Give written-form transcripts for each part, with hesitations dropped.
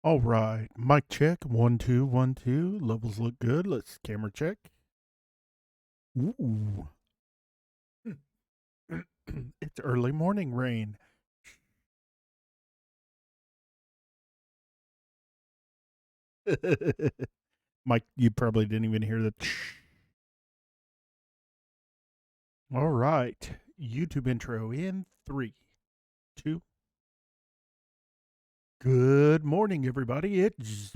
All right, mic check. 1 2 1 2. Levels look good. Let's camera check. Ooh. It's early morning rain. Mike, you probably didn't even hear the. All right, YouTube intro in 3 2. Good morning, everybody. It's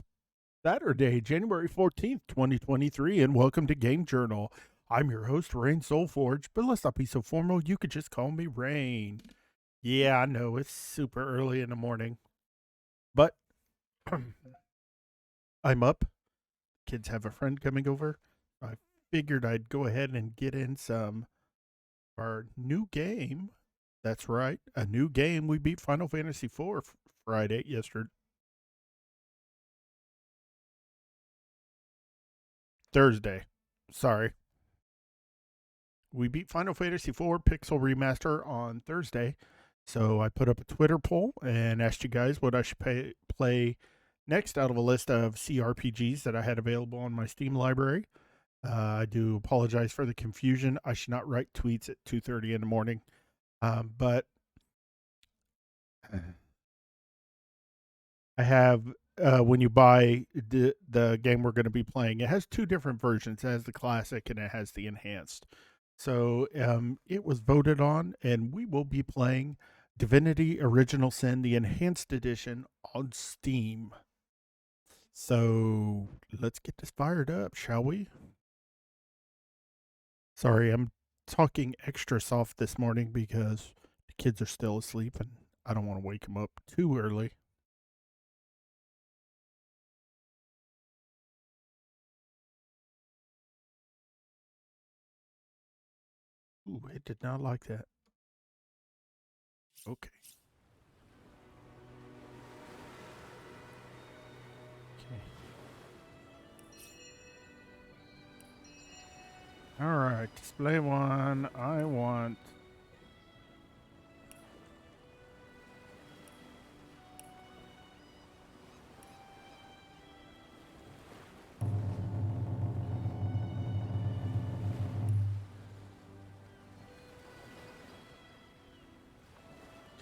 Saturday, January 14th, 2023, and welcome to Game Journal. I'm your host, Rhaine Soulforge, but let's not be so formal. You could just call me Rhaine. Yeah, I know, it's super early in the morning, but I'm up. Kids have a friend coming over. I figured I'd go ahead and get in some our new game. That's right, a new game. We beat Final Fantasy IV Friday yesterday. Thursday. Sorry. We beat Final Fantasy IV Pixel Remaster on Thursday. So I put up a Twitter poll and asked you guys what I should play next out of a list of CRPGs that I had available on my Steam library. I do apologize for the confusion. I should not write tweets at 2:30 in the morning. But I have, when you buy the game we're going to be playing, it has two different versions. It has the classic and it has the enhanced. So it was voted on, and we will be playing Divinity Original Sin, the enhanced edition on Steam. So let's get this fired up, shall we? Sorry, I'm talking extra soft this morning because the kids are still asleep and I don't want to wake them up too early. Ooh, it did not like that. Okay. Okay. All right, display one. I want.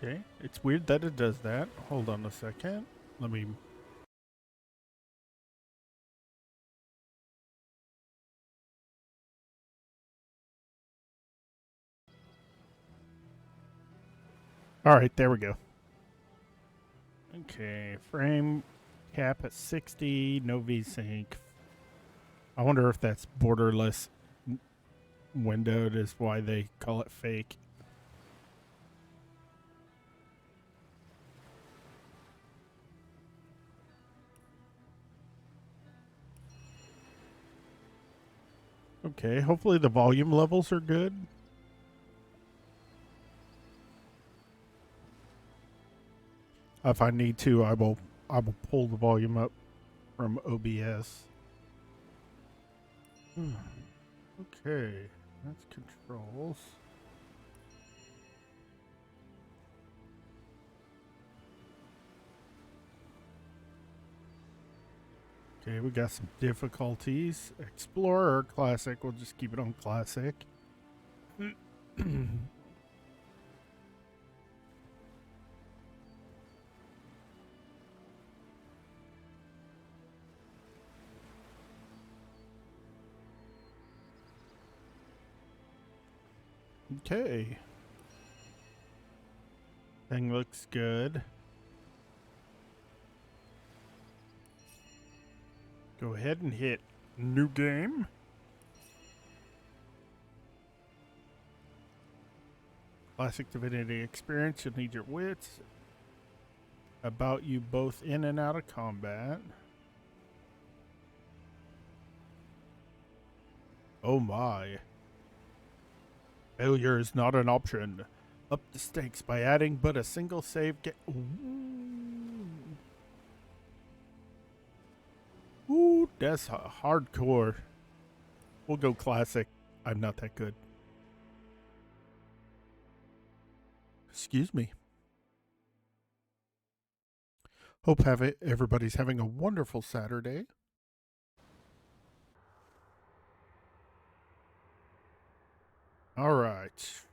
Okay, it's weird that it does that. Hold on a second. Let me. All right, there we go. Okay, frame cap at 60, no VSync. I wonder if that's borderless windowed, is why they call it fake. Okay, hopefully the volume levels are good. If I need to, I will pull the volume up from OBS. Okay, that's controls. Okay, we got some difficulties. Explorer or classic? We'll just keep it on classic. Okay. Thing looks good. Go ahead and hit new game. Classic Divinity experience. You'll need your wits. About you both in and out of combat. Oh my. Failure is not an option. Up the stakes by adding but a single save. Ooh, that's hardcore. We'll go classic. I'm not that good. Excuse me. Hope everybody's having a wonderful Saturday. All right.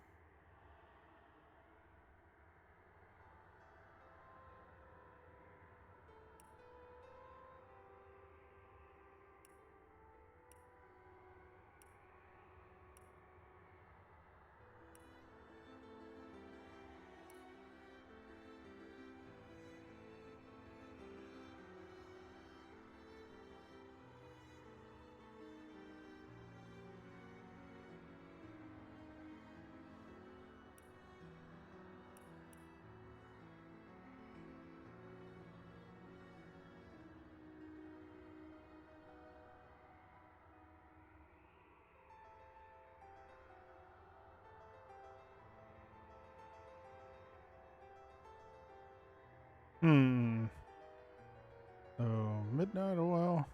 So, midnight oil.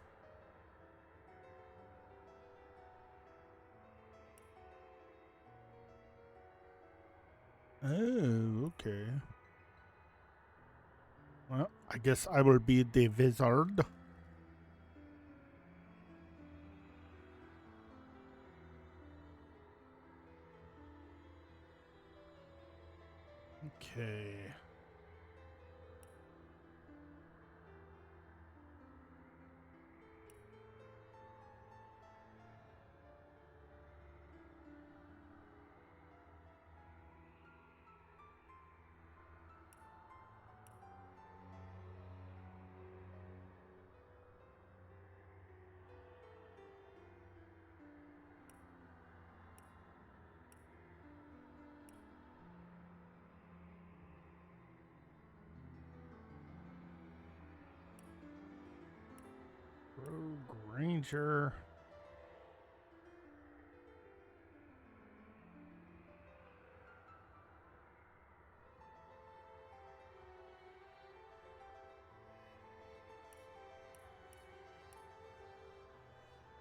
Oh, okay. Well, I guess I will be the wizard. Okay. Rogue Ranger.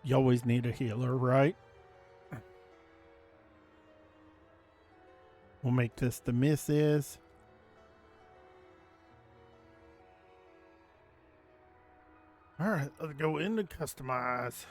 You always need a healer, right? We'll make this the missus. All right, let's go into customize.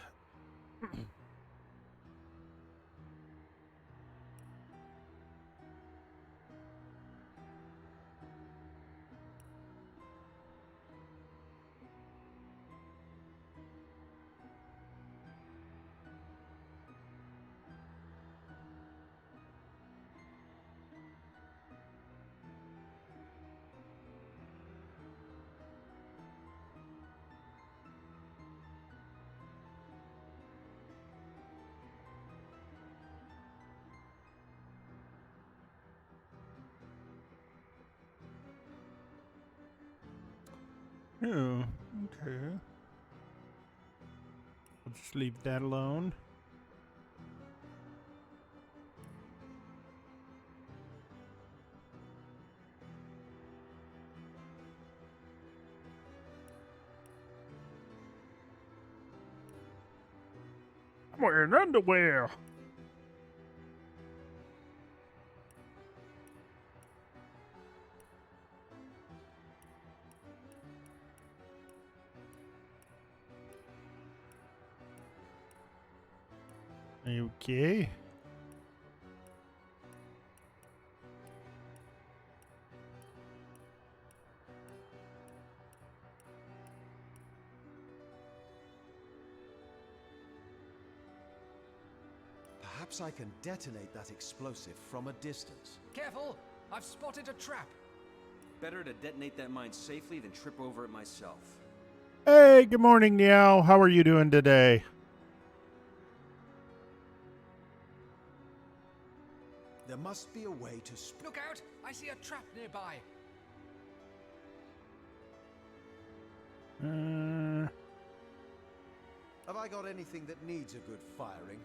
Oh, okay. I'll just leave that alone. I'm wearing underwear. Okay. Perhaps I can detonate that explosive from a distance. Careful! I've spotted a trap. Better to detonate that mine safely than trip over it myself. Hey, good morning, Meow. How are you doing today? There must be a way to Look out! I see a trap nearby. Have I got anything that needs a good firing?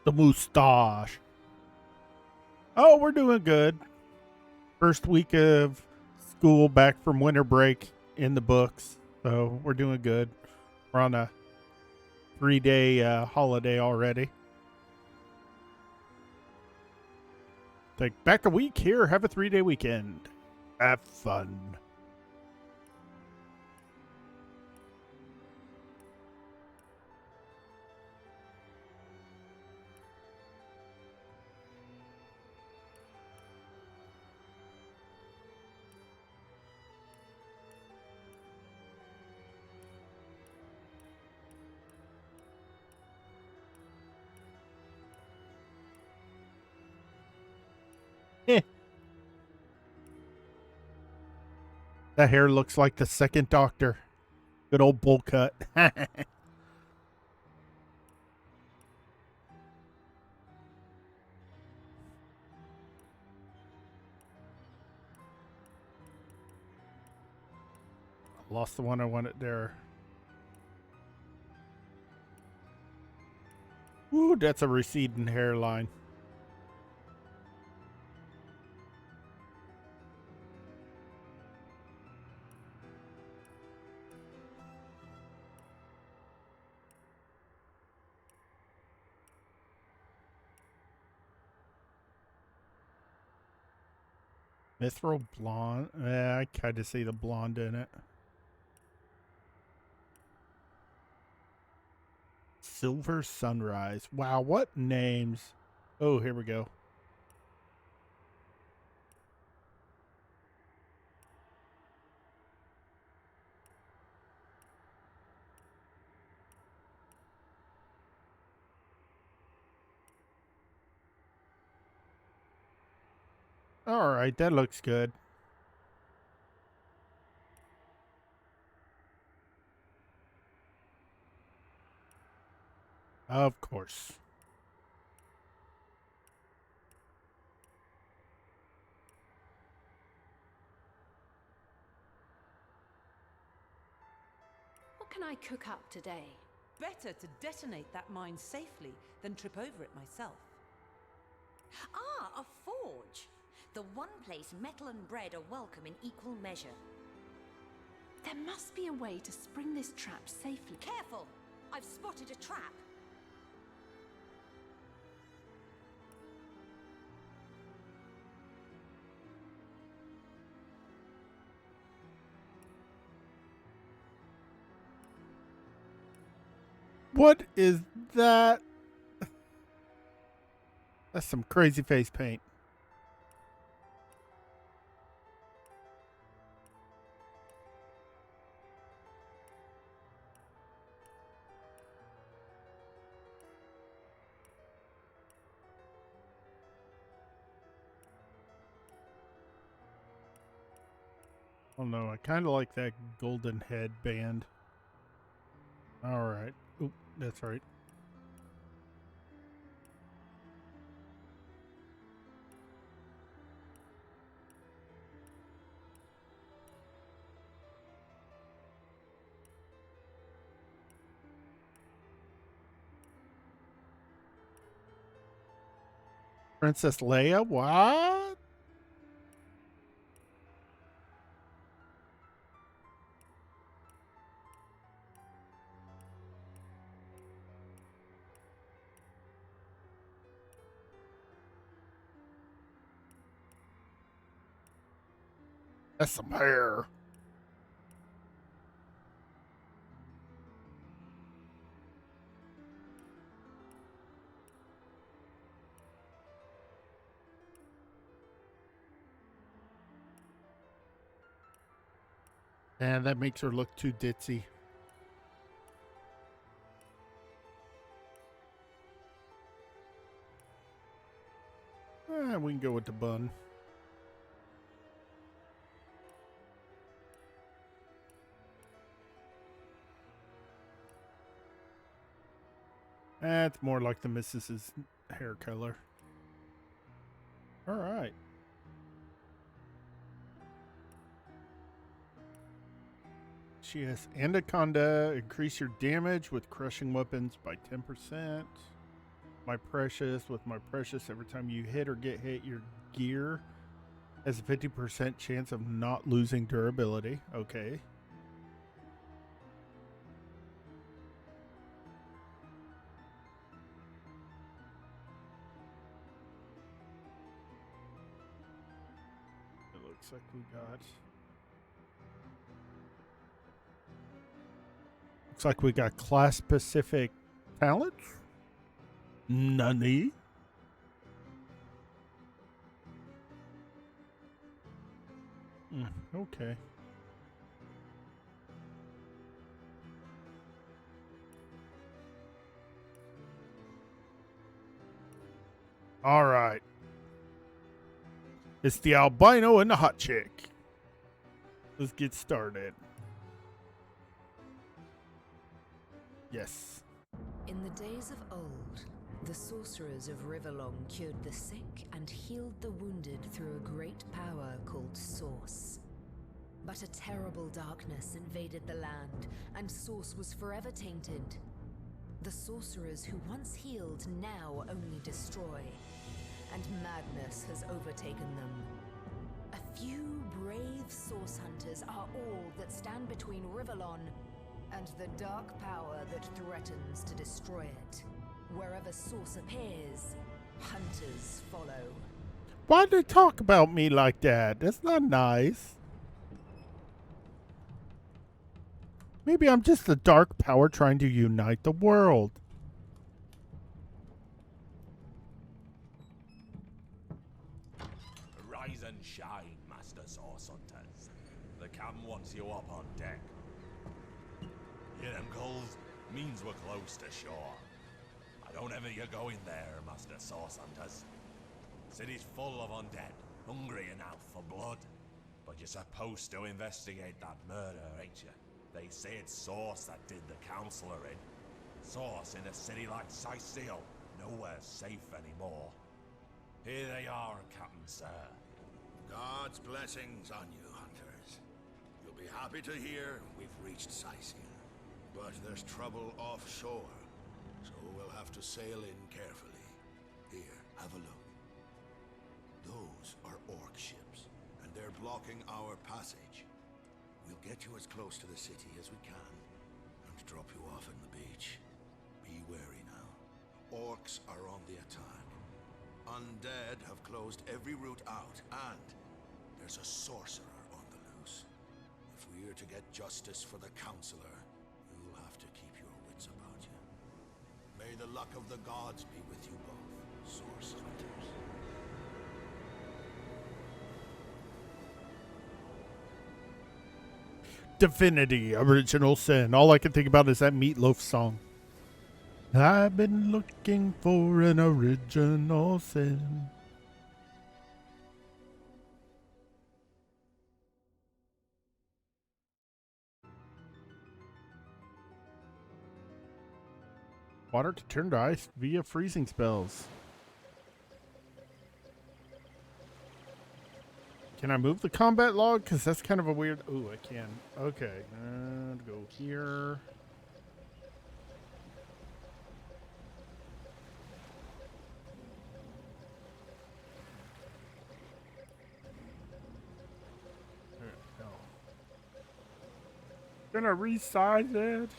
The moustache. Oh, we're doing good. First week of school, back from winter break in the books. So we're doing good. We're on a 3-day holiday already. Take back a week here. Have a 3-day weekend. Have fun. Eh. That hair looks like the second Doctor. Good old bowl cut. Lost the one I wanted there. Ooh, that's a receding hairline. Mithril blonde. I kind of see the blonde in it. Silver Sunrise. Wow, what names? Oh, here we go. All right, that looks good. Of course. What can I cook up today? Better to detonate that mine safely than trip over it myself. Ah, a forge. The one place metal and bread are welcome in equal measure. There must be a way to spring this trap safely. Careful! I've spotted a trap. What is that? That's some crazy face paint. Oh no, I kind of like that golden headband. All right. Oop, that's right. Princess Leia? What? That's some hair. And that makes her look too ditzy. We can go with the bun. That's more like the missus's hair color. All right. She has Anaconda. Increase your damage with crushing weapons by 10%. My precious. With my precious, every time you hit or get hit, your gear Has a 50% chance of not losing durability. Okay. It looks like we got... Looks like we got class-specific talents. Nani? Okay. All right. It's the albino and the hot chick. Let's get started. Yes. In the days of old, the sorcerers of Riverlong cured the sick and healed the wounded through a great power called Source. But a terrible darkness invaded the land, and Source was forever tainted. The sorcerers who once healed now only destroy, and madness has overtaken them. A few brave Source hunters are all that stand between Riverlon and the dark power that threatens to destroy it. Wherever Source appears, hunters follow. Why'd they talk about me like that? That's not nice. Maybe I'm just the dark power trying to unite the world. Rise and shine, Master Source Hunters. The cam wants you up on deck. Hear them calls? Means we're close to shore. I don't ever you go in there, Master Source Hunters. City's full of undead, hungry enough for blood. But you're supposed to investigate that murder, ain't you? They say it's Source that did the Counselor in. Source in a city like Sicil, nowhere safe anymore. Here they are, Captain Sir. God's blessings on you, hunters. You'll be happy to hear we've reached Sicil. But there's trouble offshore, so we'll have to sail in carefully. Here, have a look. Those are orc ships, and they're blocking our passage. We'll get you as close to the city as we can, and drop you off in the beach. Be wary now. Orcs are on the attack. Undead have closed every route out, and there's a sorcerer on the loose. If we're to get justice for the Counselor, you'll have to keep your wits about you. May the luck of the gods be with you both, Source Hunters. Divinity, Original Sin. All I can think about is that Meatloaf song. I've been looking for an original sin. Water can turn to ice via freezing spells. Can I move the combat log? Because that's kind of a weird... Ooh, I can. Okay. Go here. There we go. Gonna resize it.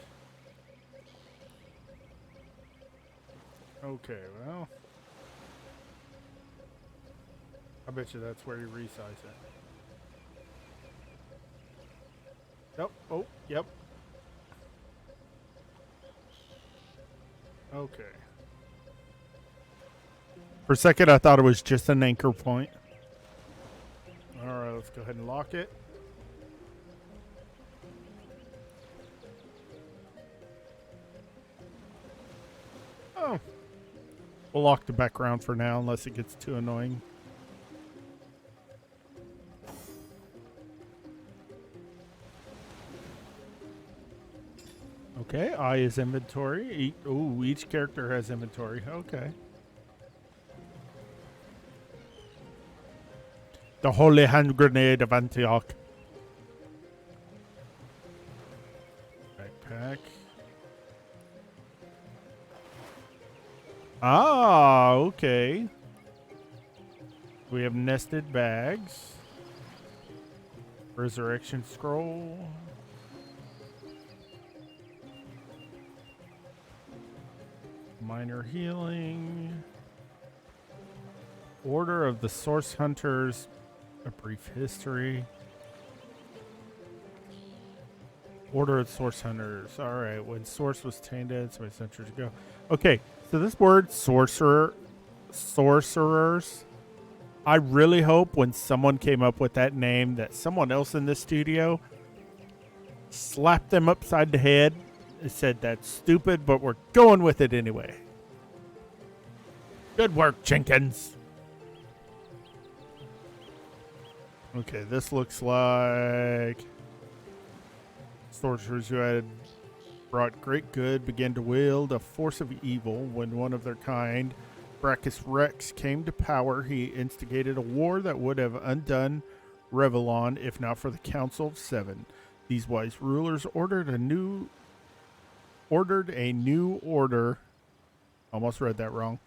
Okay, well... I bet you that's where you resize it. Yep. Oh, yep. Okay. For a second, I thought it was just an anchor point. Alright, let's go ahead and lock it. Oh. We'll lock the background for now, unless it gets too annoying. Okay, I is inventory. Ooh, each character has inventory. Okay. The Holy Hand Grenade of Antioch. Backpack. Ah, okay. We have nested bags. Resurrection scroll. Minor healing. Order of the Source Hunters. A brief history. Order of Source Hunters. All right. When Source was tainted so many centuries ago. Okay. So this word sorcerers. I really hope when someone came up with that name that someone else in this studio slapped them upside the head and said that's stupid, but we're going with it anyway. Good work, Jenkins. Okay, this looks like sorcerers who had brought great good began to wield a force of evil. When one of their kind, Brachus Rex, came to power, he instigated a war that would have undone Revellon if not for the Council of Seven. These wise rulers ordered a new order, almost read that wrong,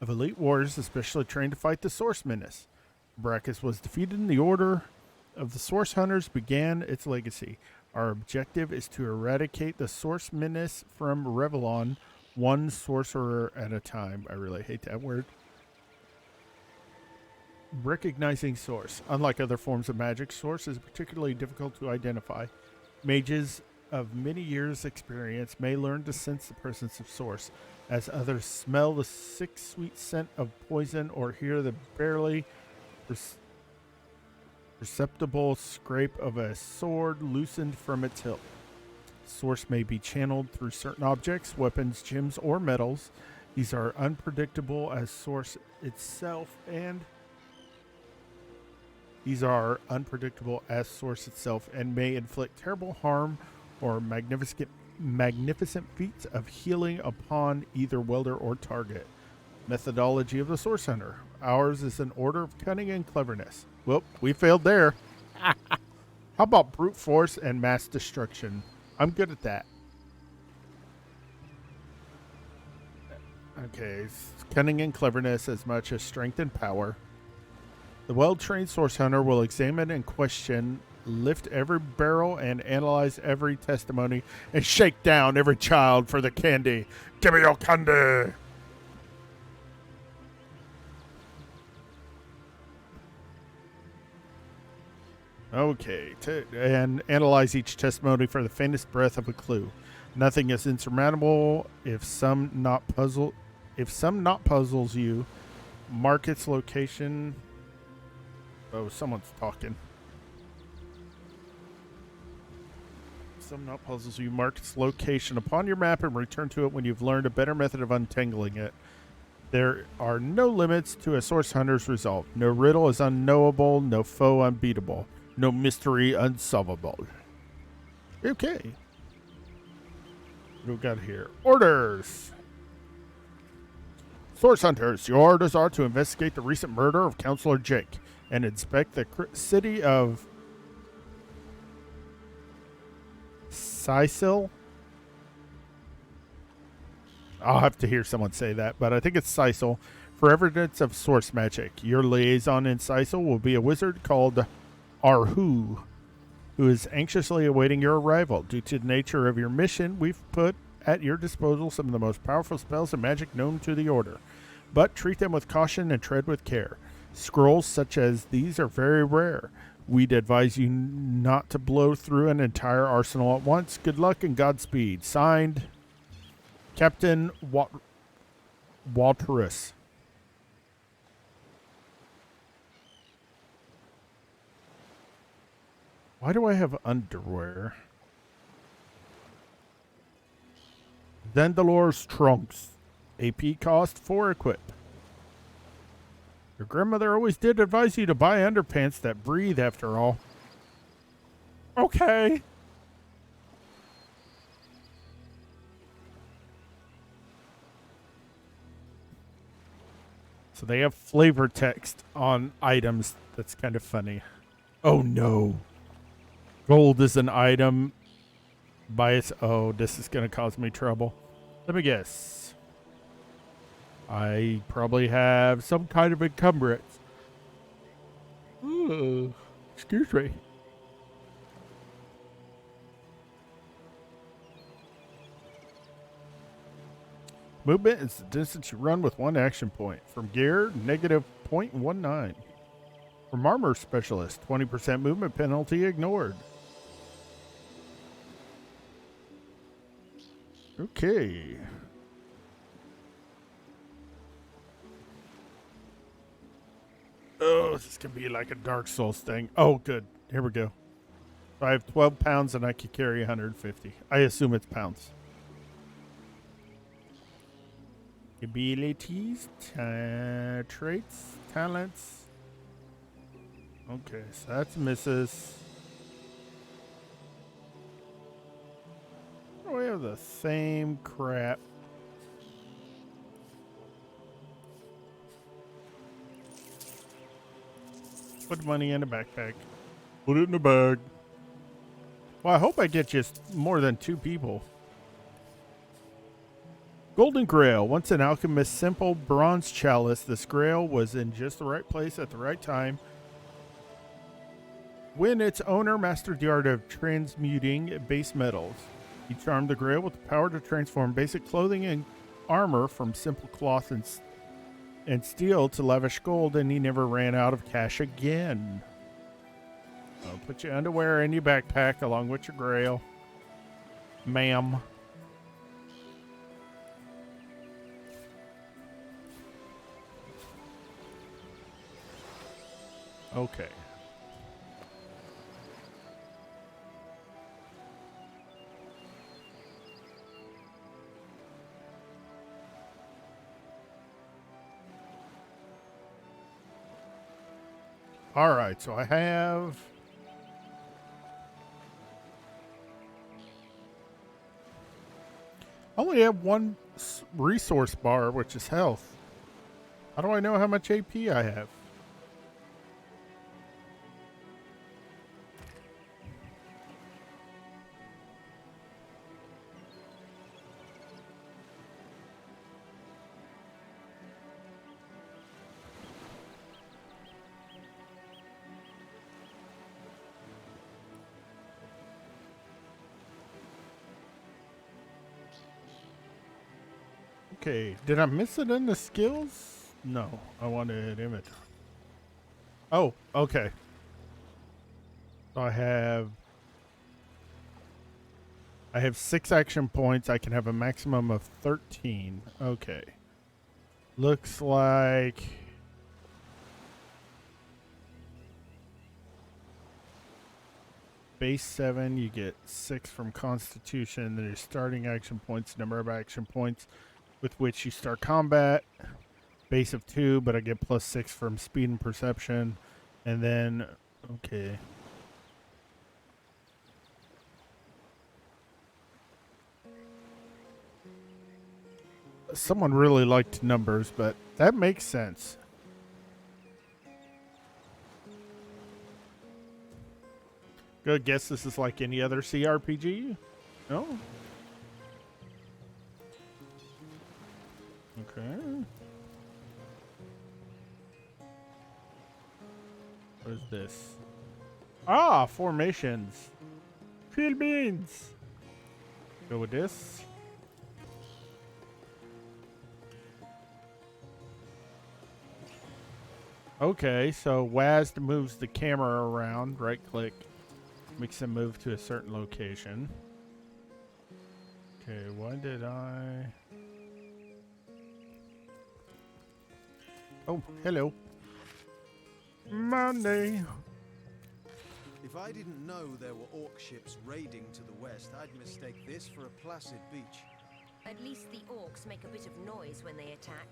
of elite warriors especially trained to fight the Source Menace. Brachus was defeated and the Order of the Source Hunters began its legacy. Our objective is to eradicate the Source Menace from Revellon, one sorcerer at a time. I really hate that word. Recognizing Source. Unlike other forms of magic, Source is particularly difficult to identify. Mages of many years' experience may learn to sense the presence of Source, as others smell the sick, sweet scent of poison or hear the barely perceptible scrape of a sword loosened from its hilt. Source may be channeled through certain objects, weapons, gems, or metals. These are unpredictable as Source itself and may inflict terrible harm or magnificent feats of healing upon either wielder or target. Methodology of the Source Hunter. Ours is an order of cunning and cleverness. Well, we failed there. How about brute force and mass destruction? I'm good at that. Okay, cunning and cleverness as much as strength and power. The well-trained Source Hunter will examine and question, lift every barrel and analyze every testimony, and shake down every child for the candy. Give me your candy! Okay, and analyze each testimony for the faintest breath of a clue. Nothing is insurmountable if some not puzzles you. Mark its location. Oh, someone's talking. Some not puzzles you. Mark its location upon your map and return to it when you've learned a better method of untangling it. There are no limits to a Source Hunter's resolve. No riddle is unknowable, no foe unbeatable, no mystery unsolvable. Okay. What do we got here? Orders! Source Hunters, your orders are to investigate the recent murder of Counselor Jake and inspect the city of Sicil. I'll have to hear someone say that, but I think it's Sicil for evidence of source magic. Your liaison in Sicil will be a wizard called Arhu, who is anxiously awaiting your arrival. Due to the nature of your mission, we've put at your disposal some of the most powerful spells and magic known to the Order, but treat them with caution and tread with care. Scrolls such as these are very rare. We'd advise you not to blow through an entire arsenal at once. Good luck and Godspeed. Signed, Captain Walterus. Why do I have underwear? Zandalor's trunks. AP cost 4 equip. Your grandmother always did advise you to buy underpants that breathe after all. Okay. So they have flavor text on items. That's kind of funny. Oh no. Gold is an item by its... Oh, this is going to cause me trouble. Let me guess. I probably have some kind of encumbrance. Ooh, excuse me. Movement is the distance you run with one action point. From gear, negative 0.19. From armor specialist, 20% movement penalty ignored. Okay. Oh, this is going to be like a Dark Souls thing. Oh, good. Here we go. I have 12 pounds and I can carry 150. I assume it's pounds. Abilities, traits, talents. Okay, so that's misses. We have the same crap. Put money in a backpack. Put it in the bag. Well, I hope I get just more than 2 people. Golden Grail. Once an alchemist's simple bronze chalice, this grail was in just the right place at the right time. When its owner mastered the art of transmuting base metals, he charmed the grail with the power to transform basic clothing and armor from simple cloth and steel to lavish gold, and he never ran out of cash again. I'll put your underwear in your backpack along with your grail, ma'am. Okay. All right, so I have I only have one resource bar, which is health. How do I know how much AP I have? Okay, did I miss it in the skills? No, I wanted image. Oh, okay. So I have 6 action points. I can have a maximum of 13. Okay. Looks like base 7, you get 6 from Constitution. Then your starting action points, number of action points with which you start combat. Base of 2, but I get plus 6 from speed and perception. And then, okay. Someone really liked numbers, but that makes sense. Good guess this is like any other CRPG? No? Okay. What is this? Ah, formations. Field beans. Go with this. Okay, so WASD moves the camera around. Right click. Makes them move to a certain location. Okay, why did I... Oh, hello. Monday. If I didn't know there were orc ships raiding to the west, I'd mistake this for a placid beach. At least the orcs make a bit of noise when they attack.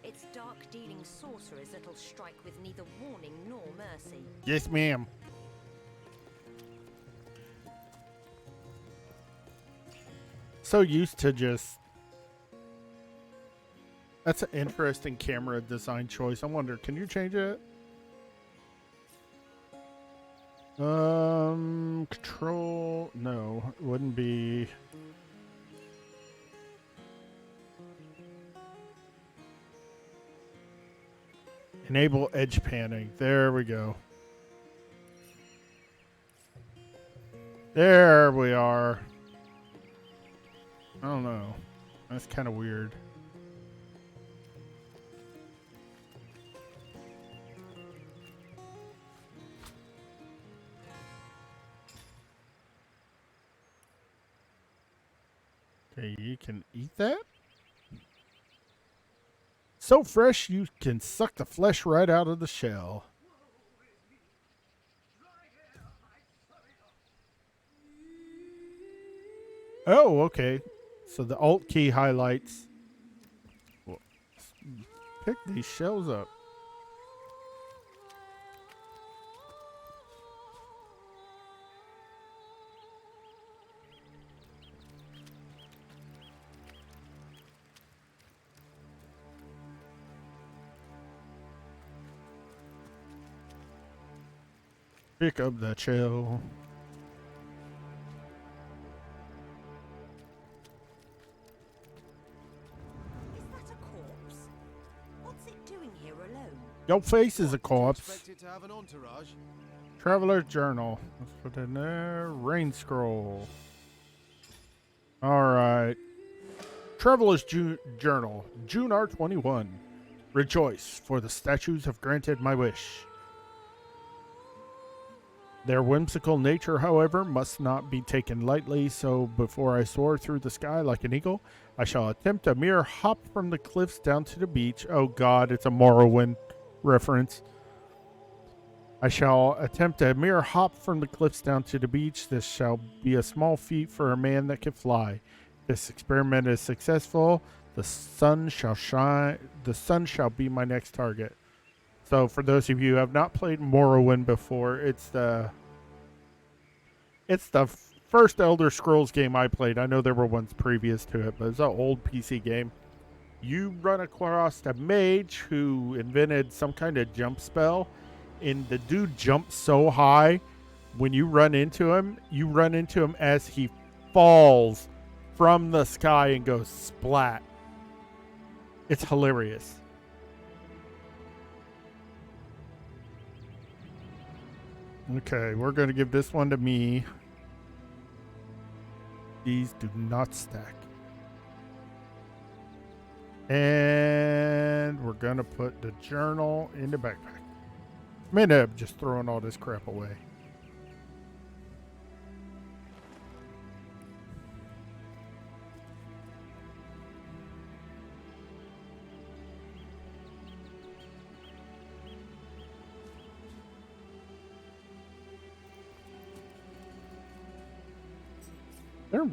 It's dark-dealing sorcerers that'll strike with neither warning nor mercy. Yes, ma'am. So used to just... That's an interesting camera design choice. I wonder, can you change it? Control... No, it wouldn't be... Enable edge panning. There we go. There we are. I don't know. That's kind of weird. Okay, you can eat that? So fresh you can suck the flesh right out of the shell. Oh, okay. So the Alt key highlights. Well, pick these shells up. Pick up that shell. Is that a corpse? What's it doing here alone? Your face is a Did you corpse. expect it to have an entourage? Traveler's Journal. Let's put it in there. Rain Scroll. Alright. Traveler's Journal. June R21. Rejoice, for the statues have granted my wish. Their whimsical nature, however, must not be taken lightly, so before I soar through the sky like an eagle, I shall attempt a mere hop from the cliffs down to the beach. Oh god, it's a Morrowind reference. I shall attempt a mere hop from the cliffs down to the beach. This shall be a small feat for a man that can fly. If this experiment is successful, the sun shall shine. The sun shall be my next target. So, for those of you who have not played Morrowind before, it's the first Elder Scrolls game I played. I know there were ones previous to it, but it's an old PC game. You run across a mage who invented some kind of jump spell, and the dude jumps so high, when you run into him as he falls from the sky and goes splat. It's hilarious. Okay, we're going to give this one to me. These do not stack. And we're going to put the journal in the backpack. I'm going to end up just throwing all this crap away. They're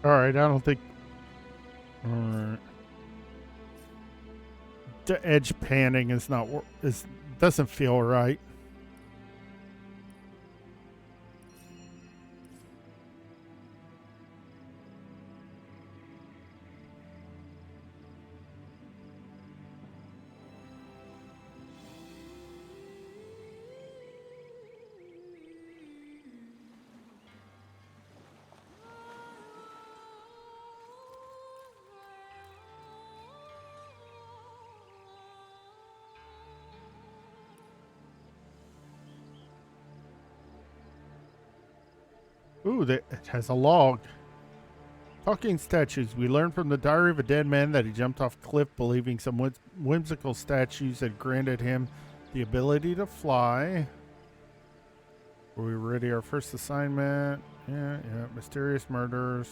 all right. I don't think. All right. The edge panning is not doesn't feel right. Ooh, it has a log. Talking statues. We learned from the diary of a dead man that he jumped off a cliff believing some whimsical statues had granted him the ability to fly. Are we ready? Our first assignment. Yeah. Mysterious murders.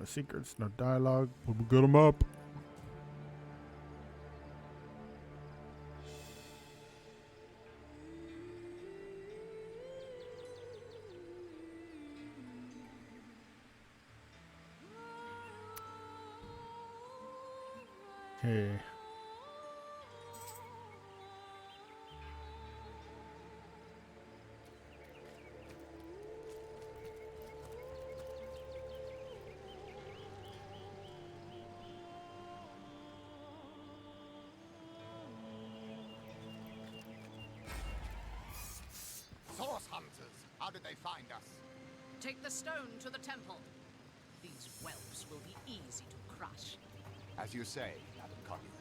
No secrets, no dialogue. We'll get them up. Okay. Source hunters, how did they find us? Take the stone to the temple. These whelps will be easy to crush. As you say, Madam Conduit.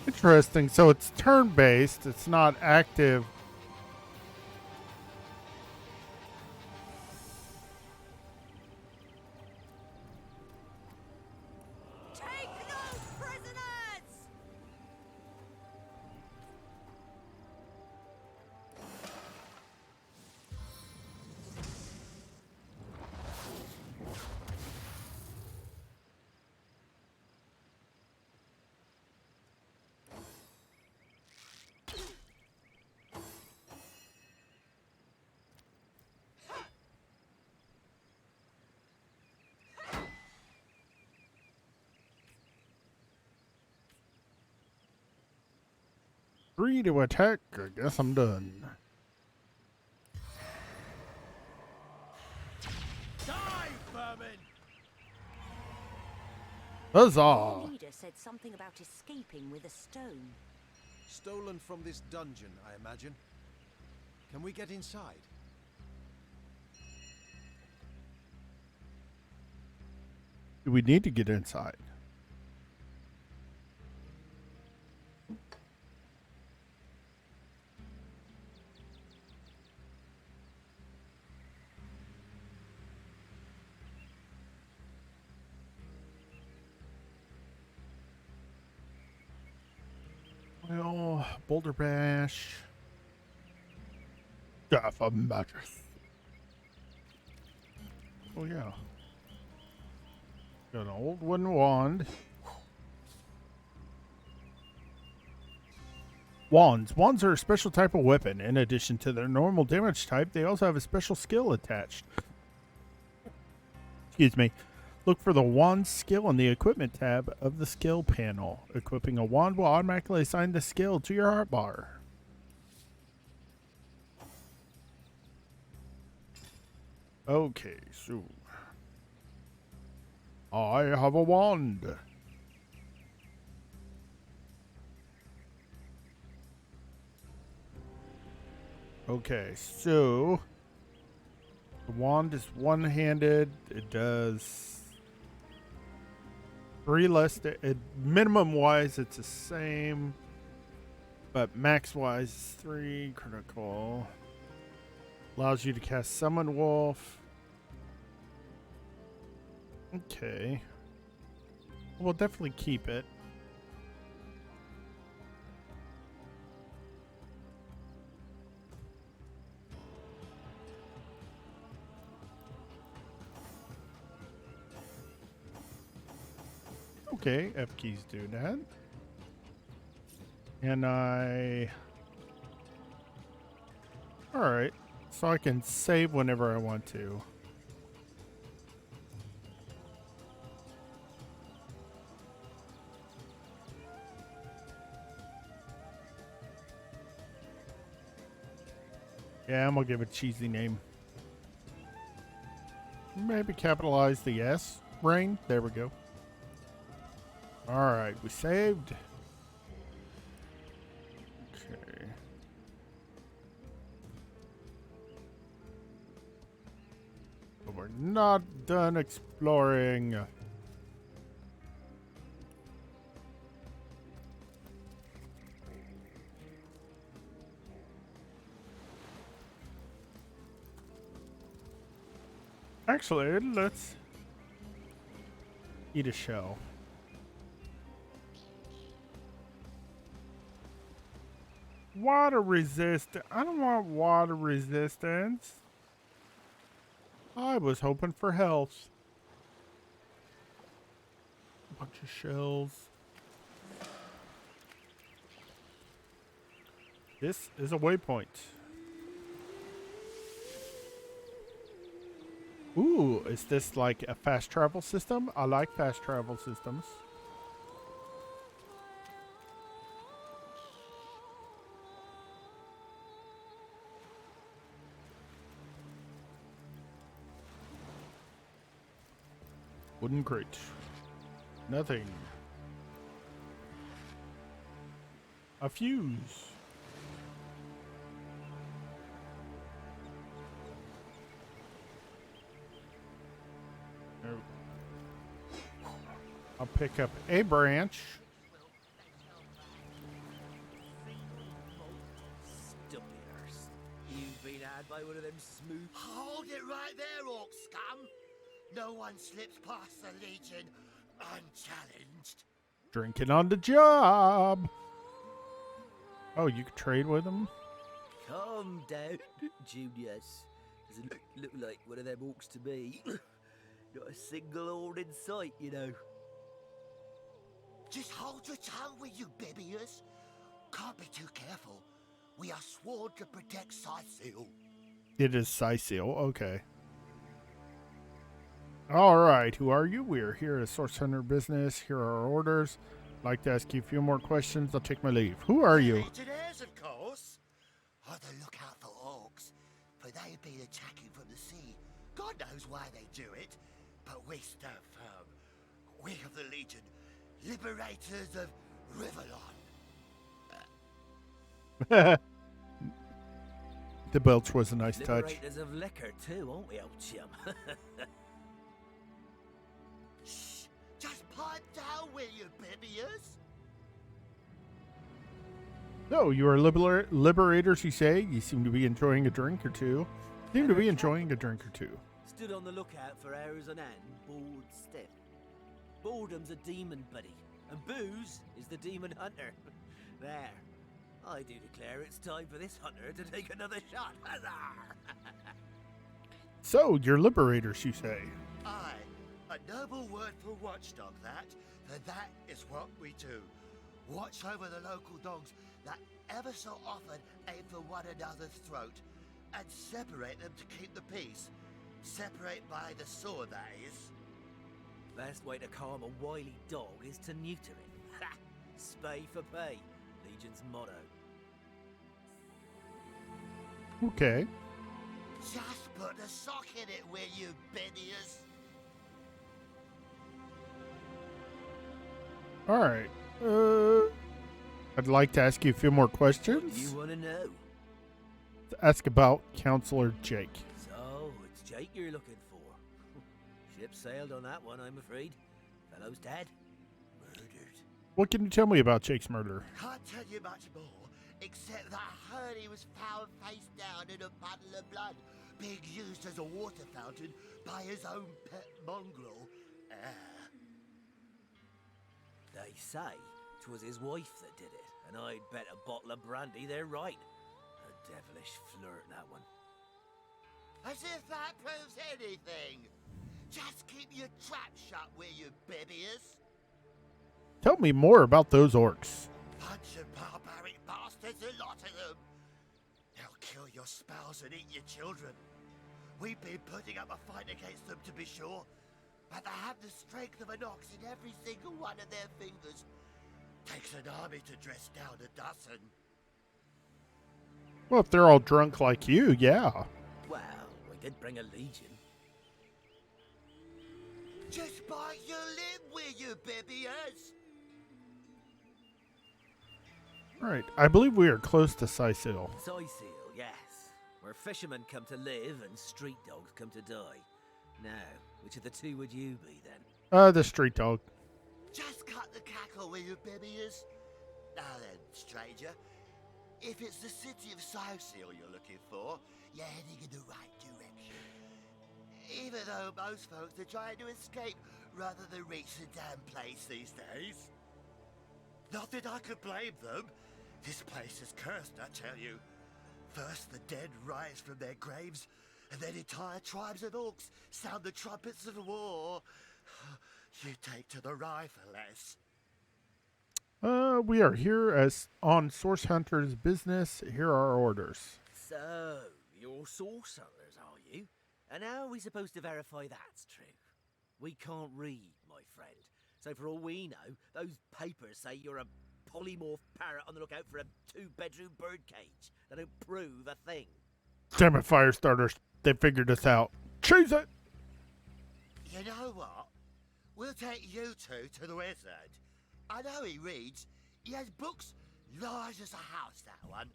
Interesting. So it's turn-based. It's not active. Take no prisoners! Three to attack. I guess I'm done. Die, vermin! Huzzah! Your leader said something about escaping with a stone. Stolen from this dungeon, I imagine. Can we get inside? Do we need to get inside? Well, Boulder Bash. Staff of Magic. Oh, yeah. Got an old wooden wand. Wands. Wands are a special type of weapon. In addition to their normal damage type, they also have a special skill attached. Excuse me. Look for the wand skill in the equipment tab of the skill panel. Equipping a wand will automatically assign the skill to your hotbar. Okay, so I have a wand. Okay, so the wand is one-handed. It does 3 less. Minimum wise, it's the same, but max wise, 3 critical. Allows you to cast Summon Wolf. Okay, we'll definitely keep it. Okay, F keys do that. And alright, so I can save whenever I want to. Yeah, I'm gonna give it a cheesy name. Maybe capitalize the S. Rhaine. There we go. Alright, we saved. Okay. But we're not done exploring. Actually, let's eat a shell. Water resistant. I don't want water resistance. I was hoping for health. A bunch of shells. This is a waypoint. Ooh, is this like a fast travel system? I like fast travel systems. Wooden crate. Nothing. A fuse. I'll pick up a branch. had by one of them smooth... Hold it right there, orc scum! No one slips past the Legion unchallenged. Drinking on the job. Oh, you could trade with him? Calm down, Junius. Doesn't look like one of them orcs to me. Not a single ord in sight, you know. Just hold your tongue, will you, Bibius? Can't be too careful. We are sworn to protect Scythiel. It is Scythiel. Okay. All right. Who are you? We're here at Source Hunter Business. Here are our orders. I'd like to ask you a few more questions. I'll take my leave. Who are you? Legionnaires, of course. On the lookout for orcs, for they've been attacking from the sea. God knows why they do it, but we stand firm. We of the Legion, liberators of Rivellon. The belch was a nice touch. Liberators of liquor too, aren't we, old chum? Shh! Just pipe down, will you, Bibius? No, you are liberators, you say? You seem to be enjoying a drink or two. Seem to be enjoying a drink or two. Stood on the lookout for hours on end, bored stiff. Boredom's a demon, buddy, and booze is the demon hunter. There. I do declare it's time for this hunter to take another shot. Huzzah! So, you're liberators, you say? Aye, a noble word for watchdog, that. For that is what we do. Watch over the local dogs that ever so often aim for one another's throat, and separate them to keep the peace. Separate by the sword, that is. Best way to calm a wily dog is to neuter it. Ha! Spay for pay. Legion's motto. Okay. Just put a sock in it, will you, Bibius? All right. I'd like to ask you a few more questions. What do you want to know? To ask about Counselor Jake. So, it's Jake you're looking for. Ship sailed on that one, I'm afraid. Fellow's dead. Murdered. What can you tell me about Jake's murder? Can't tell you much more, except that I heard he was found face down in a puddle of blood, being used as a water fountain by his own pet mongrel. They say 'twas his wife that did it, and I'd bet a bottle of brandy they're right. A devilish flirt, that one. As if that proves anything. Just keep your trap shut, will you, Bibius? Tell me more about those orcs. Bunch of barbaric bastards, a lot of them. They'll kill your spouse and eat your children. We've been putting up a fight against them, to be sure, but they have the strength of an ox in every single one of their fingers. Takes an army to dress down a dozen. Well, if they're all drunk like you, yeah. Well, we did bring a legion. Just bite your lip, will you, Bibius? Right. I believe we are close to Scythiel. Scythiel, yes. Where fishermen come to live and street dogs come to die. Now, which of the two would you be, then? The street dog. Just cut the cackle, will you, Bibius? Now then, stranger. If it's the city of Scythiel you're looking for, you're heading in the right direction. Even though most folks are trying to escape rather than reach the damn place these days. Not that I could blame them. This place is cursed, I tell you. First the dead rise from their graves, and then entire tribes of orcs sound the trumpets of war. You take to the rifle-less. We are here as on Source Hunter's Business. Here are our orders. So, you're source hunters, are you? And how are we supposed to verify that's true? We can't read, my friend. So for all we know, those papers say you're a polymorph parrot on the lookout for a 2-bedroom birdcage. They don't prove a thing. Damn it, fire starters. They figured us out. Choose it! You know what? We'll take you two to the wizard. I know he reads. He has books large as a house, that one.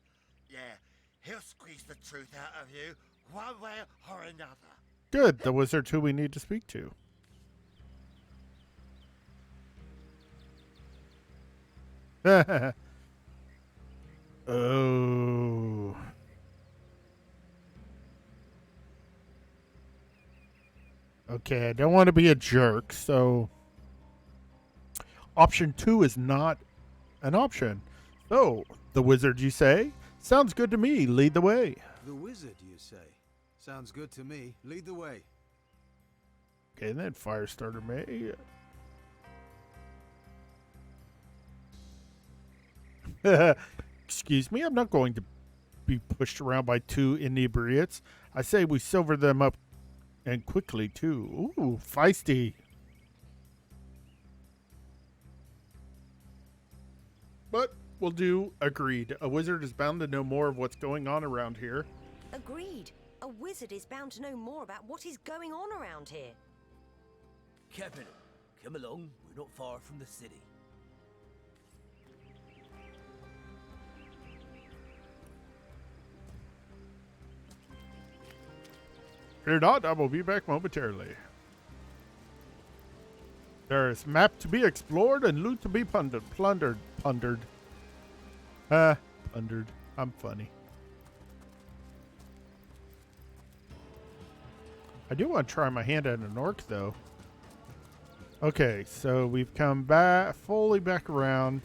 Yeah, he'll squeeze the truth out of you, one way or another. Good. The wizard's who we need to speak to. Oh. Okay, I don't want to be a jerk, so option 2 is not an option. So, the wizard, you say? Sounds good to me. Lead the way. The wizard, you say? Sounds good to me. Lead the way. Okay, then Firestarter May. Excuse me, I'm not going to be pushed around by two inebriates. I say we silver them up, and quickly, too. Ooh, feisty. But we'll do. Agreed. A wizard is bound to know more of what's going on around here. Agreed. A wizard is bound to know more about what is going on around here. Captain, come along. We're not far from the city. Fear not, I will be back momentarily. There is map to be explored and loot to be plundered. Plundered. I'm funny. I do want to try my hand at an orc, though. Okay, so we've come back, fully back around.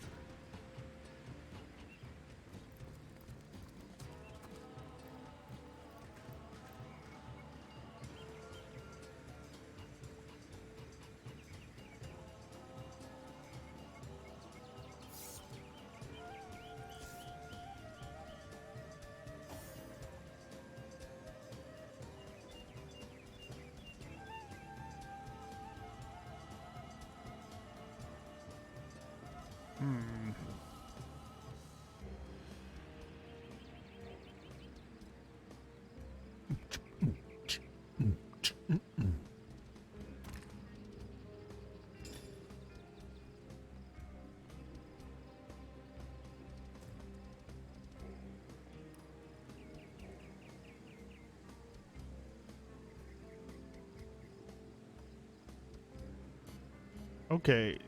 Okay.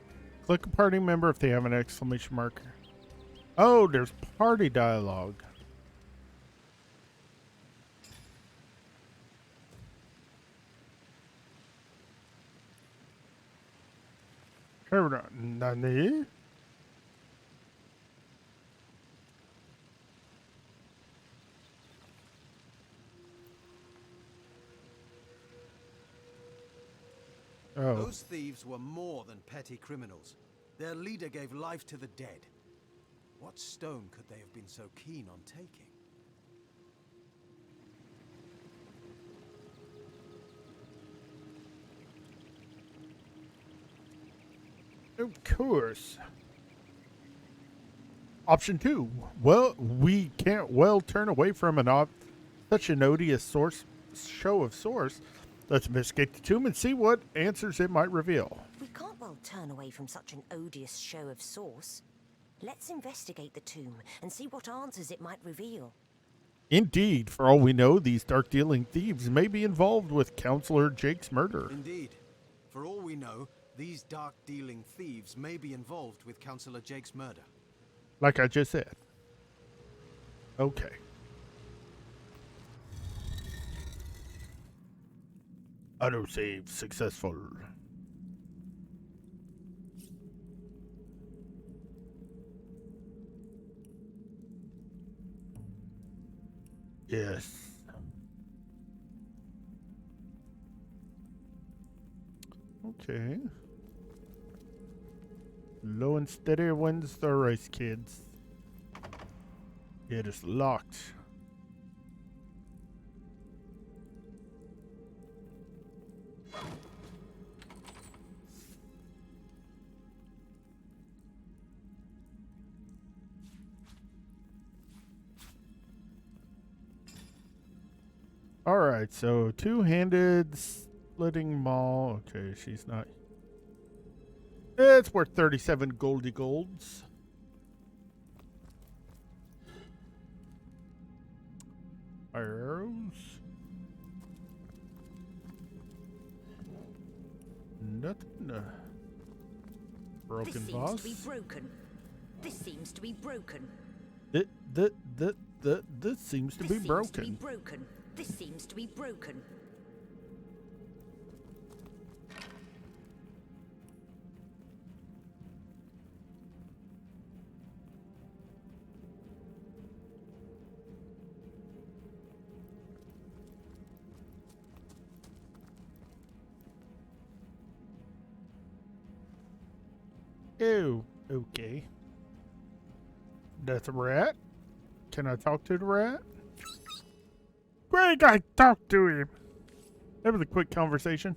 Click a party member if they have an exclamation mark. Oh, there's party dialogue. Nani? Oh. Those thieves were more than petty criminals. Their leader gave life to the dead. What stone could they have been so keen on taking? Of course. Option 2. Well, we can't well turn away from such an odious show of source. Let's investigate the tomb and see what answers it might reveal. We can't well turn away from such an odious show of source. Let's investigate the tomb and see what answers it might reveal. Indeed, for all we know, these dark-dealing thieves may be involved with Counselor Jake's murder. Indeed. For all we know, these dark-dealing thieves may be involved with Counselor Jake's murder. Like I just said. Okay. Autosave successful. Yes. Okay. Low and steady wins the race, kids. It is locked. Alright, so two-handed splitting maul. Okay, she's not. It's worth 37 goldy golds. Fire arrows. Nothing. Broken this seems boss. to be broken. This seems to be broken. This seems to be broken. This seems to be broken. Oh, okay. That's a rat. Can I talk to the rat? Great, I talked to him. That was a quick conversation.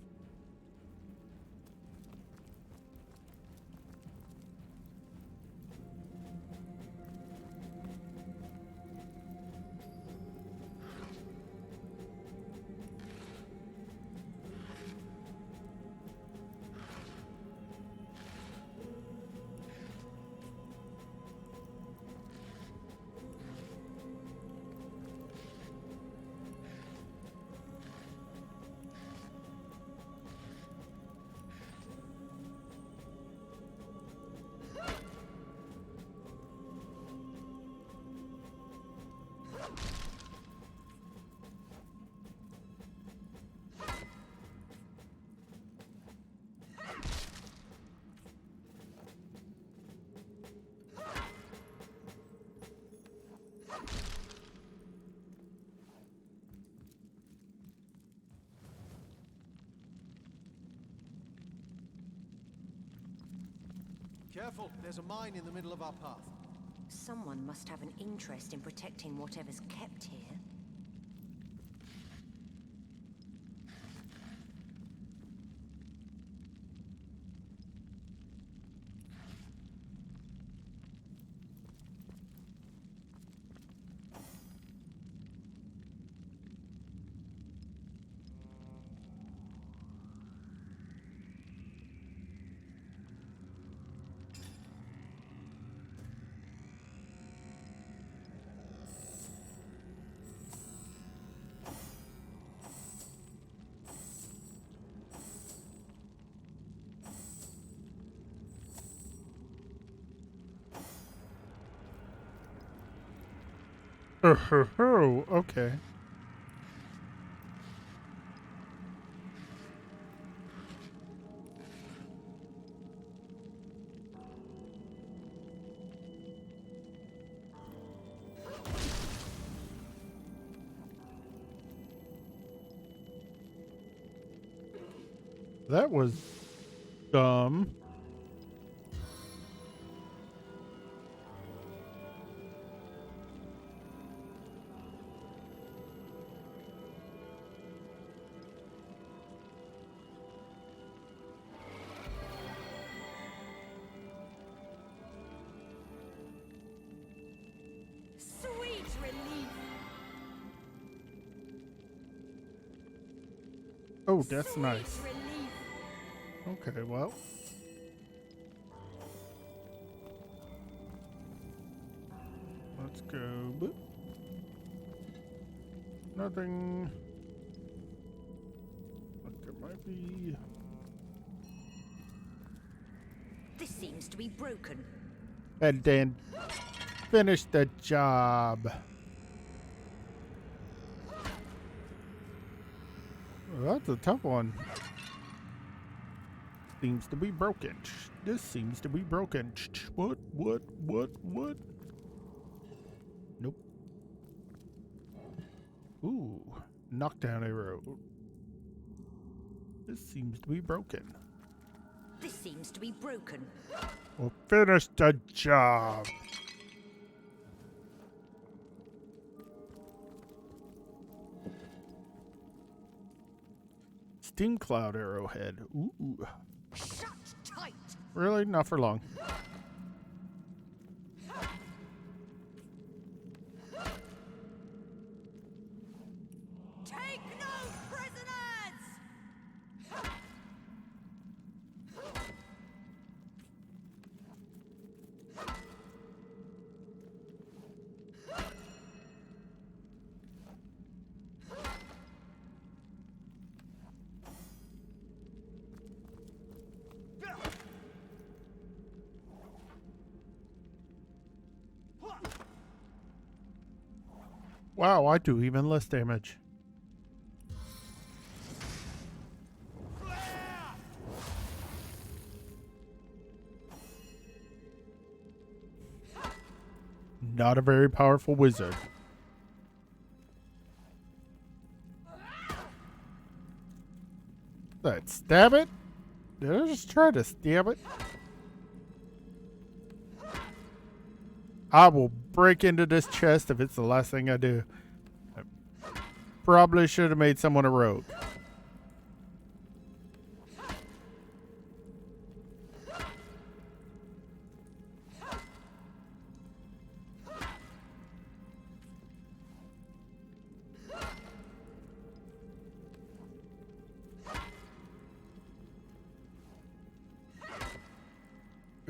Careful, there's a mine in the middle of our path. Someone must have an interest in protecting whatever's kept here. Oh, okay. That was dumb. Sweet relief! Oh, that's Sweet nice. relief! Okay, well. Let's go. Boop. Nothing. But there might be. This seems to be broken. And then finish the job. Well, that's a tough one. Seems to be broken. This seems to be broken. What? Nope. Ooh, knockdown arrow. This seems to be broken. This seems to be broken. Well, finish the job. Steam cloud arrowhead. Ooh. Shut tight! Really? Not for long. Take no prisoners! Wow, I do even less damage. Not a very powerful wizard. Let's stab it. Did I just try to stab it? I will break into this chest if it's the last thing I do. I probably should have made someone a rogue.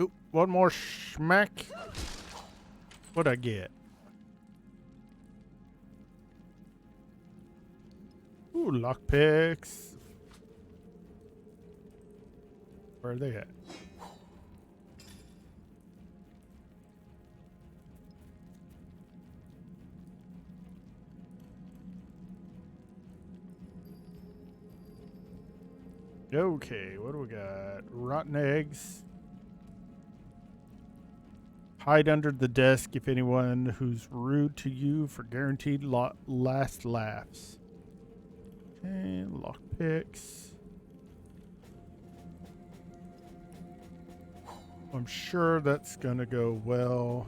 Oop, one more smack. What'd I get? Ooh, lockpicks. Where are they at? Okay, what do we got? Rotten eggs. Hide under the desk if anyone who's rude to you for guaranteed last laughs. Okay, lockpicks. I'm sure that's gonna go well.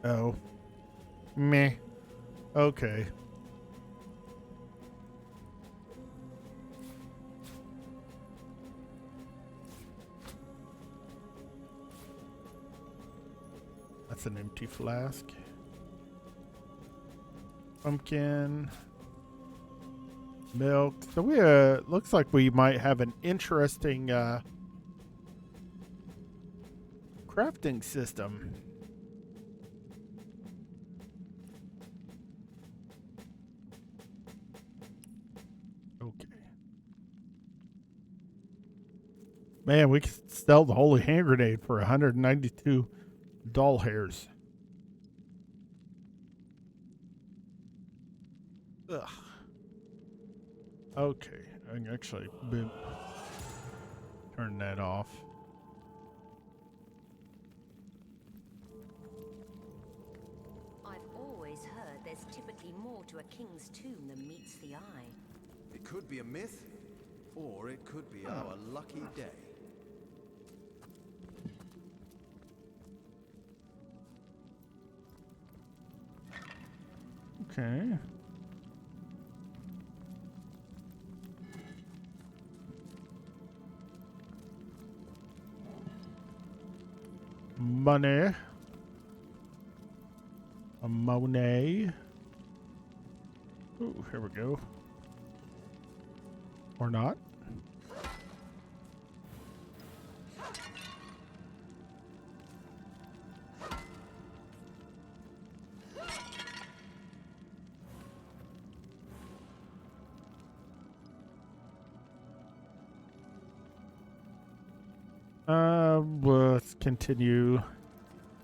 Oh. Meh. Okay. That's an empty flask. Pumpkin. Milk. So we looks like we might have an interesting crafting system. Okay. Man, we could sell the holy hand grenade for 192 doll hairs. Ugh. Okay, I can actually turn that off. I've always heard there's typically more to a king's tomb than meets the eye. It could be a myth, or it could be our lucky day. Okay. Money. A Monet. Ooh, here we go. Or not. Let's continue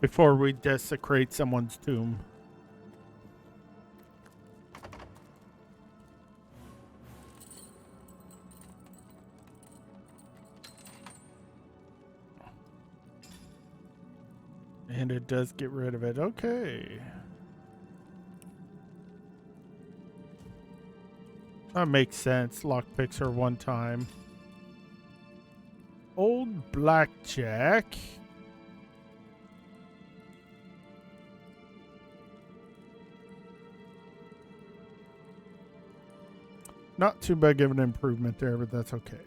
before we desecrate someone's tomb. And it does get rid of it. Okay. That makes sense. Lockpicks are one time. Old blackjack. Not too big of an improvement there, but that's okay.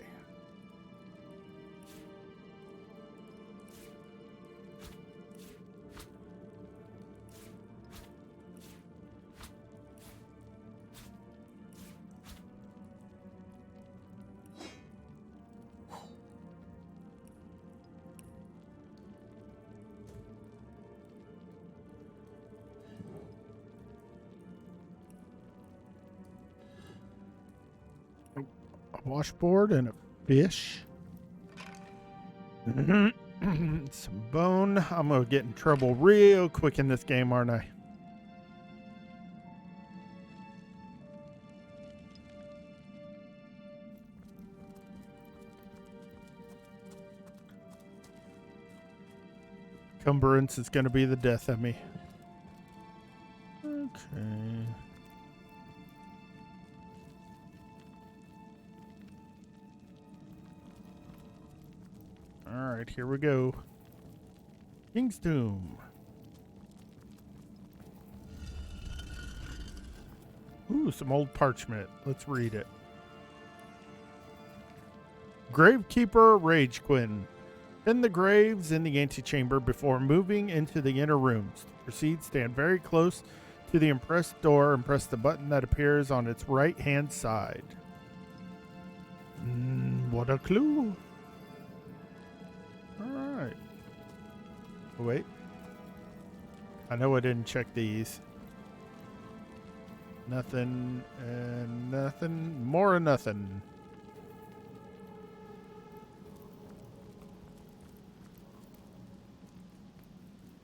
A washboard and a fish. Some bone. I'm going to get in trouble real quick in this game, aren't I? Cumbrance is going to be the death of me. Okay. Alright, here we go. King's Tomb. Ooh, some old parchment. Let's read it. Gravekeeper Ragequin. In the graves in the antechamber before moving into the inner rooms. To proceed, stand very close to the impressed door and press the button that appears on its right-hand side. What a clue. Alright. Oh, wait. I know I didn't check these. Nothing and nothing. More of nothing.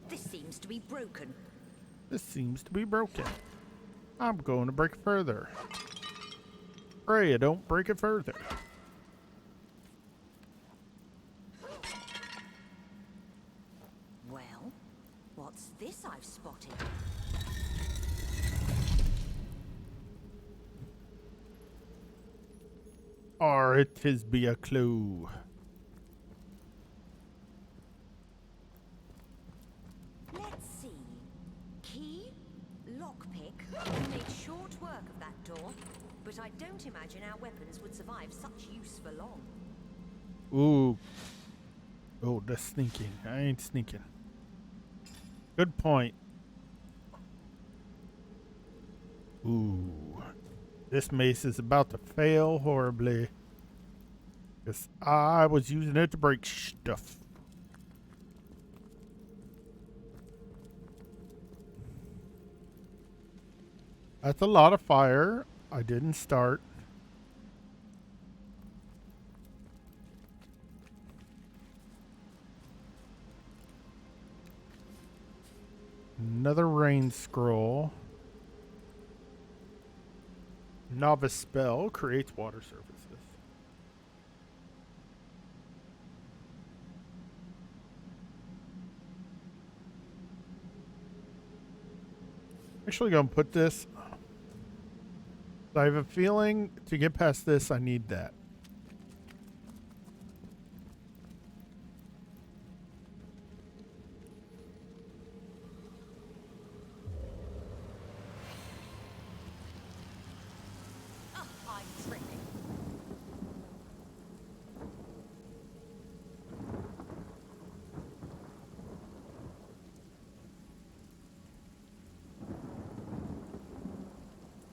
This seems to be broken. This seems to be broken. I'm going to break it further. Pray I don't break it further. Well, what's this I've spotted? Or it is be a clue. Let's see. Key, lockpick. We made short work of that door, but I don't imagine our weapons would survive such use for long. Ooh. Oh, that's sneaking. I ain't sneaking. Good point. Ooh. This mace is about to fail horribly. Because I was using it to break stuff. That's a lot of fire. I didn't start. Another Rhaine scroll. Novice spell creates water surfaces. Actually gonna put this. I have a feeling to get past this I need that. I'm tripping.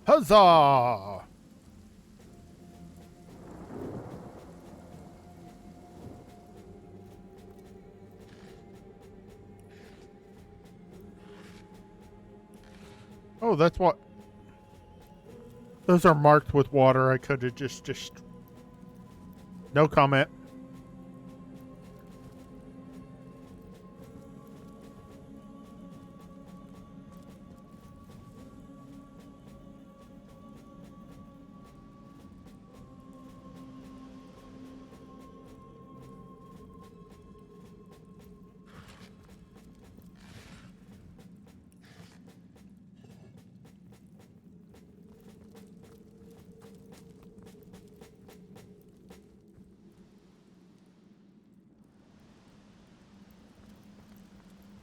Huzzah! Oh, that's what. Those are marked with water. I could have just. No comment.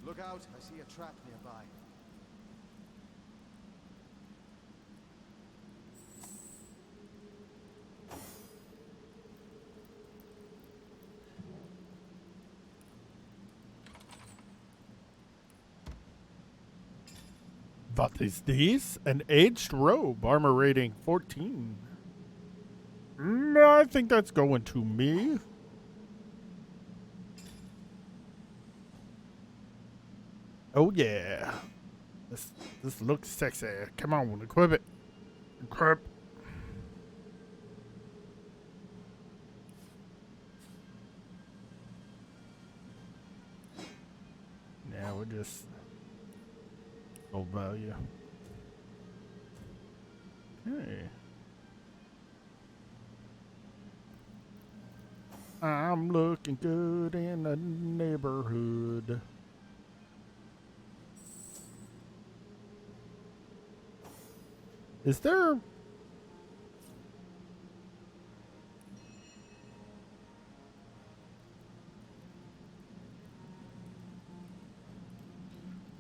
Look out, I see a trap nearby. What is this? An aged robe, armor rating 14. I think that's going to me. Oh yeah. This looks sexy. Come on, equip it. Equip. Now we're just gold value. Okay. I'm looking good in the neighborhood. Is there...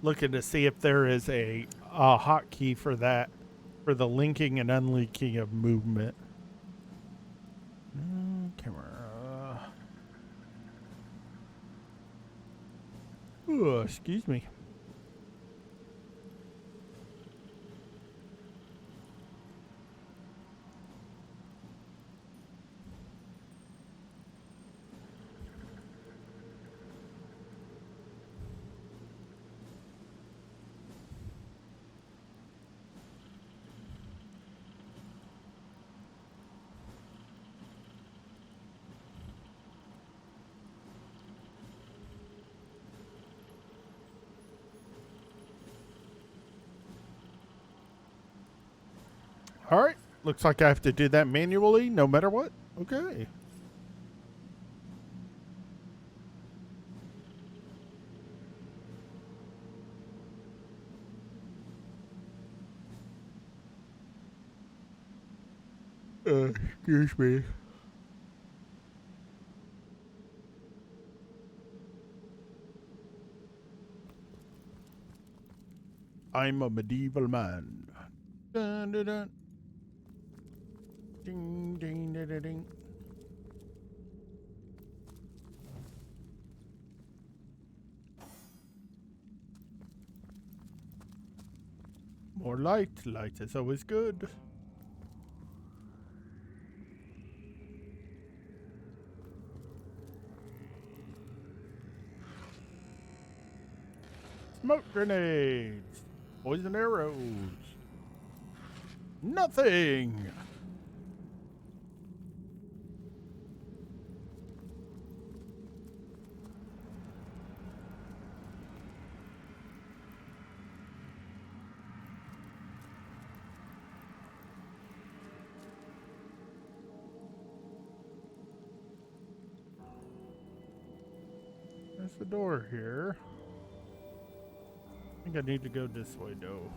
looking to see if there is a hotkey for that, for the linking and unlinking of movement. Camera. Ooh, excuse me. All right. Looks like I have to do that manually no matter what. Okay. Excuse me. I'm a medieval man. Dun, dun, dun. Ding, ding, ding, ding, ding. More light. Light is always good. Smoke grenades. Poison arrows. Nothing. There's the door here. I think I need to go this way, though.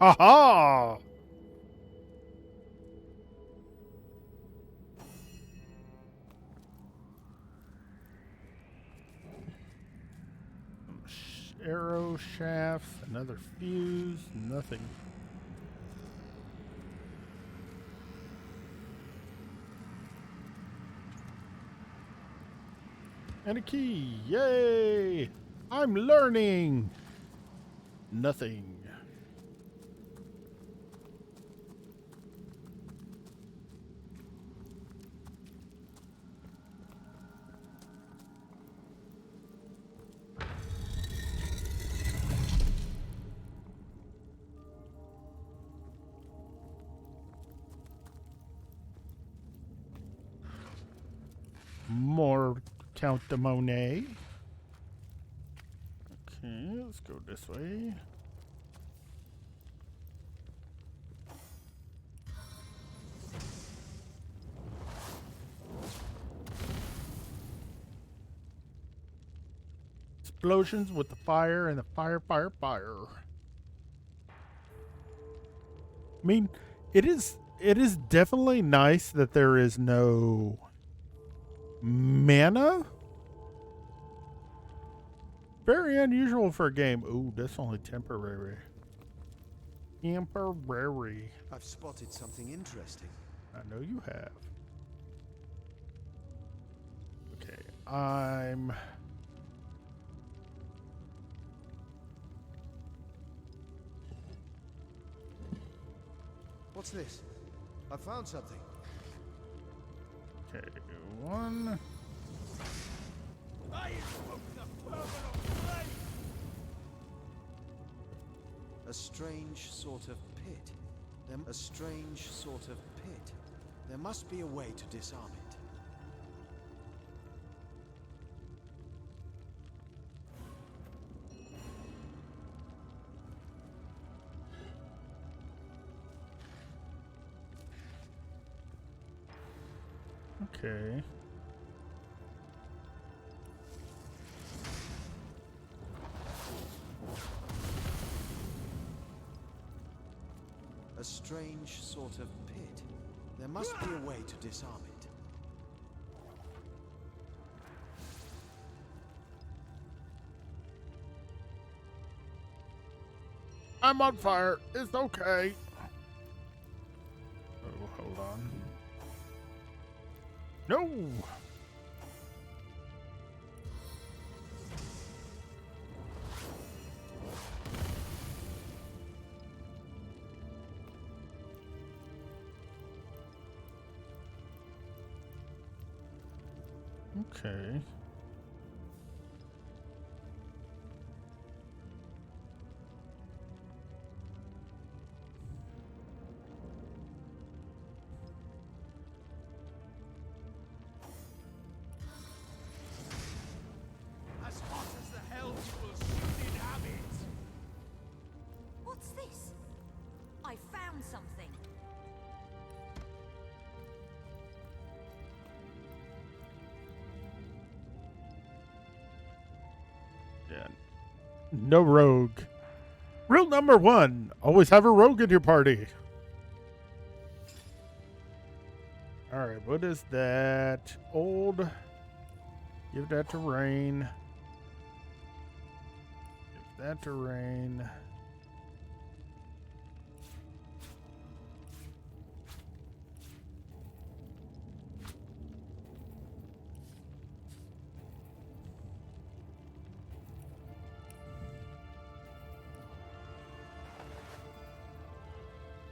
Aha! Arrow shafts, another fuse, nothing. And a key, yay! I'm learning! Nothing. More Count de Monet. Okay, let's go this way. Explosions with the fire and the fire. I mean, it is definitely nice that there is no mana. Very unusual for a game. Ooh, that's only temporary. Temporary. I've spotted something interesting. I know you have. Okay, I'm... What's this? I found something. Okay, one... A strange sort of pit. A strange sort of pit. There must be a way to disarm it. Okay. A strange sort of pit. There must be a way to disarm it. I'm on fire. It's okay. Oh, hold on. No! Okay. As hot as the hells you will soon inhabit. What's this? I found something. Yeah. No rogue. Rule number 1. Always have a rogue in your party. Alright, what is that? Old. Give that to Rhaine. Give that to Rhaine.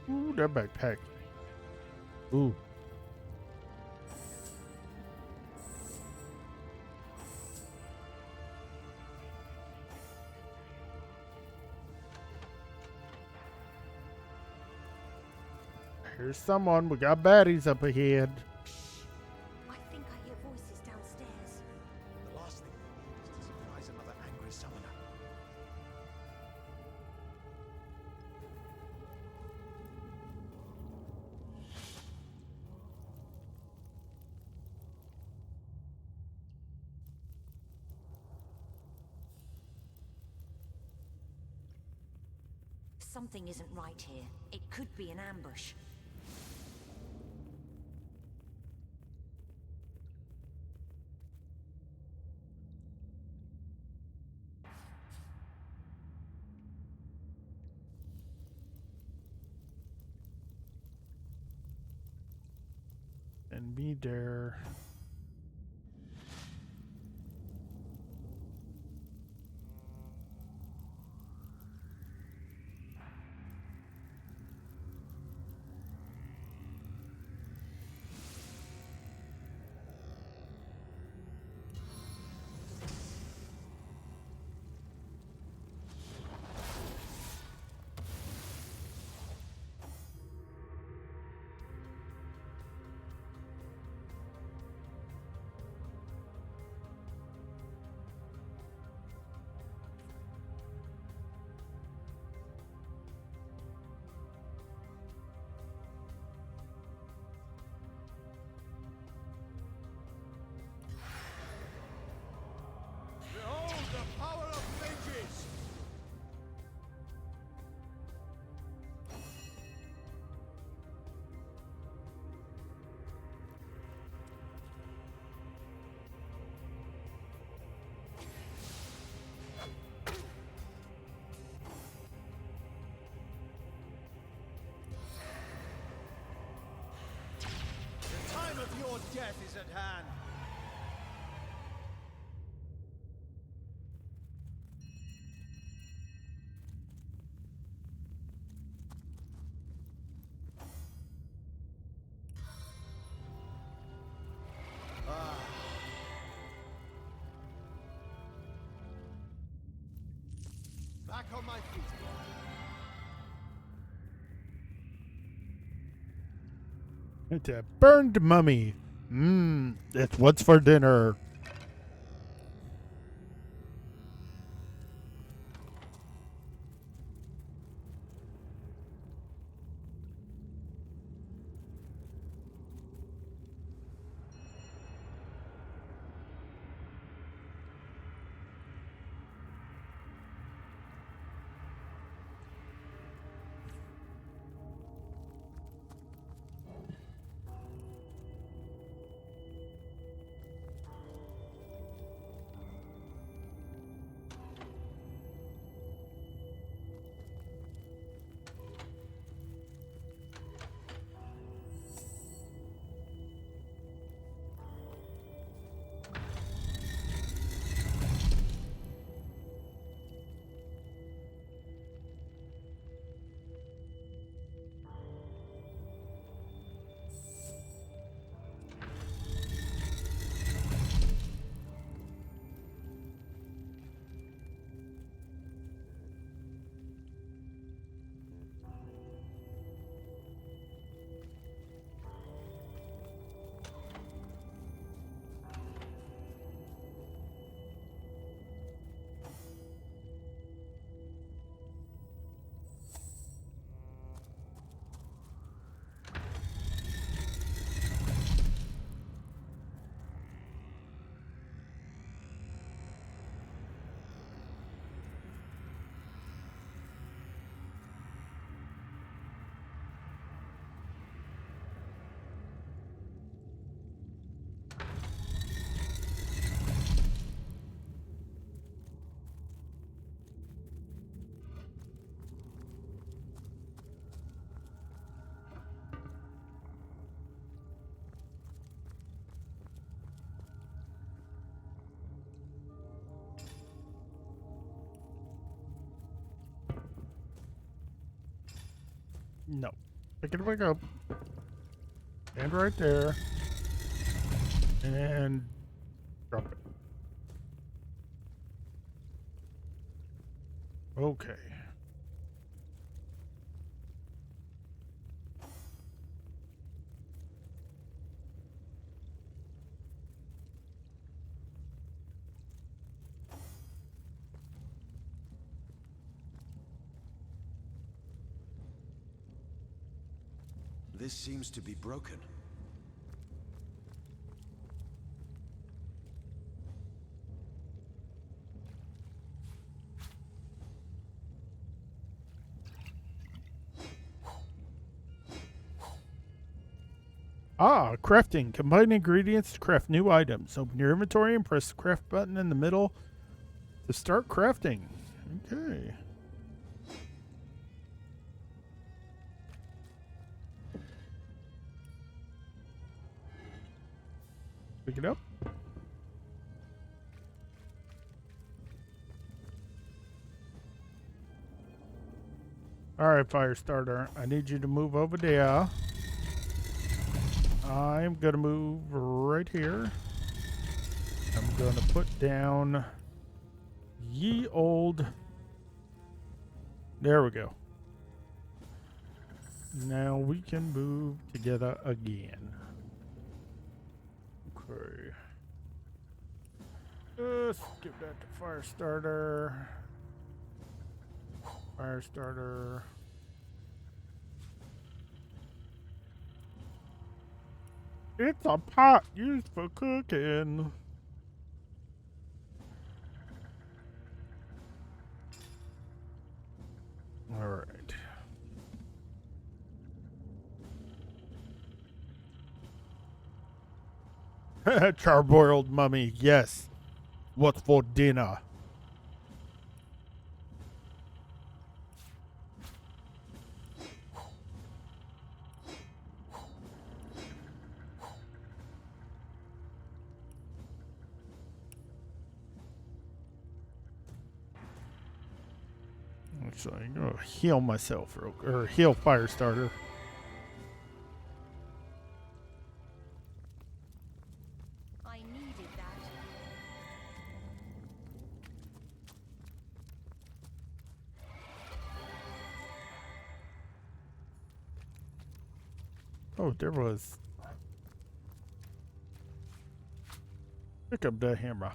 Ooh, that backpack. Ooh. Here's someone. We got baddies up ahead. I think I hear voices downstairs. The last thing we need is to surprise another angry summoner. Something isn't right here. It could be an ambush. And me there. Behold the power of mages! The time of your death is at hand. Back on my feet again. It's a burned mummy. It's what's for dinner. No. Pick it back up. And right there. And drop it. Okay. This seems to be broken. Ah, crafting. Combine ingredients to craft new items. Open your inventory and press the craft button in the middle to start crafting. Okay. Pick it up. Alright, Firestarter. I need you to move over there. I'm going to move right here. I'm going to put down ye old... There we go. Now we can move together again. Okay. Let's give that to Firestarter. Firestarter. It's a pot used for cooking. All right. Charboiled mummy, yes. What's for dinner? So I'm gonna heal myself or heal Firestarter. I needed that. Oh, there was. Pick up the hammer.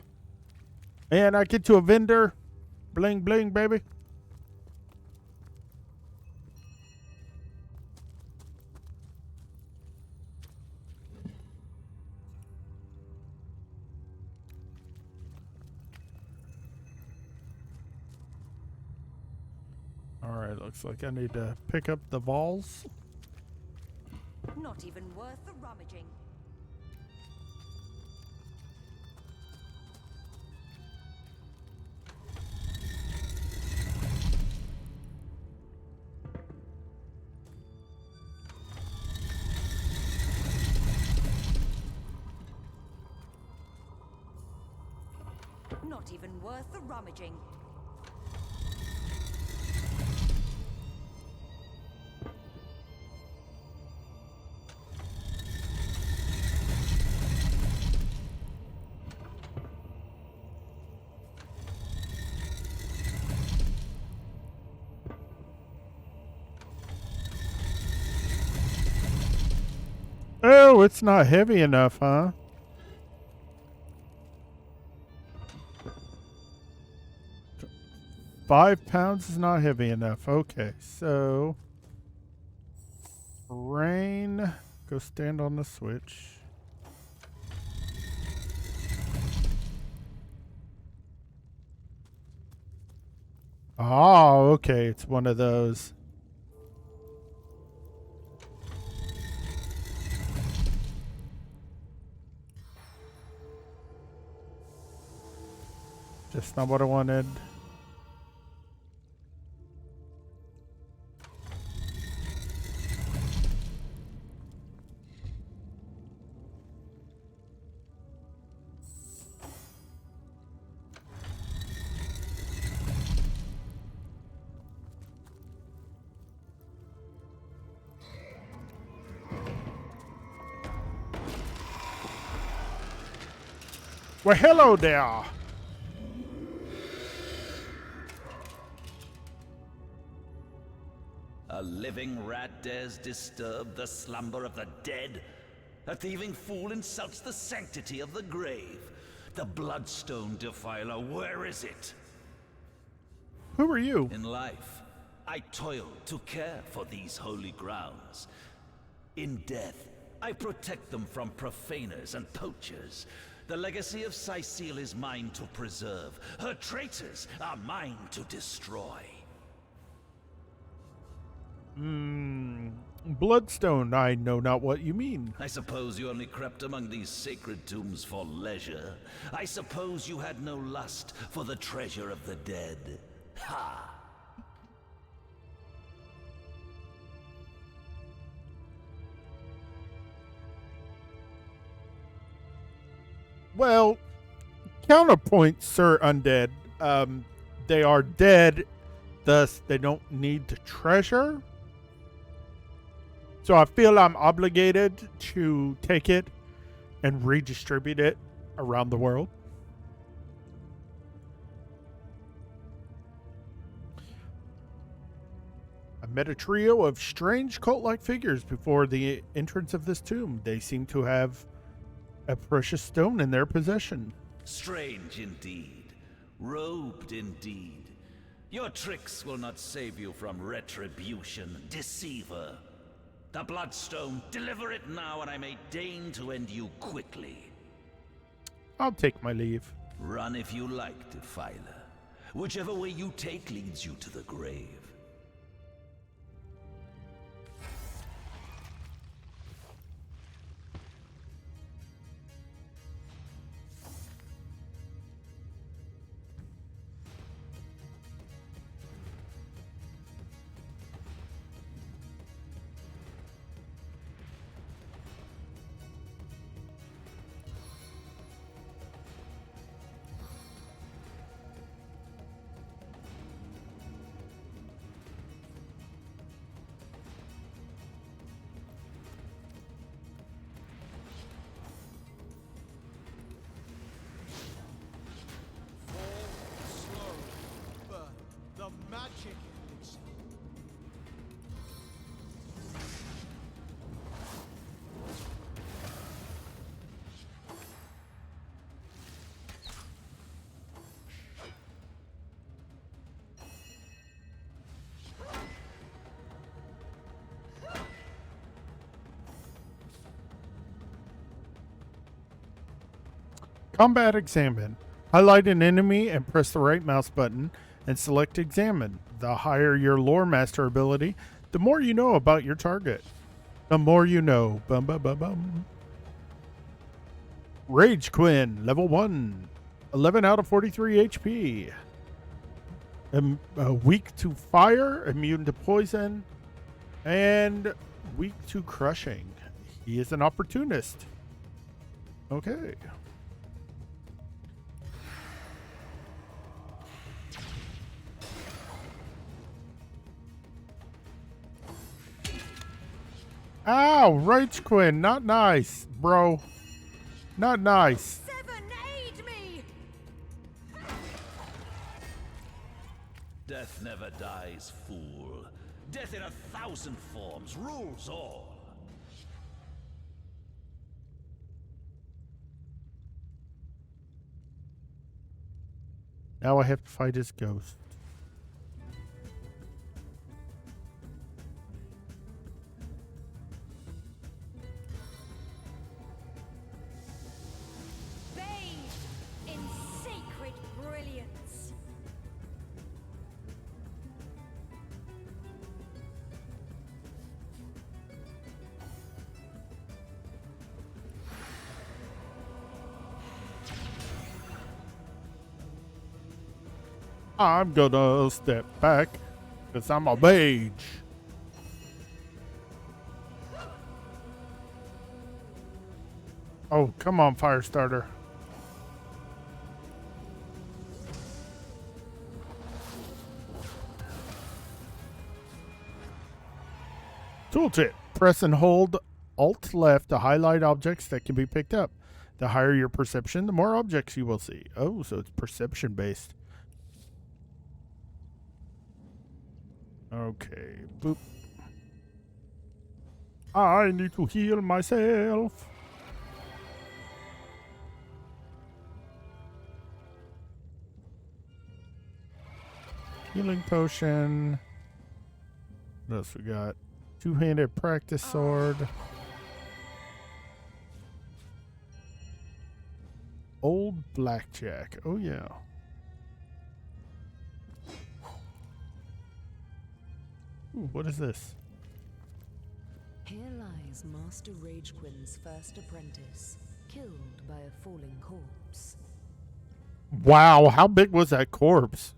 And I get to a vendor. Bling, bling, baby. Alright, looks like I need to pick up the balls. Not even worth the rummaging. Not even worth the rummaging. Oh, it's not heavy enough, huh? £5 is not heavy enough. Okay, so Rhaine, go stand on the switch. Oh, okay, it's one of those. Just not what I wanted. Well, hello there. A living rat dares disturb the slumber of the dead? A thieving fool insults the sanctity of the grave. The bloodstone defiler, where is it? Who are you? In life, I toil to care for these holy grounds. In death, I protect them from profaners and poachers. The legacy of Cecile is mine to preserve. Her traitors are mine to destroy. Bloodstone, I know not what you mean. I suppose you only crept among these sacred tombs for leisure. I suppose you had no lust for the treasure of the dead. Ha! Well, counterpoint, Sir Undead. They are dead, thus they don't need the treasure. So I feel I'm obligated to take it and redistribute it around the world. I met a trio of strange cult-like figures before the entrance of this tomb. They seem to have a precious stone in their possession. Strange indeed. Robed indeed. Your tricks will not save you from retribution, deceiver. The Bloodstone, deliver it now and I may deign to end you quickly. I'll take my leave. Run if you like, Defiler. Whichever way you take leads you to the grave. Combat Examine. Highlight an enemy and press the right mouse button and select Examine. The higher your Lore Master ability, the more you know about your target. The more you know. Bum bum bum bum. Rage Quinn, level 1. 11 out of 43 HP. Weak to fire, immune to poison, and weak to crushing. He is an opportunist. Okay. Ow, Rage Quinn, not nice, bro. Not nice. Seven, aid me! Death never dies, fool. Death in 1,000 forms rules all. Now I have to fight his ghost. Bathed in sacred brilliance. I'm gonna step back because I'm a mage. Oh, come on, Firestarter. Tooltip. Press and hold Alt left to highlight objects that can be picked up. The higher your perception, the more objects you will see. Oh, so it's perception based. Okay, boop. I need to heal myself. Healing potion. What else we got? Two-handed practice sword. Old blackjack. Oh yeah. Ooh, what is this? Here lies Master Ragequin's first apprentice, killed by a falling corpse. Wow, how big was that corpse?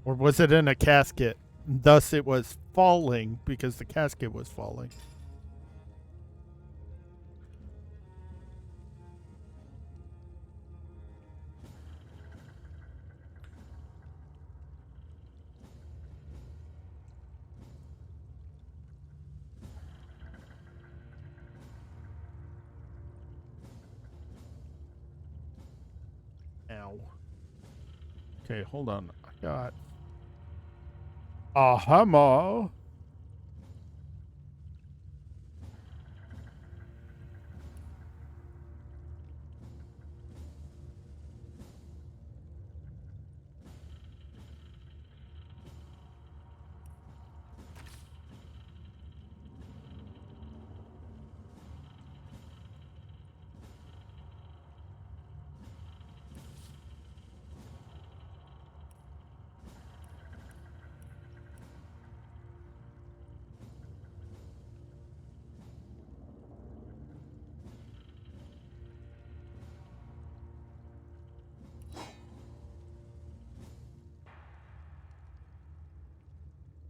Or was it in a casket? Thus it was falling because the casket was falling. Ow. Okay, hold on. I got a hammer.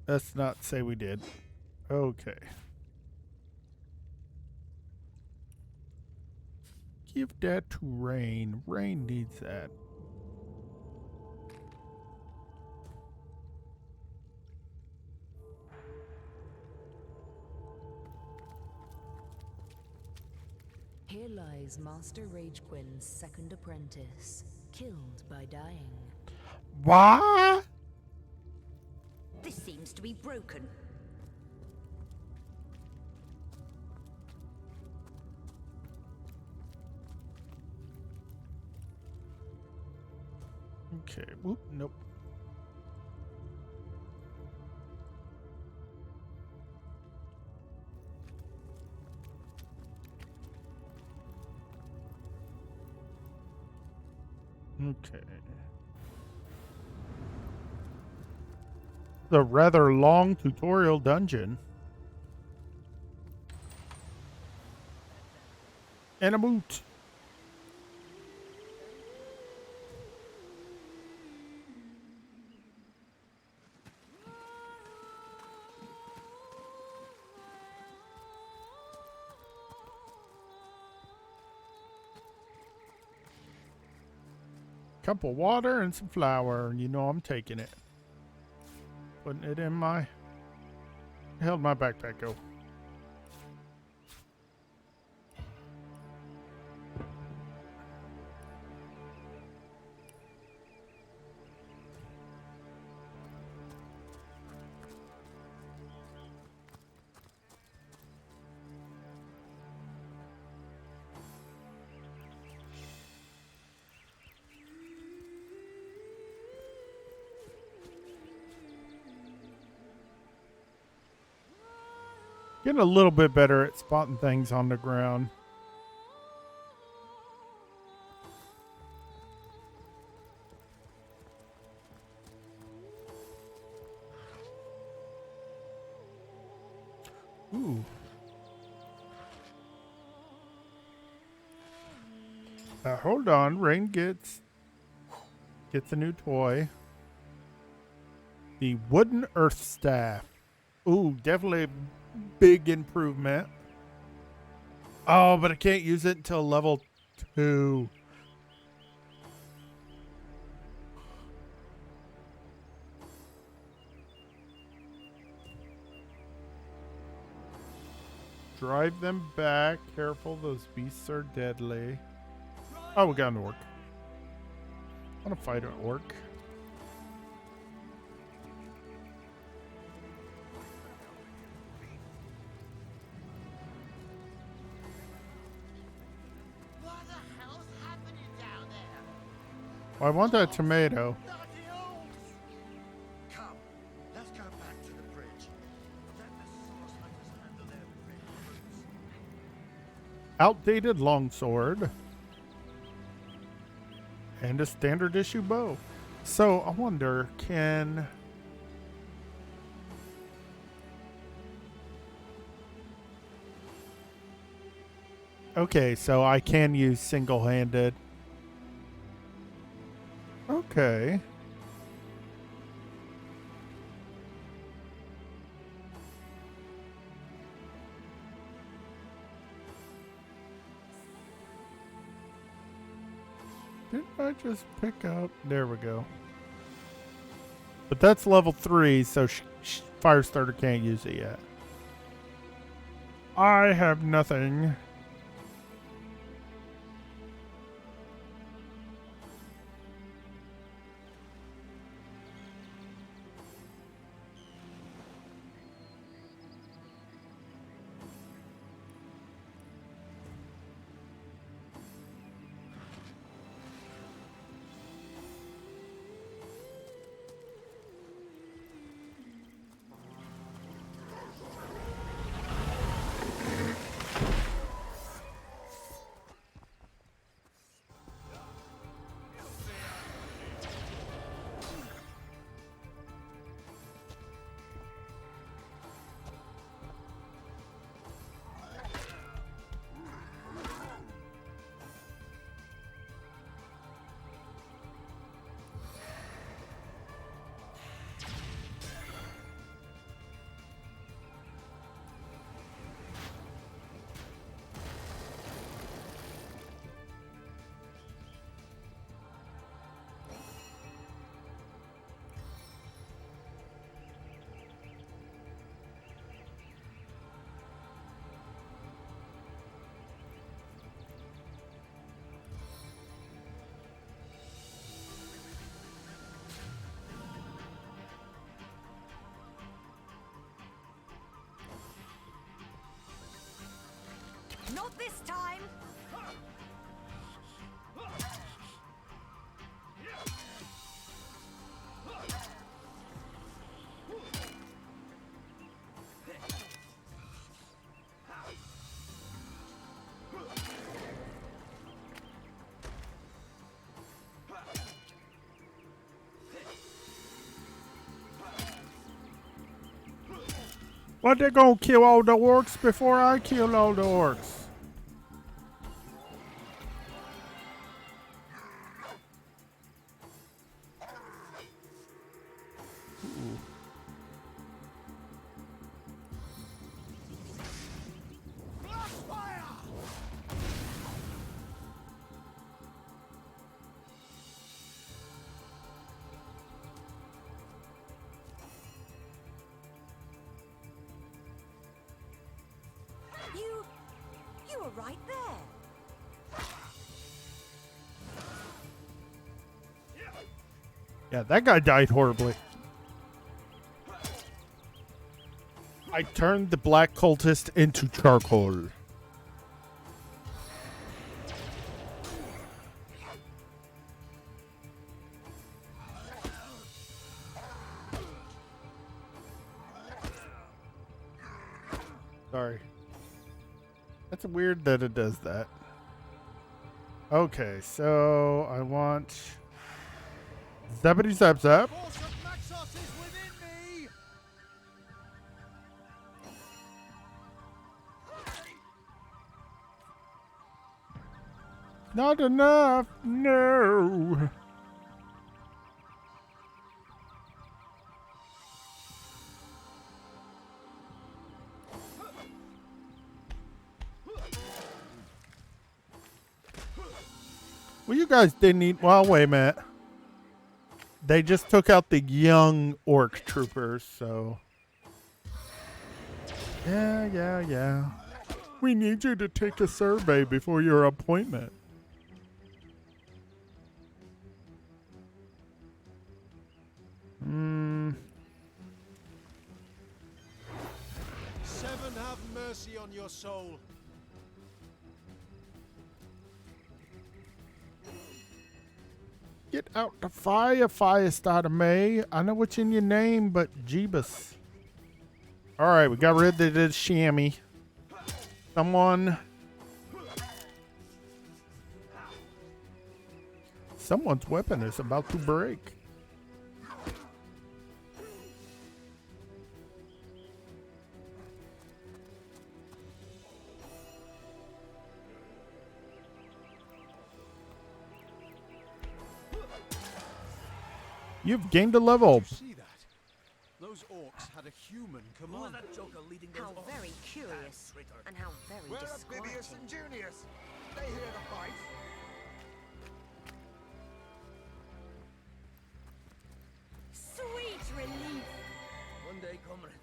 Let's not say we did. Okay. Give that to Rhaine. Rhaine needs that. Here lies Master Ragequin's second apprentice, killed by dying. What? This seems to be broken. Okay. Whoop. Nope. Okay. The rather long tutorial dungeon. And a moot. Cup of water and some flour, and you know I'm taking it. Putting it in my... How'd my backpack go? Getting a little bit better at spotting things on the ground. Ooh. Hold on. Rhaine gets a new toy. The wooden earth staff. Ooh, definitely a big improvement. Oh, but I can't use it until level 2. Drive them back. Careful, those beasts are deadly. Oh, we got an orc. I want to fight an orc. Well, I want that tomato. Come, let's go back to the bridge. Let the source hunters handle their recruits. Outdated longsword. And a standard issue bow. So I wonder, can... Okay, so I can use single-handed. Okay. Didn't I just pick up? There we go. But that's level 3, so Firestarter can't use it yet. I have nothing. Not this time! What, they gonna kill all the orcs before I kill all the orcs? You were right there. Yeah, that guy died horribly. I turned the black cultist into charcoal. Sorry. That's weird that it does that. Okay, so I want Zappity Zap Zap. Not enough. No. Well, you guys didn't eat. Well, wait a minute. They just took out the young orc troopers, so. Yeah. We need you to take a survey before your appointment. Seven, have mercy on your soul. Get out the fire starter, May. I know what's in your name, but Jeebus. Alright, we got rid of this chamois. Someone's weapon is about to break. You've gained a level. See that? Those orcs had a human commander. How very curious, and how very Where are disquieting. Bibius and Junius? They hear the fight. Sweet relief! One day, comrade,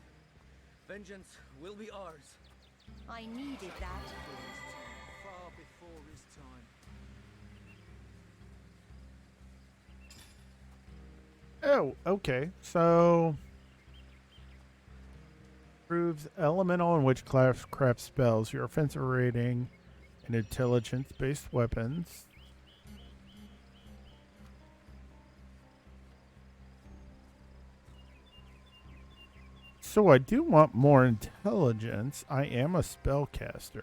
vengeance will be ours. I needed that. Far before his time. Oh, okay. So improves elemental and witchcraft spells, your offensive rating, and intelligence-based weapons. So I do want more intelligence. I am a spellcaster.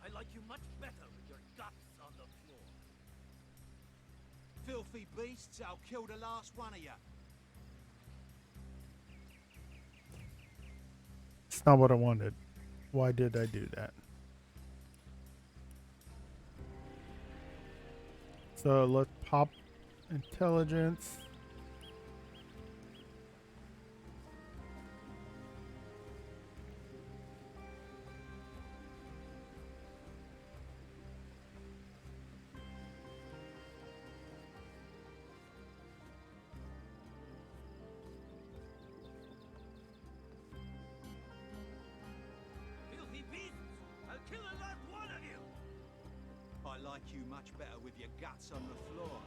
I like you much better with your guts on the floor. Filthy beasts, I'll kill the last one of you. It's not what I wanted. Why did I do that? So let's pop intelligence. Filthy beasts! I'll kill the last one of you! I like you much better with your guts on the floor.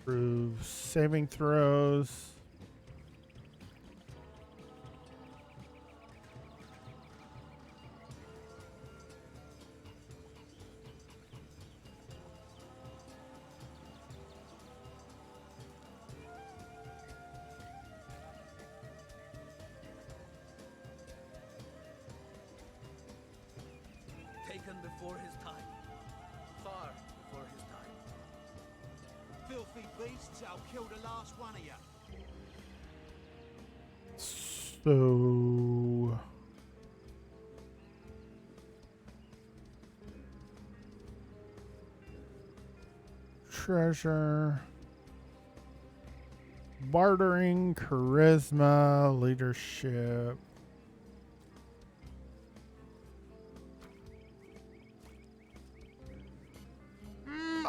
Improve saving throws. filthy beasts, I'll kill the last one of you. So... treasure... bartering, charisma, leadership...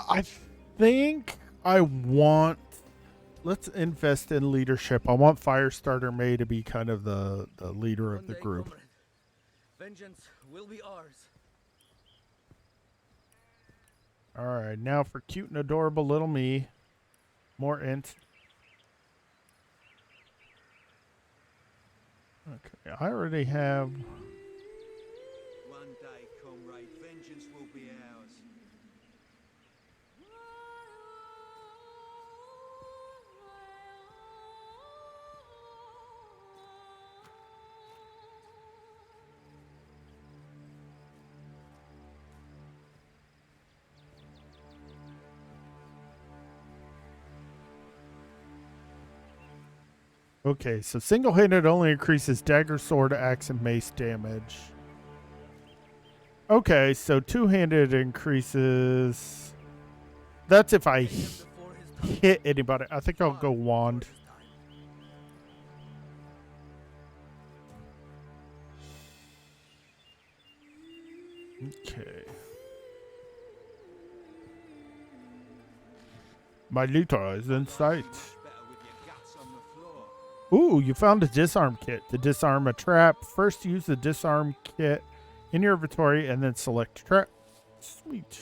I think I want... let's invest in leadership. I want Firestarter May to be kind of the leader of the group. Comrade. Vengeance will be ours. Alright, now for cute and adorable little me. More int. Okay, I already have... One day, comrade, vengeance will be ours. Okay, so single-handed only increases dagger, sword, axe, and mace damage. Okay, so two-handed increases... that's if I hit anybody. I think I'll go wand. Okay. My leader is in sight. Ooh, you found a disarm kit. To disarm a trap, first use the disarm kit in your inventory and then select trap. Sweet.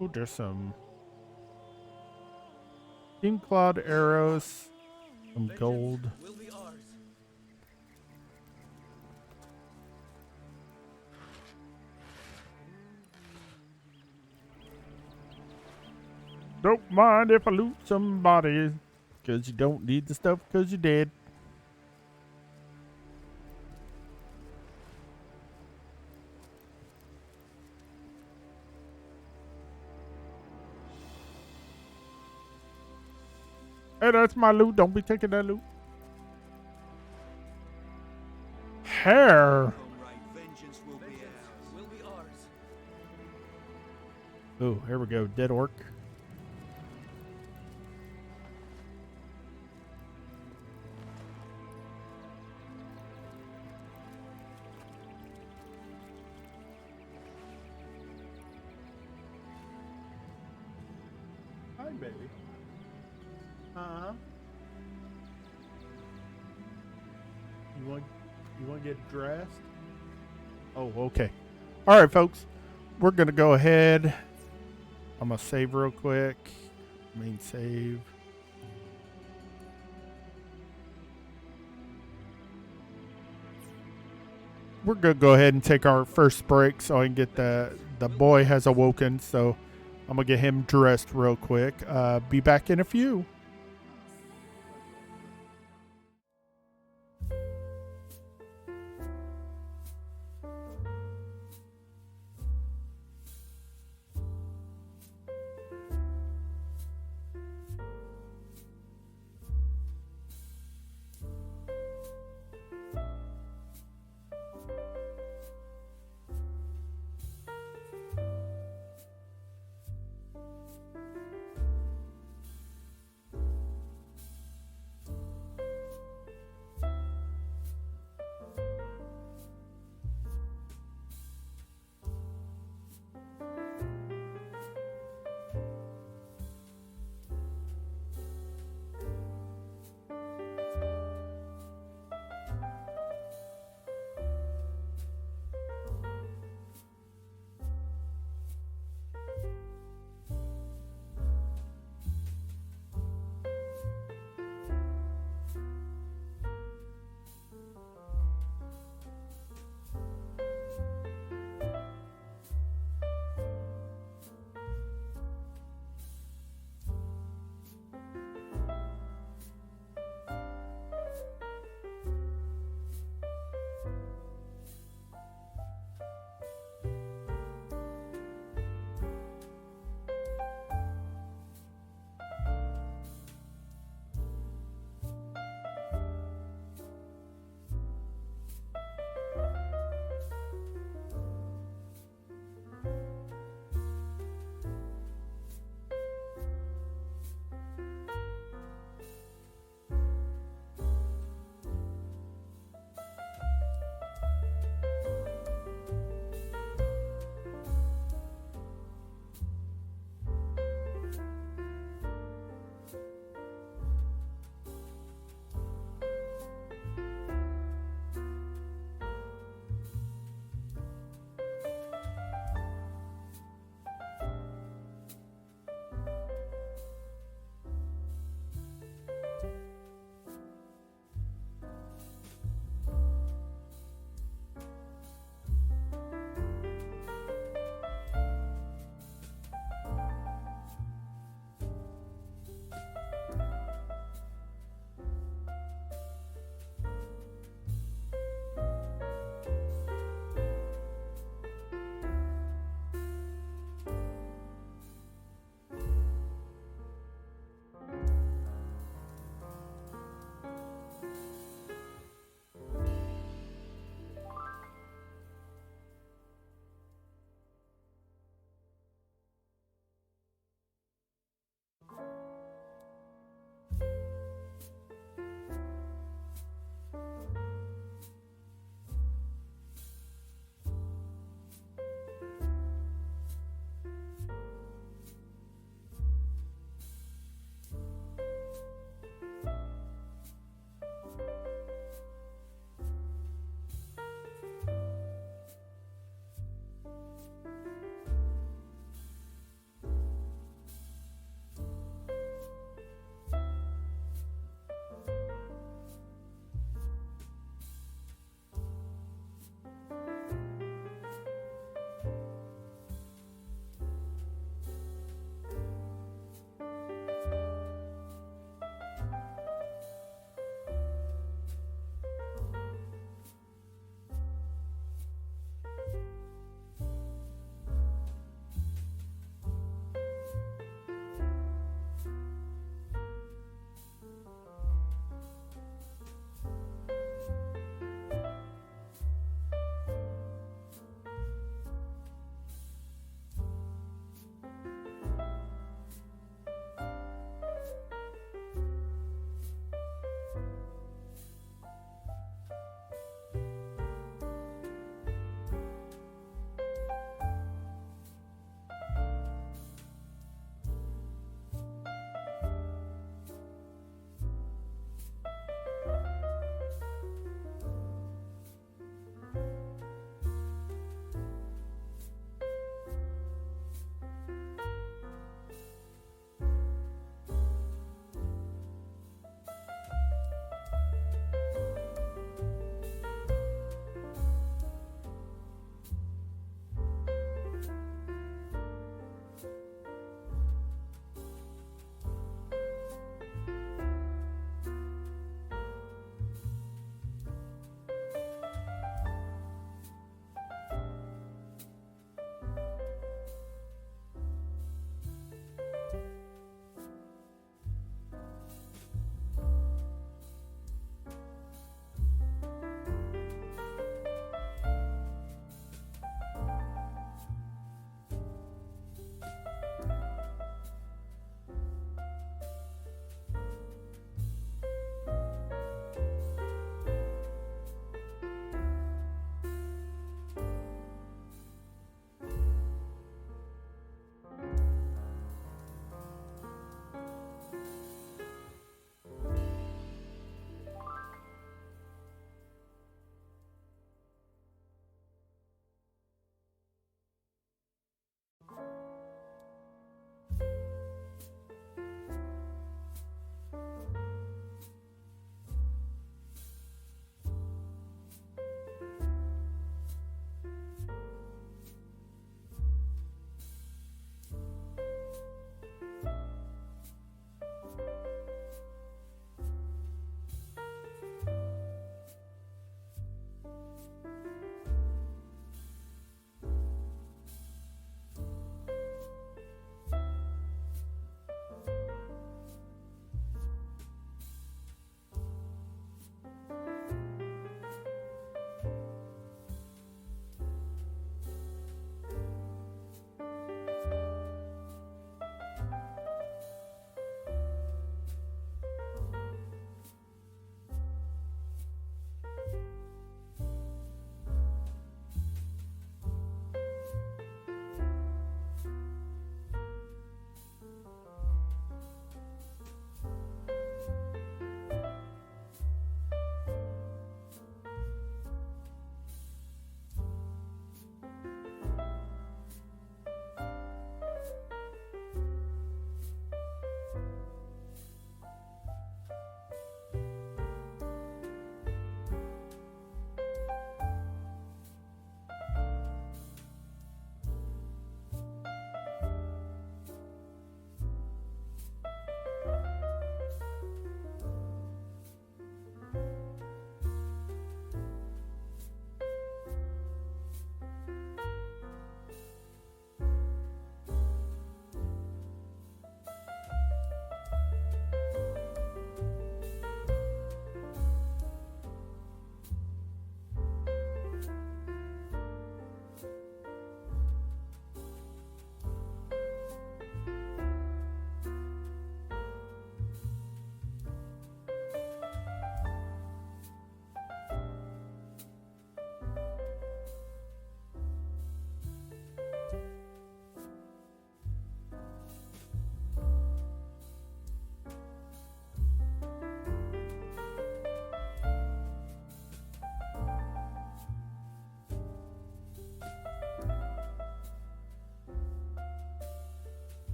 Ooh, there's some Steam Cloud arrows, some gold. Don't mind if I loot somebody, because you don't need the stuff because you're dead. Hey, that's my loot. Don't be taking that loot. Hair. Oh, here we go. Dead orc. Hi, baby. You want to get dressed? Oh, okay. All right, folks. We're going to go ahead. I'm going to save real quick. Main save. We're going to go ahead and take our first break so I can get the boy has awoken. So I'm going to get him dressed real quick. Be back in a few.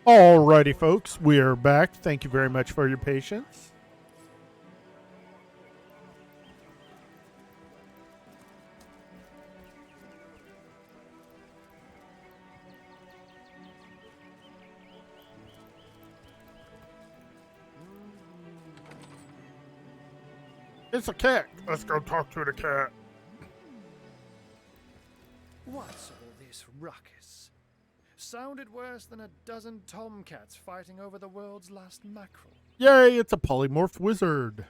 Alrighty, folks, we are back. Thank you very much for your patience. It's a cat. Let's go talk to the cat. What's all this ruckus? Sounded worse than a dozen tomcats fighting over the world's last mackerel. Yay, it's a polymorph wizard.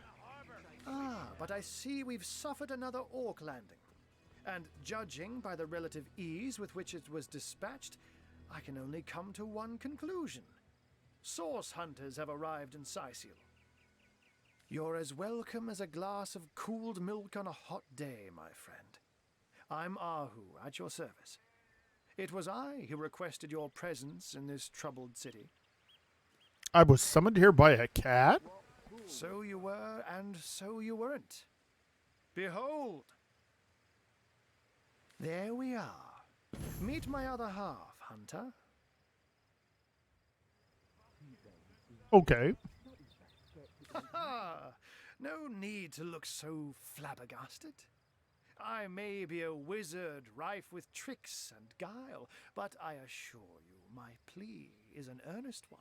Ah, but I see we've suffered another orc landing. And judging by the relative ease with which it was dispatched, I can only come to one conclusion. Source hunters have arrived in Sicil. You're as welcome as a glass of cooled milk on a hot day, my friend. I'm Ahu, at your service. It was I who requested your presence in this troubled city. I was summoned here by a cat? So you were, and so you weren't. Behold! There we are. Meet my other half, Hunter. Okay. No need to look so flabbergasted. I may be a wizard rife with tricks and guile, but I assure you my plea is an earnest one.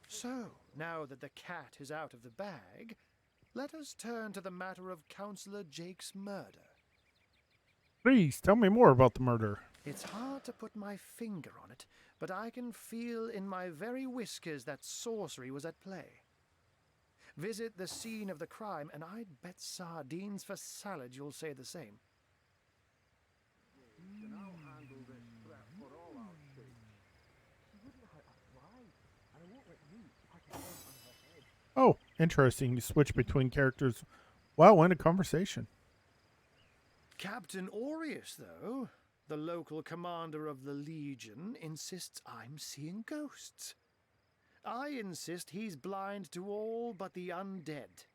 So, now that the cat is out of the bag, let us turn to the matter of Councillor Jake's murder. Please, tell me more about the murder. It's hard to put my finger on it, but I can feel in my very whiskers that sorcery was at play. Visit the scene of the crime, and I'd bet sardines for salad you'll say the same. Oh, interesting. You switch between characters while in a conversation. Captain Aureus, though, the local commander of the Legion, insists I'm seeing ghosts. I insist he's blind to all but the undead.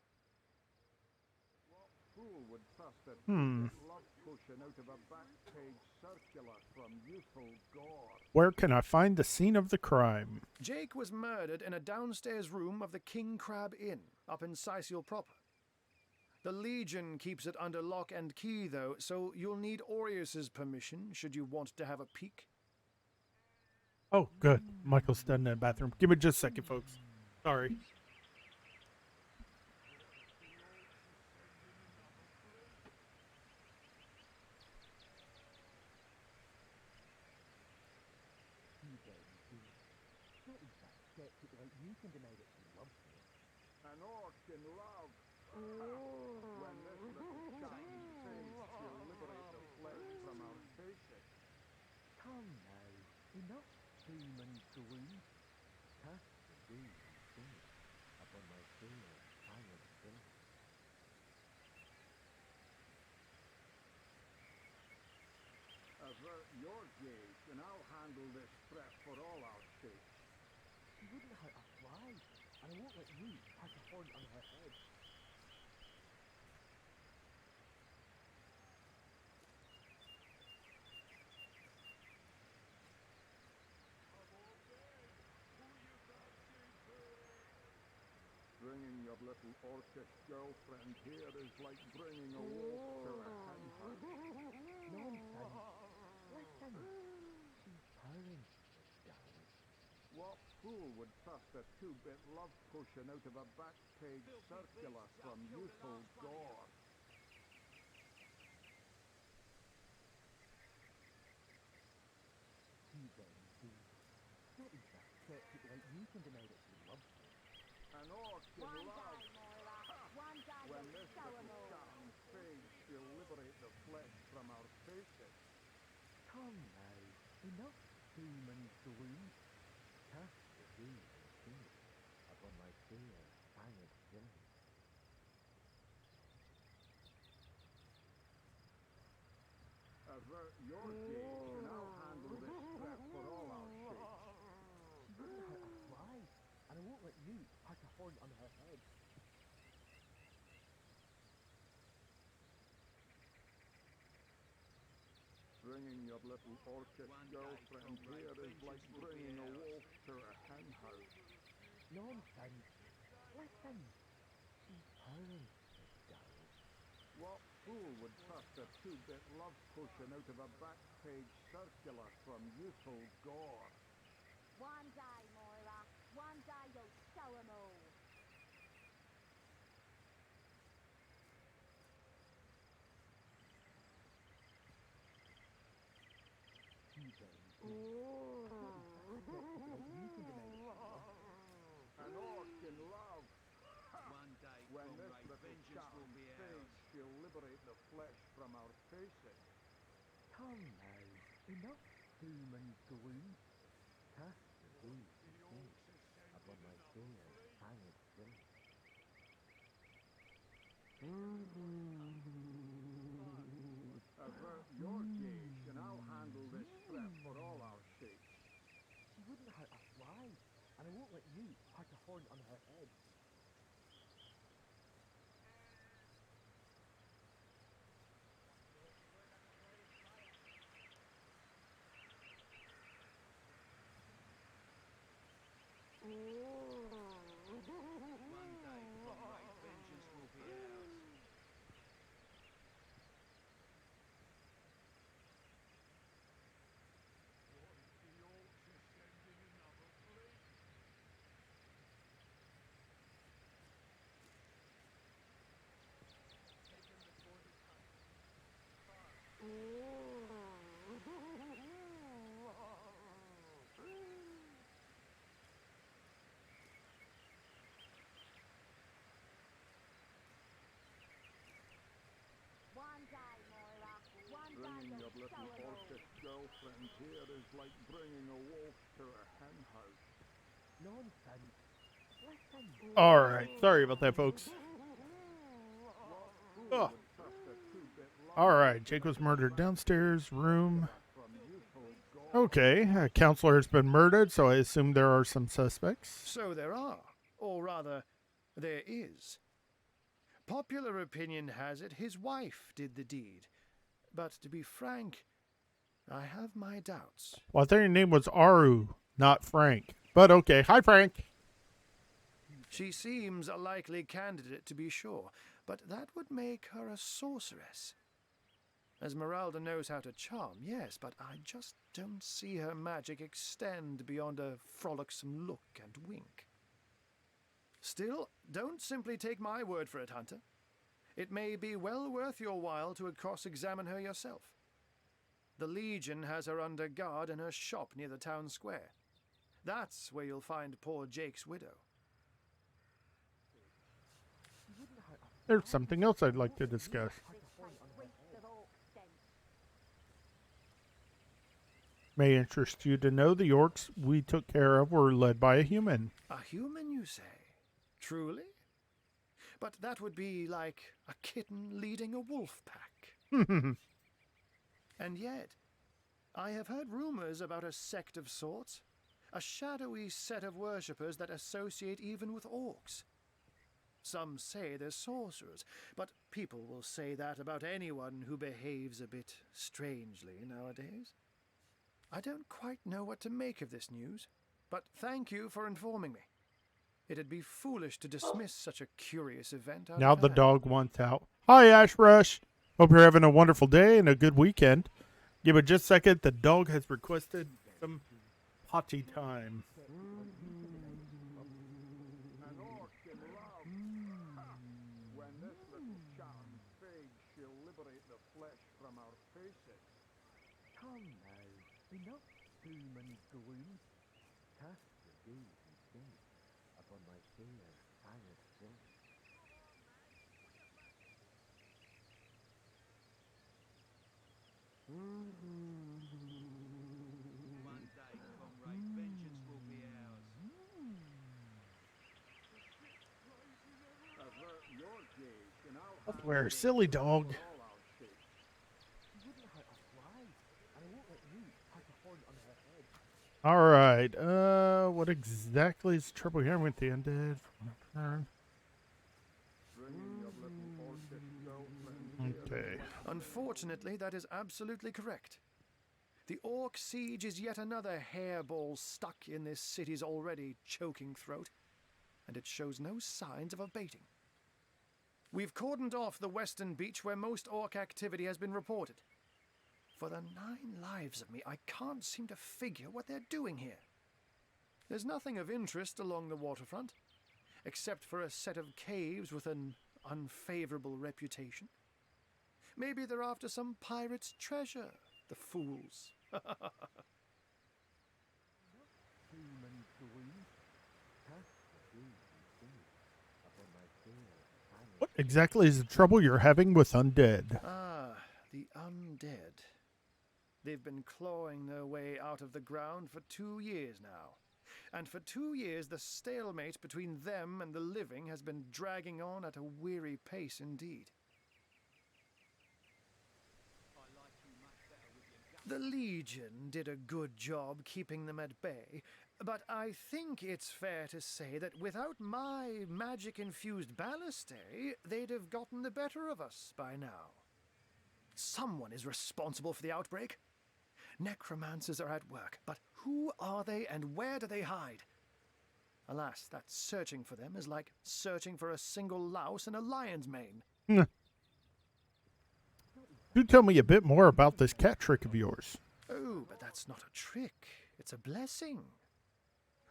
Where can I find the scene of the crime? Jake was murdered in a downstairs room of the King Crab Inn, up in Sicil proper. The Legion keeps it under lock and key, though, so you'll need Aureus's permission should you want to have a peek. Oh, good. Michael's done in the bathroom. Give me just a second, folks. Sorry. An orc in love. When this little captain sings, she'll liberate the flesh from our faces. Come now, enough doom and gloom. Cast the doom and gloom upon my fair tired face. Avert your gaze, and I'll handle this threat for all our sakes. She wouldn't hurt a fly, and I won't let you pass a horn on her head. Bringing your little orcish girlfriend here is like bringing a wolf to a hen hunt. Nonsense. Listen. She's purring, darling. What fool would trust a two-bit love potion out of a back-page circular from youthful gore? Not even upset people like you can deny that she loves me. An orc in love. When this little captain fades, she'll liberate the flesh from our faces. Come now, enough doom and gloom. Cast the doom and gloom upon my fair, tired villain. Avert your gaze, and I'll handle this threat for all our sakes. She wouldn't hurt a fly, and I won't let you pass a horn on her head. Bringing your little orchid girlfriend here is like bringing a wolf to a hen house. Nonsense. Listen. She's hers, darling. What fool would trust a two-bit love potion out of a back-page circular from youthful gore? One day, Moira. One day you'll show 'em all. An orc in love. One day, When this comrade, little vengeance charm will be fades, ours. she'll liberate the flesh from our faces. Come now. Enough doom and gloom. Cast the gaze and think upon my fair fanged blade. Avert your gaze, and I'll handle this threat for all our sakes. She wouldn't hurt a fly, and I won't let you hurt a horn on her head. One day, comrade, vengeance will be ours. One day, Moira. One day Bringing your you'll show little 'em all. orchid girlfriend here is like bringing a wolf to a hen house. Nonsense. Listen. All right. Sorry about that, folks. Ugh. All right. Jake was murdered downstairs room. Okay. A counselor has been murdered, so I assume there are some suspects. So there are, or rather, there is. Popular opinion has it his wife did the deed. But to be frank, I have my doubts. Well, I thought your name was Aru, not Frank. But okay. Hi, Frank. She seems a likely candidate, to be sure, but that would make her a sorceress. Esmeralda knows how to charm, yes, but I just don't see her magic extend beyond a frolicsome look and wink. Still, don't simply take my word for it, Hunter. It may be well worth your while to cross-examine her yourself. The Legion has her under guard in her shop near the town square. That's where you'll find poor Jake's widow. There's something else I'd like to discuss. May interest you to know the orcs we took care of were led by a human. A human, you say? Truly? But that would be like a kitten leading a wolf pack. And yet, I have heard rumors about a sect of sorts, a shadowy set of worshippers that associate even with orcs. Some say they're sorcerers, but people will say that about anyone who behaves a bit strangely nowadays. I don't quite know what to make of this news, but thank you for informing me. It'd be foolish to dismiss such a curious event out Now of the hand. dog wants out. Hi, Ash Rush. Hope you're having a wonderful day and a good weekend. Give it just a second. The dog has requested some potty time. An orc in love. When this little charm fades, she'll liberate the flesh from our faces. Come now. Enough doom and gloom. Cast the gaze and think upon my fair fanged blade. One day, comrade, vengeance will be ours. Avert your gaze, and I'll I swear, silly dog. handle all our sakes. She wouldn't hurt a fly, and I won't let you hurt a horn on her head. All right. What exactly is the trouble here with the undead? Turn. Bringing your little orchid girlfriend here. Okay. Unfortunately, that is absolutely correct. The orc siege is yet another hairball stuck in this city's already choking throat, and it shows no signs of abating. We've cordoned off the western beach where most orc activity has been reported. For the 9 lives of me, I can't seem to figure what they're doing here. There's nothing of interest along the waterfront, except for a set of caves with an unfavorable reputation. Maybe they're after some pirate's treasure, the fools. Too many gleams. Cast the gaze instead upon my fair planet. What exactly is the trouble you're having with undead? Ah, the undead. They've been clawing their way out of the ground for 2 years now. And for 2 years, the stalemate between them and the living has been dragging on at a weary pace indeed. The Legion did a good job keeping them at bay, but I think it's fair to say that without my magic-infused ballistae, they'd have gotten the better of us by now. Someone is responsible for the outbreak. Necromancers are at work, but who are they and where do they hide? Alas, that searching for them is like searching for a single louse in a lion's mane. Do tell me a bit more about this cat trick of yours. Oh, but that's not a trick. It's a blessing.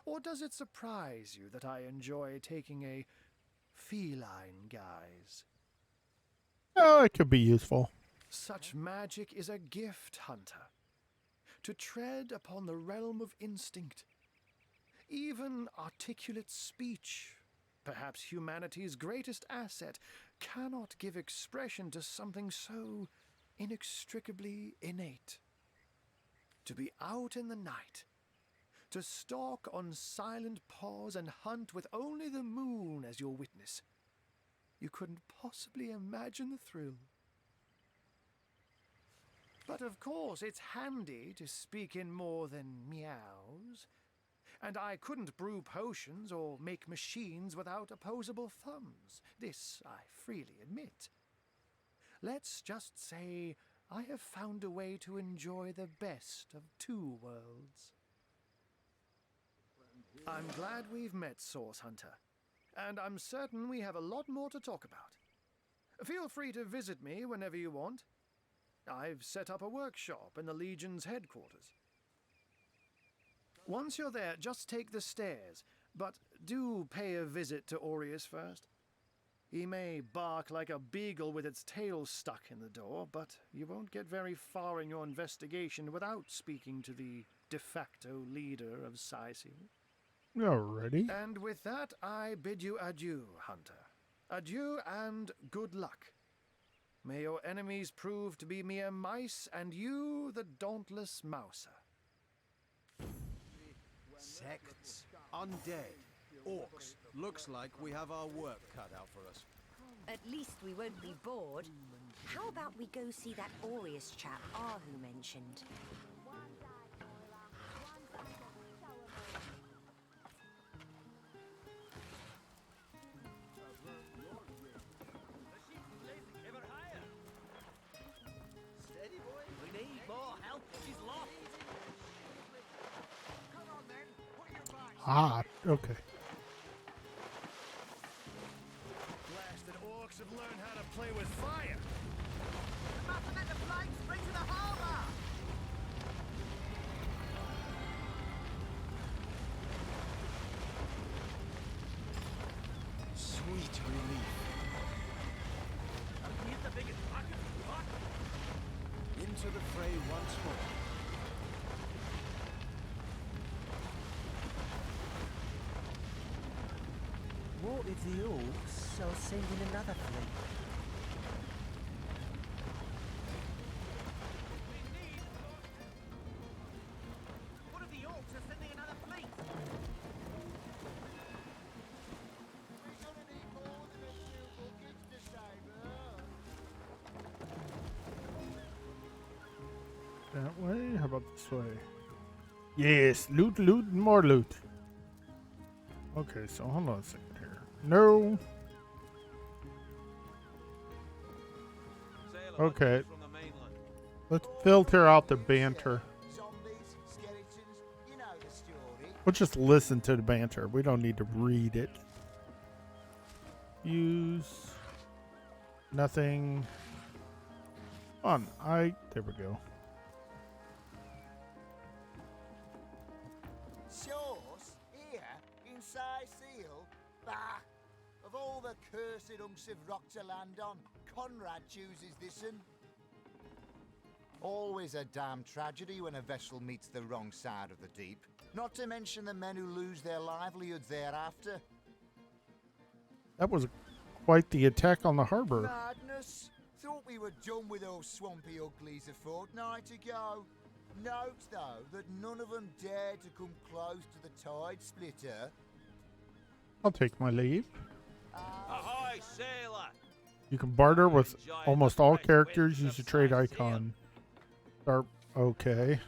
Or does it surprise you that I enjoy taking a feline guise? Oh, it could be useful. Such magic is a gift, Hunter. To tread upon the realm of instinct. Even articulate speech, perhaps humanity's greatest asset, cannot give expression to something so inextricably innate. To be out in the night, to stalk on silent paws and hunt with only the moon as your witness. You couldn't possibly imagine the thrill. But of course, it's handy to speak in more than meows. And I couldn't brew potions or make machines without opposable thumbs. This I freely admit. Let's just say I have found a way to enjoy the best of 2 worlds. I'm glad we've met, Source Hunter. And I'm certain we have a lot more to talk about. Feel free to visit me whenever you want. I've set up a workshop in the Legion's headquarters. Once you're there, just take the stairs, but do pay a visit to Aureus first. He may bark like a beagle with its tail stuck in the door, but you won't get very far in your investigation without speaking to the de facto leader of Sysil. Alrighty. And with that, I bid you adieu, Hunter. Adieu and good luck. May your enemies prove to be mere mice, and you the dauntless mouser. Sects, undead, orcs. Looks like we have our work cut out for us. At least we won't be bored. How about we go see that Aureus chap Ahu mentioned? Steady, boy. We need more help. She's lost. Ah, okay. Blasted orcs have learned how to play with fire. We must let the flames spring to the harbor. Sweet relief. Here's the biggest bucket. What? Into the fray once more. What if the orcs are sending another fleet? What if the orcs are sending another fleet? We're gonna need more than a few buckets to save her. That way? How about this way? Yes, loot, loot, and more loot. Okay, so hold on a second here. No. Okay. Let's filter out the banter. We'll just listen to the banter. We don't need to read it. Use nothing on. There we go. Sauce? Here? Inside Seal? Bah! Of all the cursed hunks of rock to land on, Conrad chooses this one. Always a damn tragedy when a vessel meets the wrong side of the deep. Not to mention the men who lose their livelihoods thereafter. That was quite the attack on the harbor. Madness! Thought we were done with those swampy uglies a fortnight ago. Note, though, that none of them dared to come close to the tide splitter. I'll take my leave. Ahoy, sailor! You can barter with almost all characters. Use a trade icon. Start. Okay.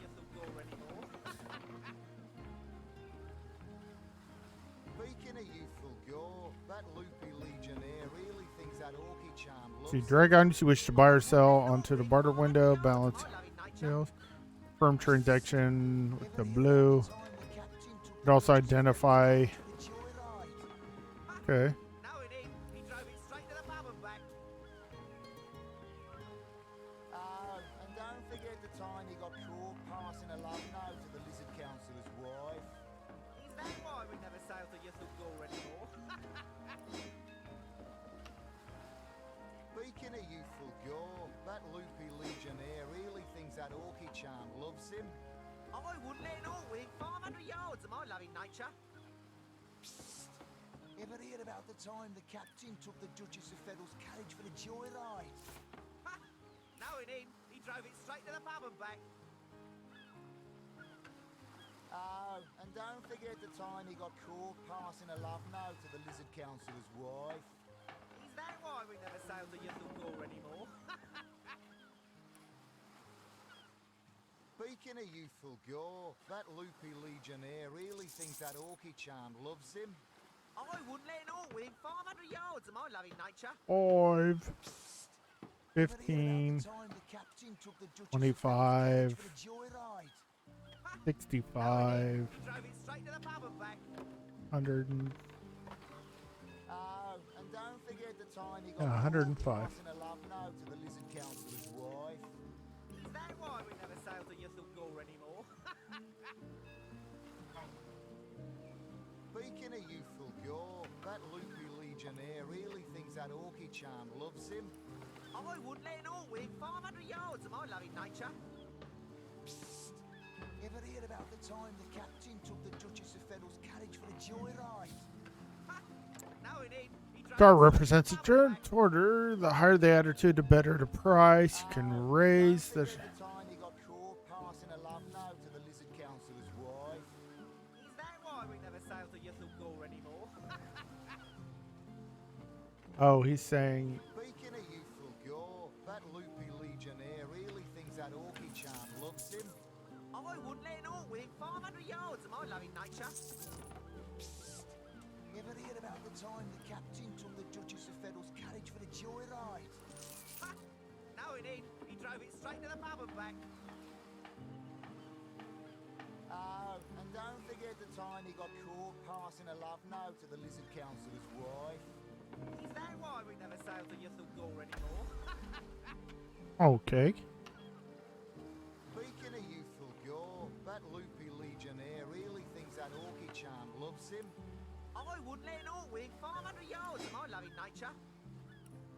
Speaking of youthful gore, that loopy legionnaire really thinks that orky charm loves See, drag items you wish to buy or sell onto the barter window. Balance sales. Firm transaction with the blue. You can also identify. Okay. And don't forget the time he got caught passing a love note to the lizard councillor's wife. Is that why we never sail to Ythulgore anymore? Speaking of youthful gore, that loopy legionnaire really thinks that orky charm loves him. I wouldn't let an orc within 500 yards of my loving nature. Psst! Ever hear about the time the captain took the Duchess of Federal's carriage for the joyride? Ha! Knowing him, he drove it straight to the pub and back. Oh, and don't forget the time he got caught passing a love note to the lizard councillor's wife. Is that why we never sail to Ythulgore anymore? Speaking of youthful gore, that loopy legionnaire really thinks that orky charm loves him. I wouldn't let an orc within 500 yards of my loving nature. 5, 15, 25, 65, 100, Oh, and don't forget the time he yeah, got 105. passing a love note to the lizard councillor's wife. Is that why we never sail to Ythulgore anymore? Speaking of youthful gore, that loopy legionnaire really thinks that orky charm loves him. I wouldn't let an orc within 500 yards of my loving nature. Psst! Ever hear about the time the captain took the Duchess of Federal's carriage for a joyride? Ha! Knowing him, he drove Star represents a turn order. The higher the attitude, the better the price. You can raise the. The time he got caught passing a love note to the lizard councillor's wife. Is that why we never sail to Ythulgore anymore? Oh, he's saying. Speaking of youthful gore, that loopy legionnaire really thinks that orky charm loves him. I wouldn't let an orc within 500 yards of my loving nature. Psst! Ever hear about the time the captain took the Duchess of Federal's carriage for a joyride? Ha! Knowing him, he drove it straight to the pub and back. Oh, and don't forget the time he got caught passing a love note to the lizard councillor's wife. Is that why we never sail to Ythulgore anymore? Okay. Speaking of youthful gore, that loopy legionnaire really thinks that orky charm loves him. I wouldn't let an orc within 500 yards of my loving nature.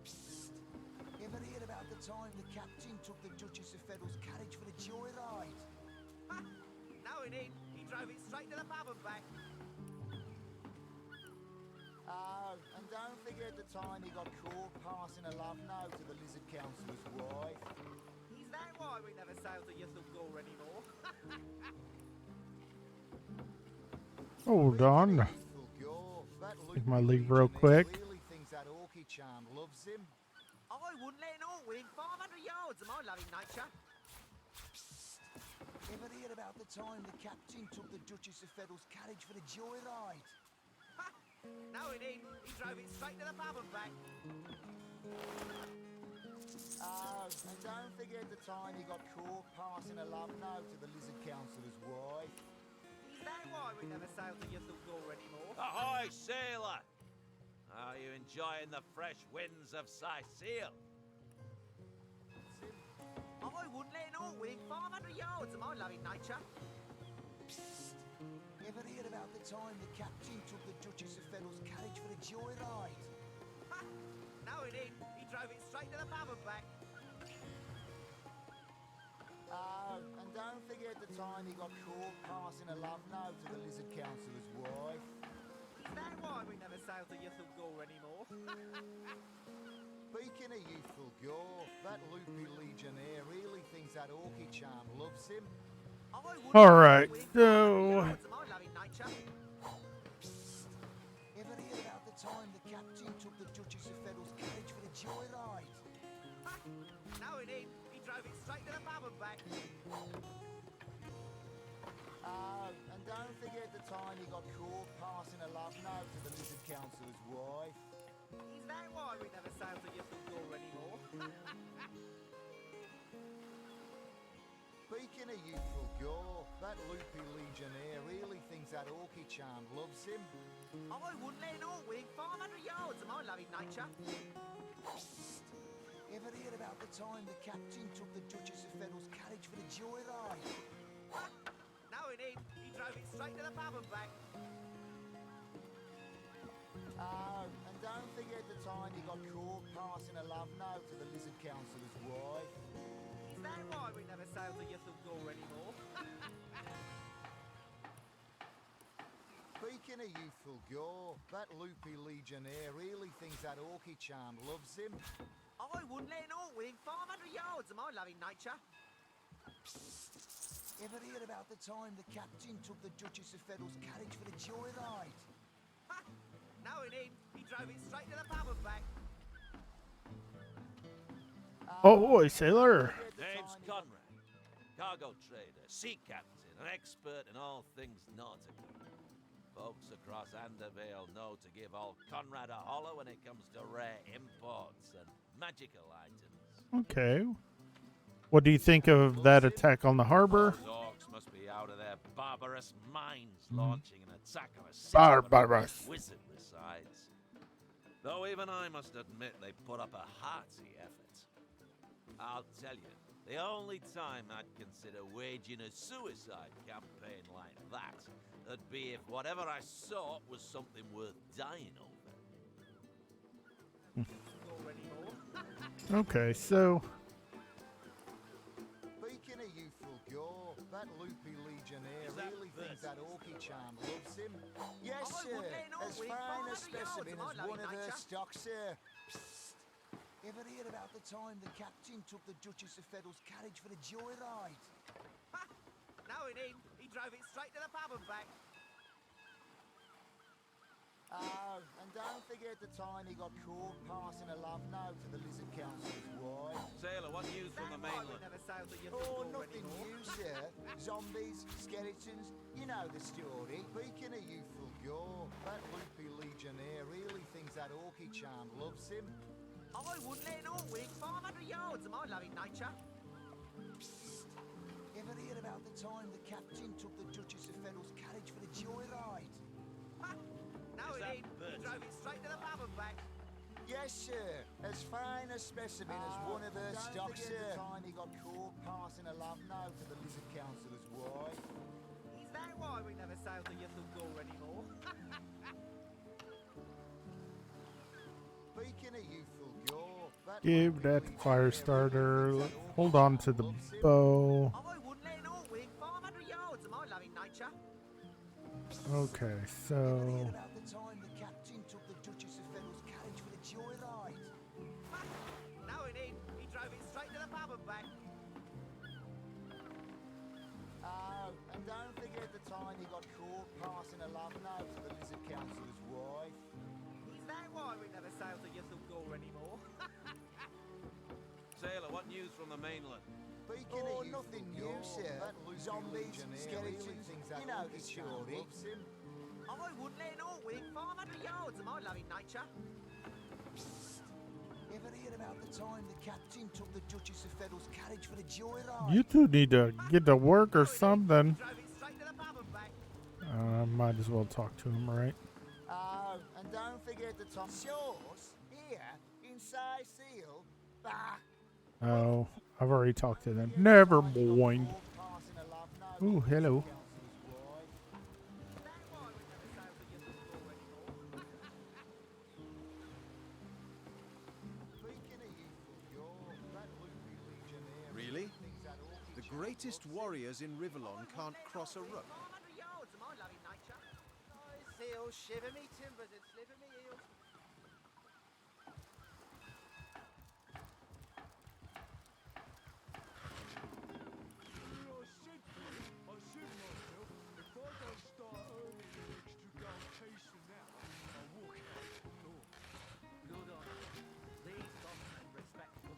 Psst! Ever hear about the time the captain took the Duchess of Federal's carriage for a joyride? Ha! Knowing him, he drove it straight to the pub and back. Oh, and don't forget the time he got caught passing a love note to the lizard councillor's wife. Is that why we never sail to Ythulgore anymore? Hold on. Take my leave real quick. Really thinks that orky charm loves him. I wouldn't let an orc within 500 yards of my loving nature. Psst! Ever hear about the time the captain took the Duchess of Federal's carriage for a joyride? Ha! Knowing him, he drove it straight to the pub and back. Oh, and don't forget the time he got caught passing a love note to the lizard councillor's wife. Is that why we never sail to Ythulgore anymore? Ahoy, sailor! Are you enjoying the fresh winds of Sicil? I wouldn't let an orc within 500 yards of my loving nature. Psst! Ever heard about the time the captain took the Duchess of Fennel's carriage for a joyride? Ha! No, he didn't. He drove it straight to the pub and back. Oh, and don't forget the time he got caught passing a love note to the Lizard Councillor's wife. Is that why we never sail to Ythulgore anymore? Speaking of youthful gore, that loopy legionnaire really thinks that orky charm loves him. All right, so Psst. Ever hear about the time the captain took the Duchess of Fennel's carriage for a joyride? No, he didn't. He drove it straight to the pub and back. Oh, and don't forget the time he got caught passing a love note to the Lizard Councillor's wife. Is that why we never sail to Ythulgore anymore? Speaking of youthful gore, that loopy legionnaire really thinks that orky charm loves him. I wouldn't let an orc within 500 yards of my loving nature. Psst. Ever hear about the time the captain took the Duchess of Fennel's carriage for a joyride? No, he didn't. He drove it straight to the pub and back. Oh, and don't forget the time he got caught passing a love note to the Lizard Councillor's wife. Is that why we never sail to Ythulgore anymore? Speaking of youthful gore, that loopy legionnaire really thinks that orky charm loves him. I wouldn't let an orc within 500 yards of my loving nature. Psst. Ever hear about the time the captain took the Duchess of Fennel's carriage for a joyride? No, he didn't. He drove it straight to the pub and back. ahoy, sailor. Name's Conrad, cargo trader, sea captain, an expert in all things nautical. Folks across Andervale know to give old Conrad a holler when it comes to rare imports and magical items. Okay. What do you think of that attack on the harbor? Those orcs must be out of their barbarous minds launching an attack on a city Barbarous. wizard besides. Though even I must admit they put up a hearty effort. I'll tell you, the only time I'd consider waging a suicide campaign like that would be if whatever I sought was something worth dying over. Okay, so Speaking of youthful gore, that loopy legionnaire really thinks that orky charm loves him. Yes, sir. As fine a specimen as one of her stock, sir. Psst. Ever hear about the time the captain took the Duchess of Fennel's carriage for a joyride? No, he didn't. He drove it straight to the pub and back. Oh, and don't forget the time he got caught passing a love note to the Lizard Councillor's wife. Sailor, what news from the mainland? Oh, nothing new, sir. Zombies, skeletons, you know the story. Speaking of youthful gore, that loopy legionnaire really thinks that orky charm loves him. I wouldn't let an orc within 500 yards of my loving nature. Psst. Ever hear about the time the captain took the Duchess of Fennel's carriage for a joyride? No, he didn't. He drove it straight to the pub and back. Yes, sir. As fine a specimen as one of her stock, sir. The time he got caught passing a love note to the Lizard Councillor's wife. Is that why we never sail to Ythulgore anymore? Speaking of youthful gore, that give that fire starter. Hold on to the bow. I wouldn't let an orc within 500 yards of my loving nature. Okay, so about the time the captain took the Duchess of Fennel's carriage for a joyride. No, he didn't. He drove it straight to the pub and back. Oh, and don't forget the time he got caught passing a love note to the Lizard Councillor's wife. Is that why we never sail to Ythulgore anymore? Sailor, what news from the mainland? Speaking of nothing new, sir. Zombies, skeletons, you know the story. I wouldn't let an orc within 500 yards of my loving nature. Psst. Ever hear about the time the captain took the Duchess of Fennel's carriage for a joyride? you two need to get to work or something. Drove it straight to the pub and back. Might as well talk to him, right? Oh, and don't forget the top shores here in Seal. Bah. Oh, I've already talked to them. Never mind. Ooh, hello. Really? The greatest warriors in Rivellon can't cross a rook. Seals shiver me timbers and sliver me heels. I said myself, if I don't start earning an extra gold piece for now, I'll walk out the door. Good on you. These dogs and respectful.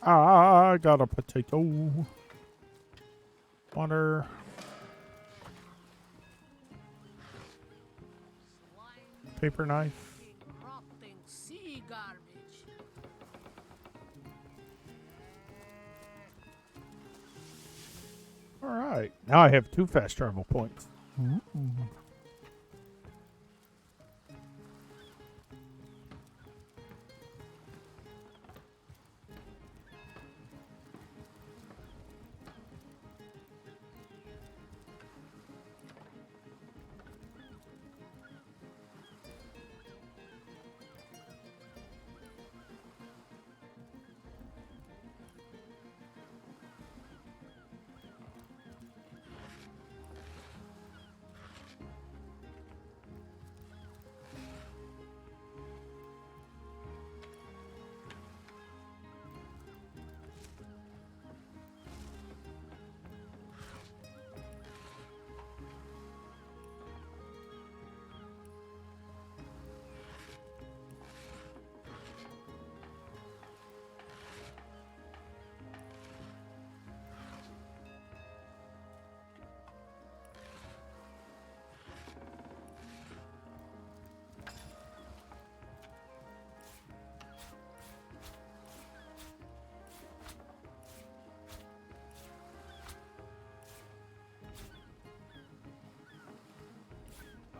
I got a potato. Water. Paper knife. Rotting sea garbage. All right. Now I have 2 fast travel points.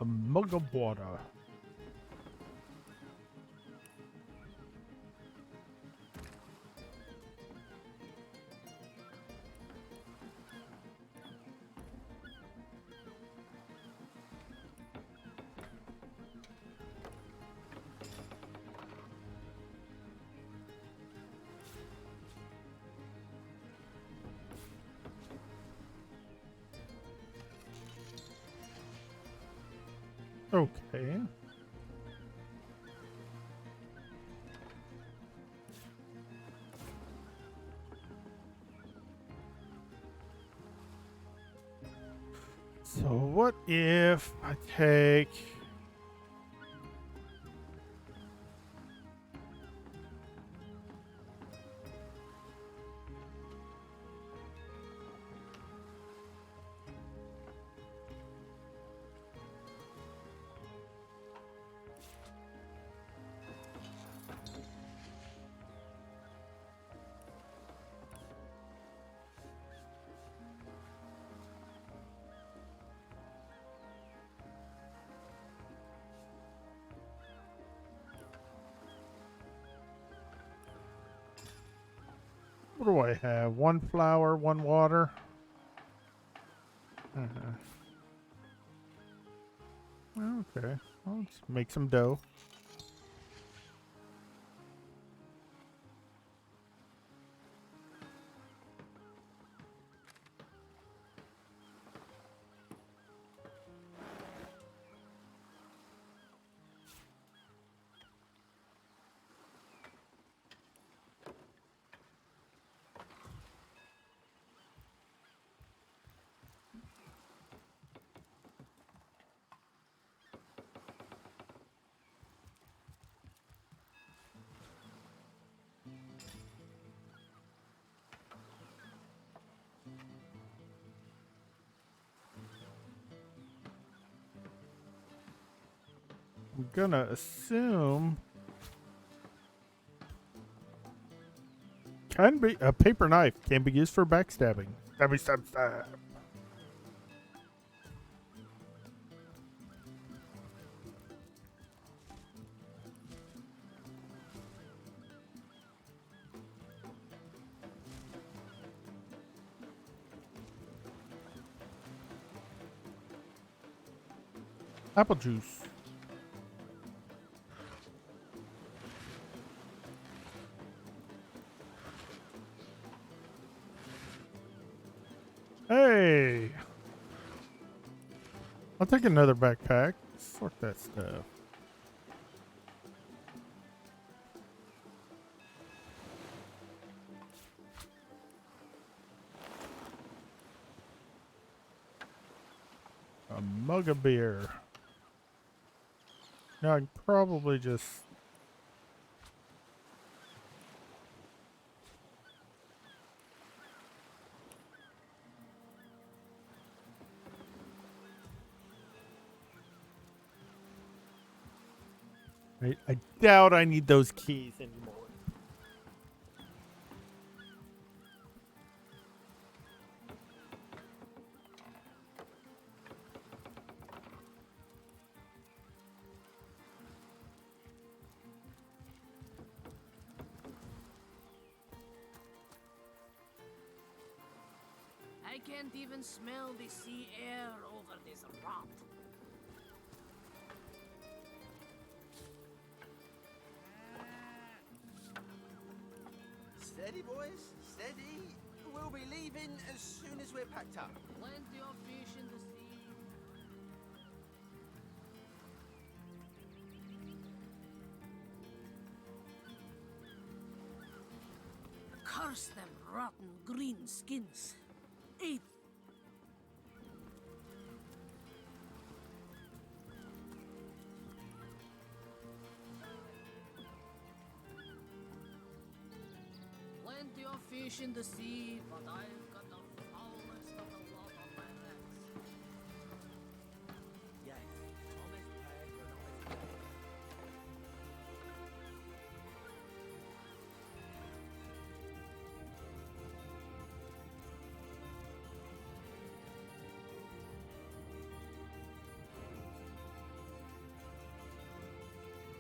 A mug of water. Okay. So what if I take... What do I have? 1 flour, 1 water. Okay. Well, let's make some dough. I'm gonna assume Can be a paper knife. Can be used for backstabbing. Stabby stab stab. Apple juice. Hey! I'll take another backpack. Sort that stuff. A mug of beer. Now I can probably just... I doubt I need those keys anymore. I can't even smell the sea air over this rot. Steady, boys. Steady. We'll be leaving as soon as we're packed up. Plenty of fish in the sea. Curse them rotten green skins. Eat. Plenty of fish in the sea, but I've got the foulest of the lot on my hands. Yes, honest prayers for an honest prayer.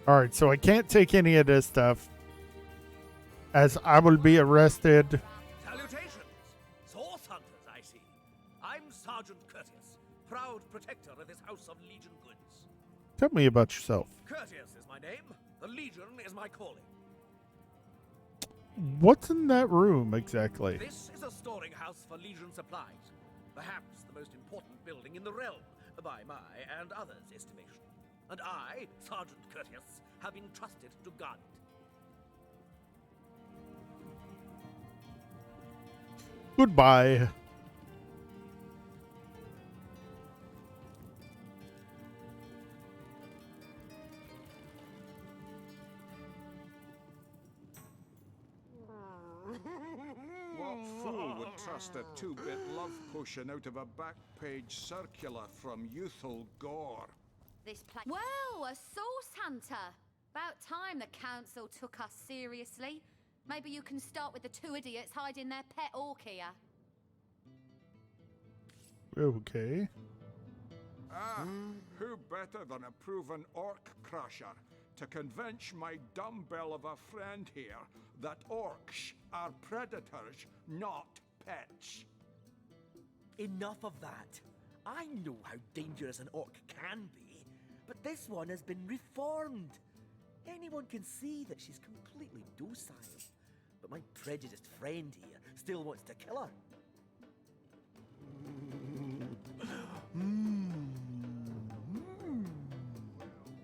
Alright, so I can't take any of this stuff, as I will be arrested. Salutations! Source hunters, I see. I'm Sergeant Curtius, proud protector of this house of Legion goods. Tell me about yourself. Curtius is my name. The Legion is my calling. What's in that room exactly? This is a storing house for Legion supplies. Perhaps the most important building in the realm, by my and others' estimation. And I, Sergeant Curtius, have been trusted to guard it. Goodbye. What fool would trust a two-bit love potion out of a back-page circular from youthful gore? This place. Well, a source hunter. About time the council took us seriously. Maybe you can start with the two idiots hiding their pet orc here. Okay. Ah, who better than a proven orc crusher to convince my dumbbell of a friend here that orcs are predators, not pets? Enough of that. I know how dangerous an orc can be, but this one has been reformed. Anyone can see that she's completely docile. But my prejudiced friend here still wants to kill her.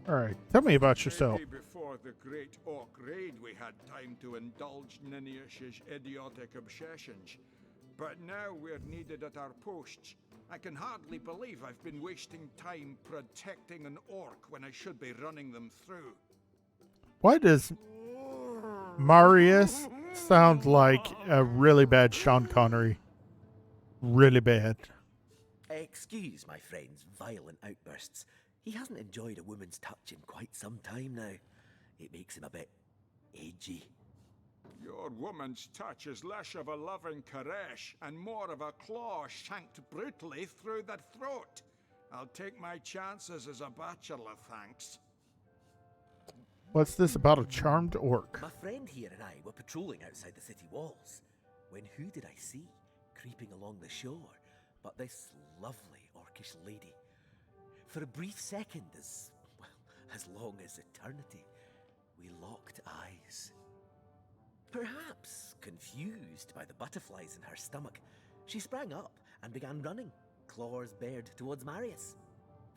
Alright, tell me about yourself. Maybe before the great orc raid we had time to indulge Ninius's idiotic obsessions. But now we're needed at our posts. I can hardly believe I've been wasting time protecting an orc when I should be running them through. Why does Marius sound like a really bad Sean Connery? Really bad. Excuse my friend's violent outbursts. He hasn't enjoyed a woman's touch in quite some time now. It makes him a bit edgy. Your woman's touch is less of a loving caress and more of a claw shanked brutally through the throat. I'll take my chances as a bachelor, thanks. What's this about a charmed orc? My friend here and I were patrolling outside the city walls, when who did I see creeping along the shore but this lovely orcish lady? For a brief second, as long as eternity, we locked eyes. Perhaps confused by the butterflies in her stomach, she sprang up and began running, claws bared towards Marius.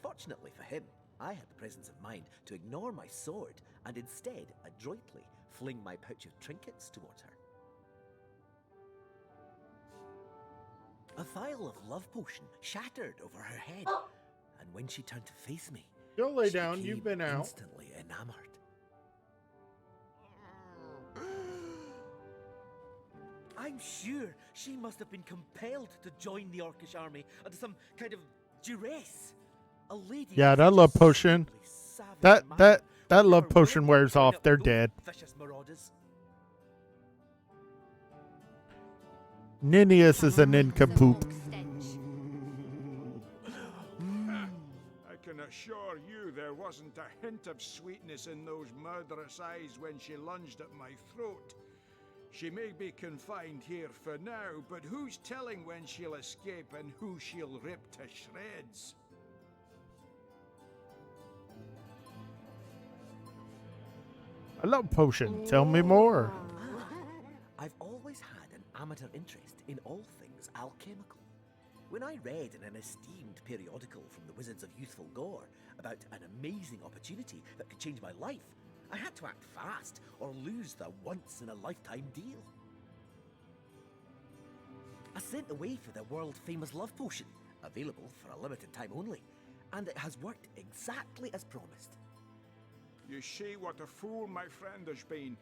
Fortunately for him, I had the presence of mind to ignore my sword and instead adroitly fling my pouch of trinkets towards her. A vial of love potion shattered over her head, and when she turned to face me, Go lay she down, became you've been out. instantly enamored. I'm sure she must have been compelled to join the Orcish army under some kind of duress. A lady Yeah, that love potion. That love potion wears off. They're dead. Vicious marauders. Ninius is a nincompoop. I can assure you there wasn't a hint of sweetness in those murderous eyes when she lunged at my throat. She may be confined here for now, but who's telling when she'll escape and who she'll rip to shreds? I love potion. Tell me more. I've always had an amateur interest in all things alchemical. When I read in an esteemed periodical from the Wizards of Youthful Gore about an amazing opportunity that could change my life, I had to act fast or lose the once-in-a-lifetime deal. I sent away for the world-famous love potion, available for a limited time only, and it has worked exactly as promised. You see what a fool my friend has been,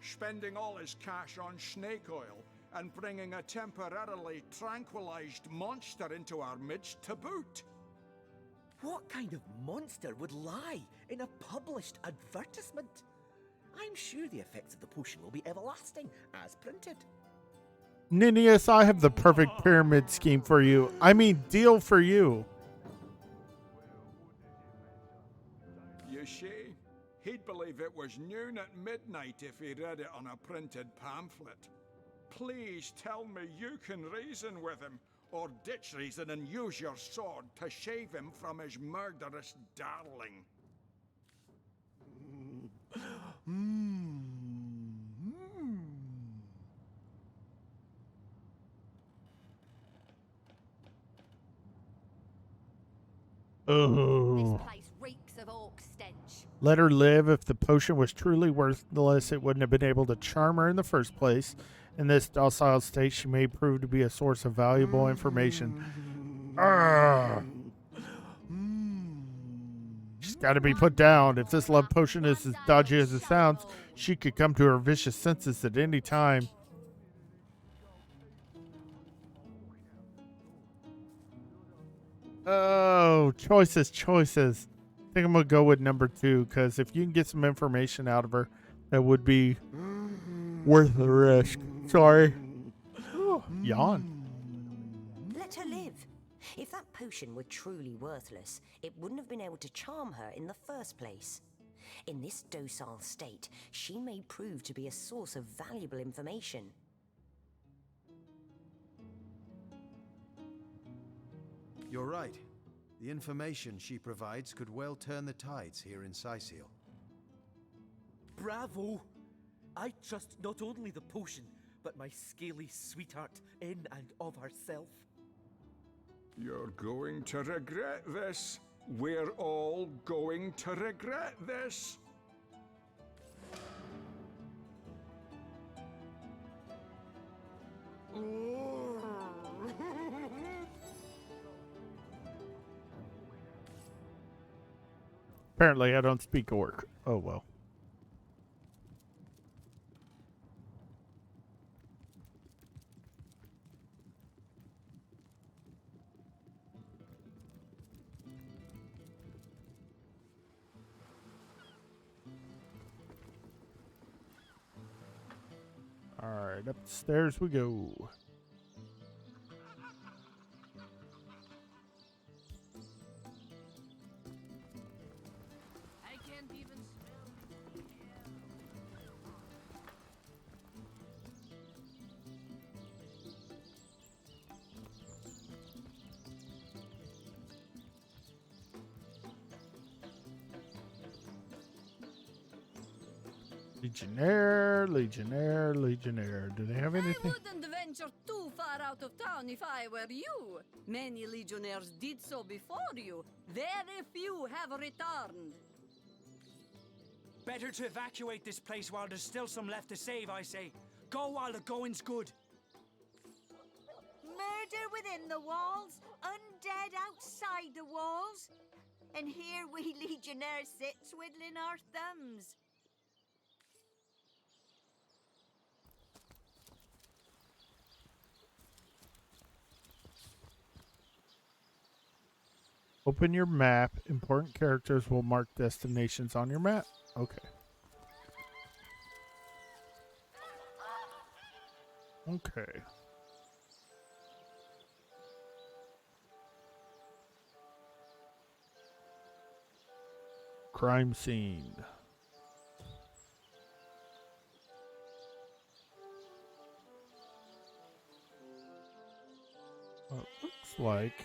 spending all his cash on snake oil and bringing a temporarily tranquilized monster into our midst to boot. What kind of monster would lie in a published advertisement? I'm sure the effects of the potion will be everlasting, as printed. Ninius, I have the perfect pyramid scheme for you. I mean, deal for you. You see, he'd believe it was noon at midnight if he read it on a printed pamphlet. Please tell me you can reason with him, or ditch reason and use your sword to shave him from his murderous darling. Oh. This place reeks of orc stench. Let her live. If the potion was truly worthless, it wouldn't have been able to charm her in the first place. In this docile state, she may prove to be a source of valuable information. She's got to be put down. If this love potion is as dodgy as it sounds, she could come to her vicious senses at any time. Oh, choices. I think I'm going to go with number 2, because if you can get some information out of her, that would be worth the risk. Sorry. Yawn. Let her live. If that potion were truly worthless, it wouldn't have been able to charm her in the first place. In this docile state, she may prove to be a source of valuable information. You're right. The information she provides could well turn the tides here in Syceal. Bravo! I trust not only the potion, but my scaly sweetheart in and of herself. You're going to regret this. We're all going to regret this. Apparently, I don't speak orc. Oh, well. Alright, upstairs we go. I can't even smell the air. Legionnaire, Legionnaire, Legionnaire. Do they have anything? I wouldn't venture too far out of town if I were you. Many legionnaires did so before you. Very few have returned. Better to evacuate this place while there's still some left to save, I say. Go while the going's good. Murder within the walls, undead outside the walls. And here we legionnaires sit twiddling our thumbs. Open your map. Important characters will mark destinations on your map. Okay. Okay. Crime scene. Well, it looks like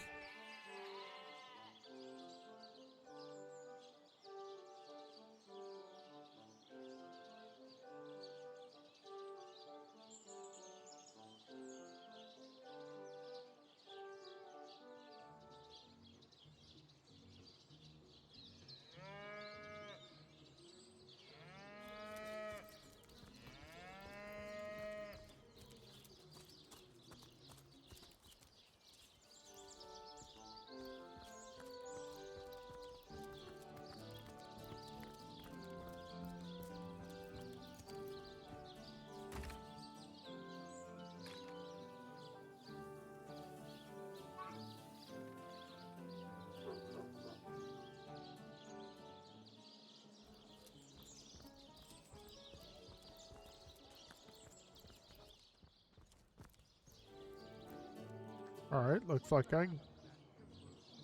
all right, looks like I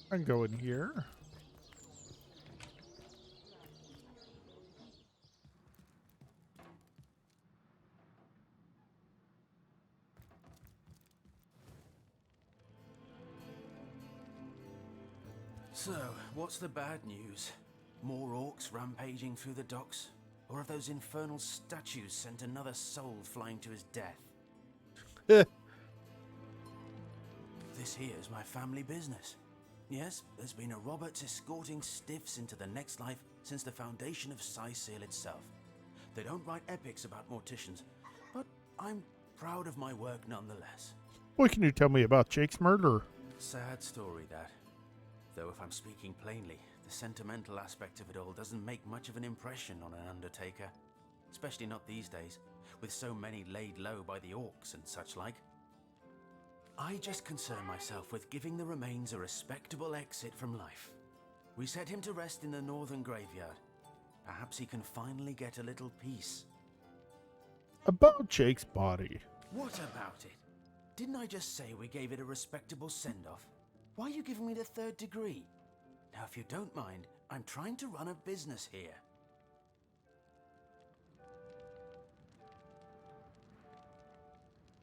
can go in here. So, what's the bad news? More orcs rampaging through the docks? Or have those infernal statues sent another soul flying to his death? This here's my family business. Yes, there's been a Roberts escorting stiffs into the next life since the foundation of Cyseal itself. They don't write epics about morticians, but I'm proud of my work nonetheless. What can you tell me about Jake's murder? Sad story, that. Though if I'm speaking plainly, the sentimental aspect of it all doesn't make much of an impression on an undertaker. Especially not these days, with so many laid low by the orcs and such like. I just concern myself with giving the remains a respectable exit from life. We set him to rest in the northern graveyard. Perhaps he can finally get a little peace. About Jake's body. What about it? Didn't I just say we gave it a respectable send-off? Why are you giving me the third degree? Now, if you don't mind, I'm trying to run a business here.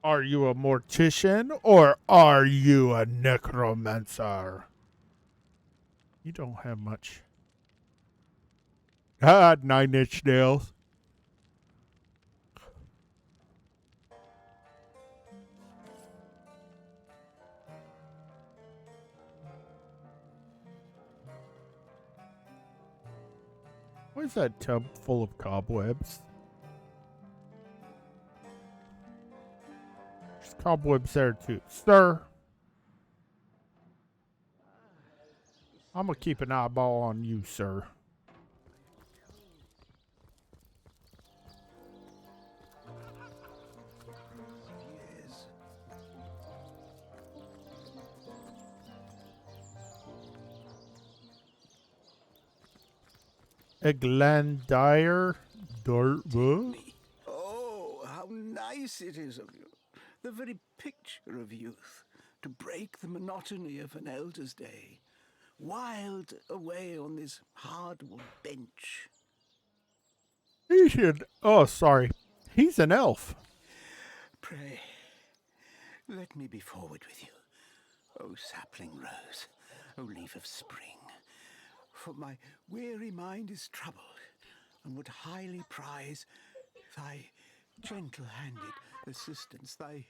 Are you a mortician or are you a necromancer? You don't have much. Ah, 9-inch nails. Why is that tub full of cobwebs? There's cobwebs there too. Sir, I'm gonna keep an eyeball on you, sir. Eglandier Dirt. Oh, how nice nice it is of you. The very picture of youth, to break the monotony of an elder's day. Wild away on this hardwood bench. He should. Oh, sorry. He's an elf. Pray, let me be forward with you. O sapling rose, O leaf of spring. For my weary mind is troubled, and would highly prize thy gentle-handed assistance, thy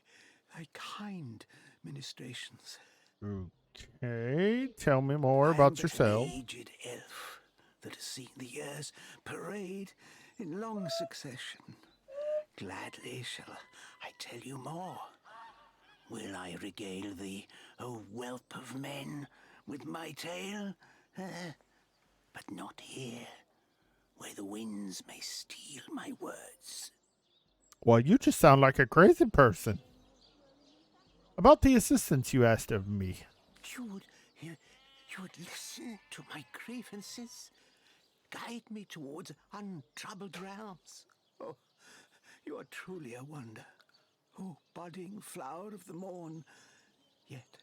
kind ministrations. Okay, tell me more about yourself. An aged elf that has seen the years parade in long succession. Gladly shall I tell you more. Will I regale thee, O whelp of men, with my tale? But not here, where the winds may steal my words. Well, you just sound like a crazy person. About the assistance you asked of me. You would listen to my grievances, guide me towards untroubled realms. Oh, you are truly a wonder, oh budding flower of the morn. Yet,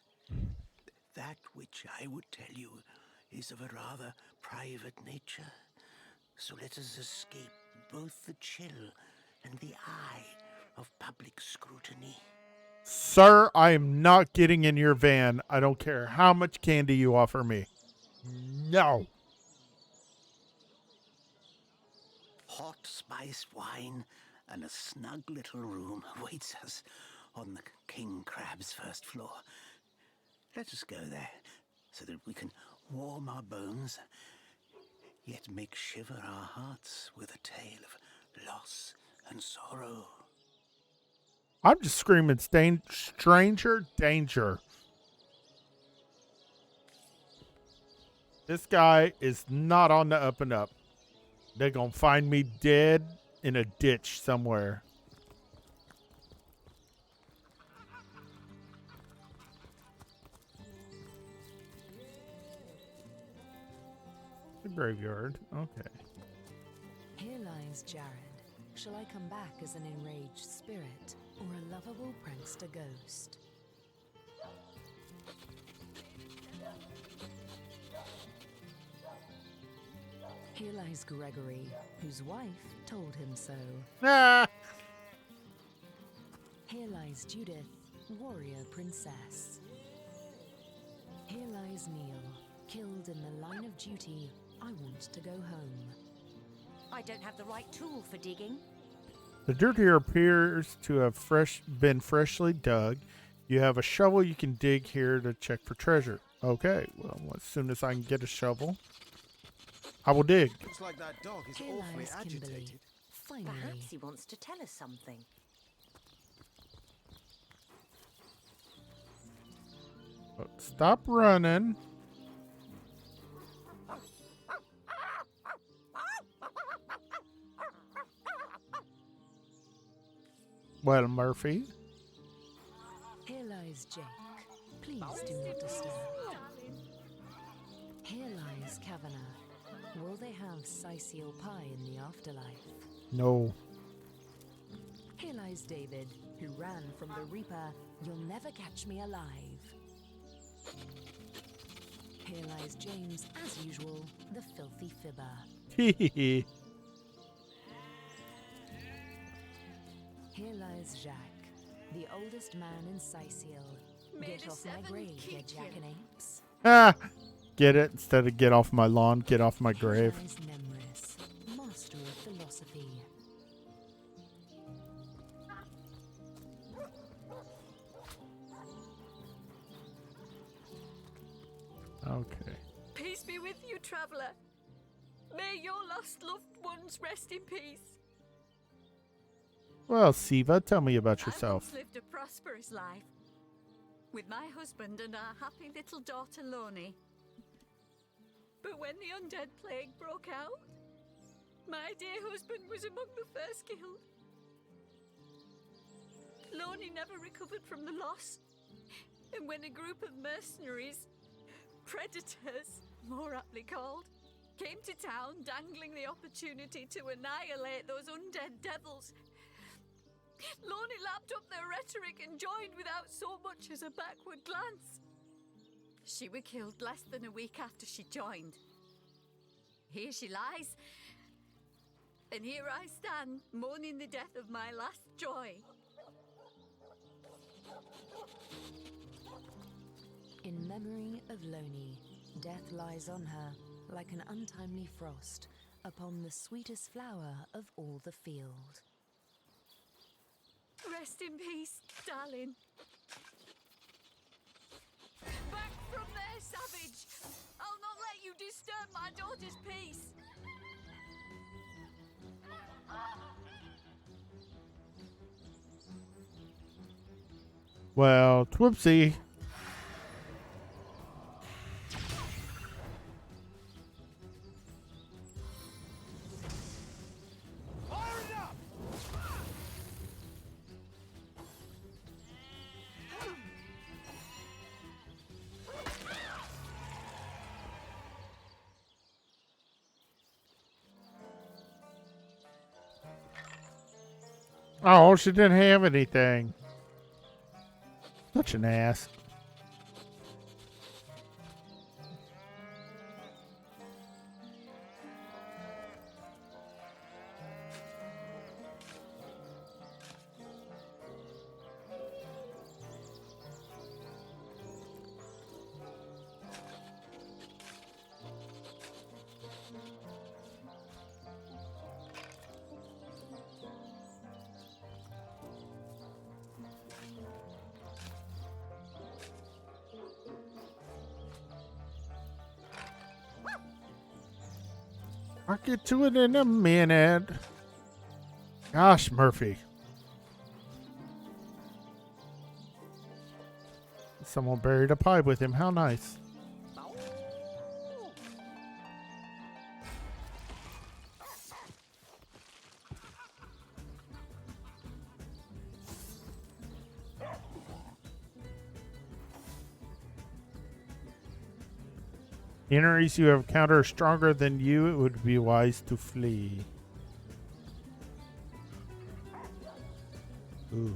that which I would tell you is of a rather private nature. So let us escape both the chill and the eye of public scrutiny. Sir, I am not getting in your van. I don't care how much candy you offer me. No. Hot spiced wine and a snug little room awaits us on the King Crab's first floor. Let us go there so that we can warm our bones, yet make shiver our hearts with a tale of loss and sorrow. I'm just screaming stranger danger. This guy is not on the up and up. They're gonna find me dead in a ditch somewhere. The graveyard. Okay. Here lies Jared. Shall I come back as an enraged spirit or a lovable prankster ghost? Here lies Gregory, whose wife told him so. Ah! Here lies Judith, warrior princess. Here lies Neil, killed in the line of duty. I want to go home. I don't have the right tool for digging. The dirt here appears to have been freshly dug. You have a shovel. You can dig here to check for treasure. Okay, well, as soon as I can get a shovel, I will dig. Looks like that dog is awfully agitated. Finally. Perhaps he wants to tell us something. Stop running. Well, Murphy. Here lies Jake. Please do not disturb. Here lies Kavanagh. Will they have Sicil pie in the afterlife? No. Here lies David, who ran from the Reaper. You'll never catch me alive. Here lies James, as usual, the filthy fibber. Hehehe. Here lies Jacques, the oldest man in Sicil. Get off my grave, you jackanapes. Ah! Get it? Instead of get off my lawn, get off my grave. Here lies Nemris, master of philosophy. Okay. Peace be with you, traveller. May your lost loved ones rest in peace. Well, Siva, tell me about I yourself. once lived a prosperous life with my husband and our happy little daughter Loni. But when the undead plague broke out, my dear husband was among the first killed. Loni never recovered from the loss, and when a group of mercenaries, predators more aptly called, came to town dangling the opportunity to annihilate those undead devils, Lonnie lapped up their rhetoric and joined without so much as a backward glance. She were killed less than a week after she joined. Here she lies, and here I stand, mourning the death of my last joy. In memory of Lonnie, death lies on her like an untimely frost upon the sweetest flower of all the field. Rest in peace, darling. Back from there, savage! I'll not let you disturb my daughter's peace. Well, twipsy. Oh, she didn't have anything. Such an ass. I'll get to it in a minute. Gosh, Murphy. Someone buried a pie with him. How nice. The enemies you have encountered are stronger than you. It would be wise to flee. Ooh.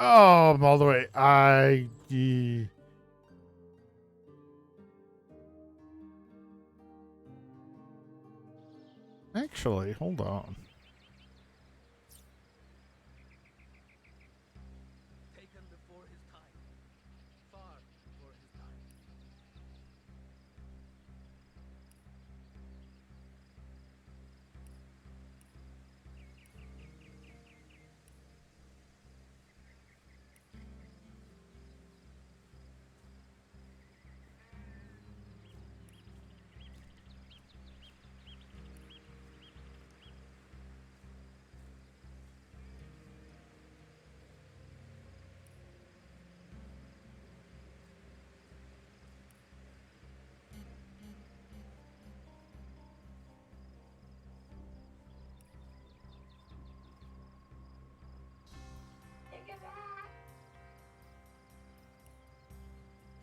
Oh, I'm all the way. Actually, hold on. Taken before his time. Far before his time.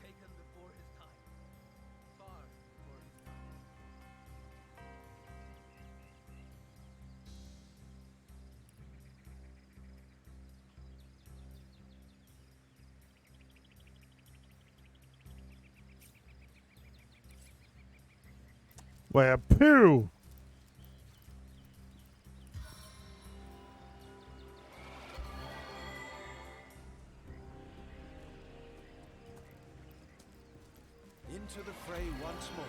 Taken before his time. Far before his time. Well, poo. Into the fray once more.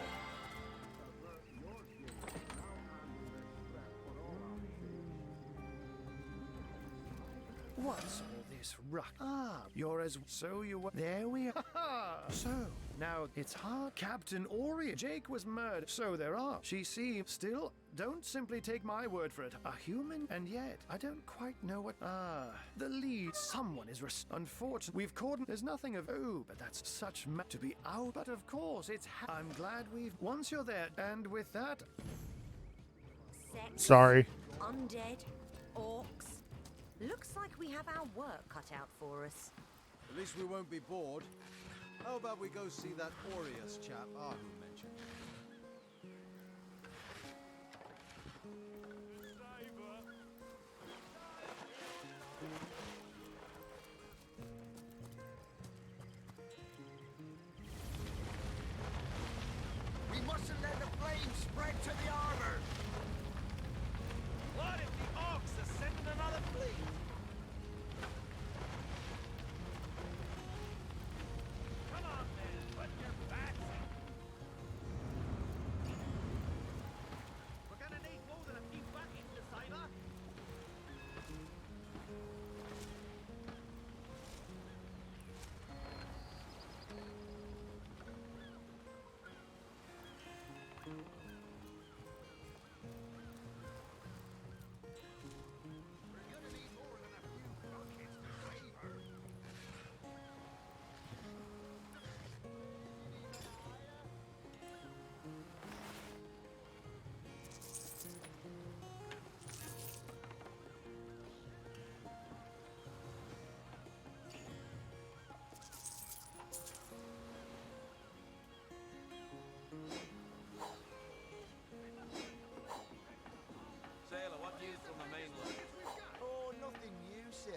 What's all this ruck? Ah, you're as so you were. There we are. So now it's hard. Captain Ori. Jake was murdered. So there are. She seems still. Don't simply take my word for it. A human, and yet I don't quite know what. Ah, the lead. Someone is unfortunate. We've caught. There's nothing of. Oh, but that's such to be out. But of course, it's. I'm glad we've. Once you're there, and with that. Sorry. Undead, orcs. Looks like we have our work cut out for us. At least we won't be bored. How about we go see that Aureus chap Ahu mentioned? We mustn't let the flames spread to the armor. What if the orcs are sending another fleet? Come on, man, put your backs in. We're gonna need more than a few buckets to save her. Sailor, what news from the mainland? Oh, nothing new, sir.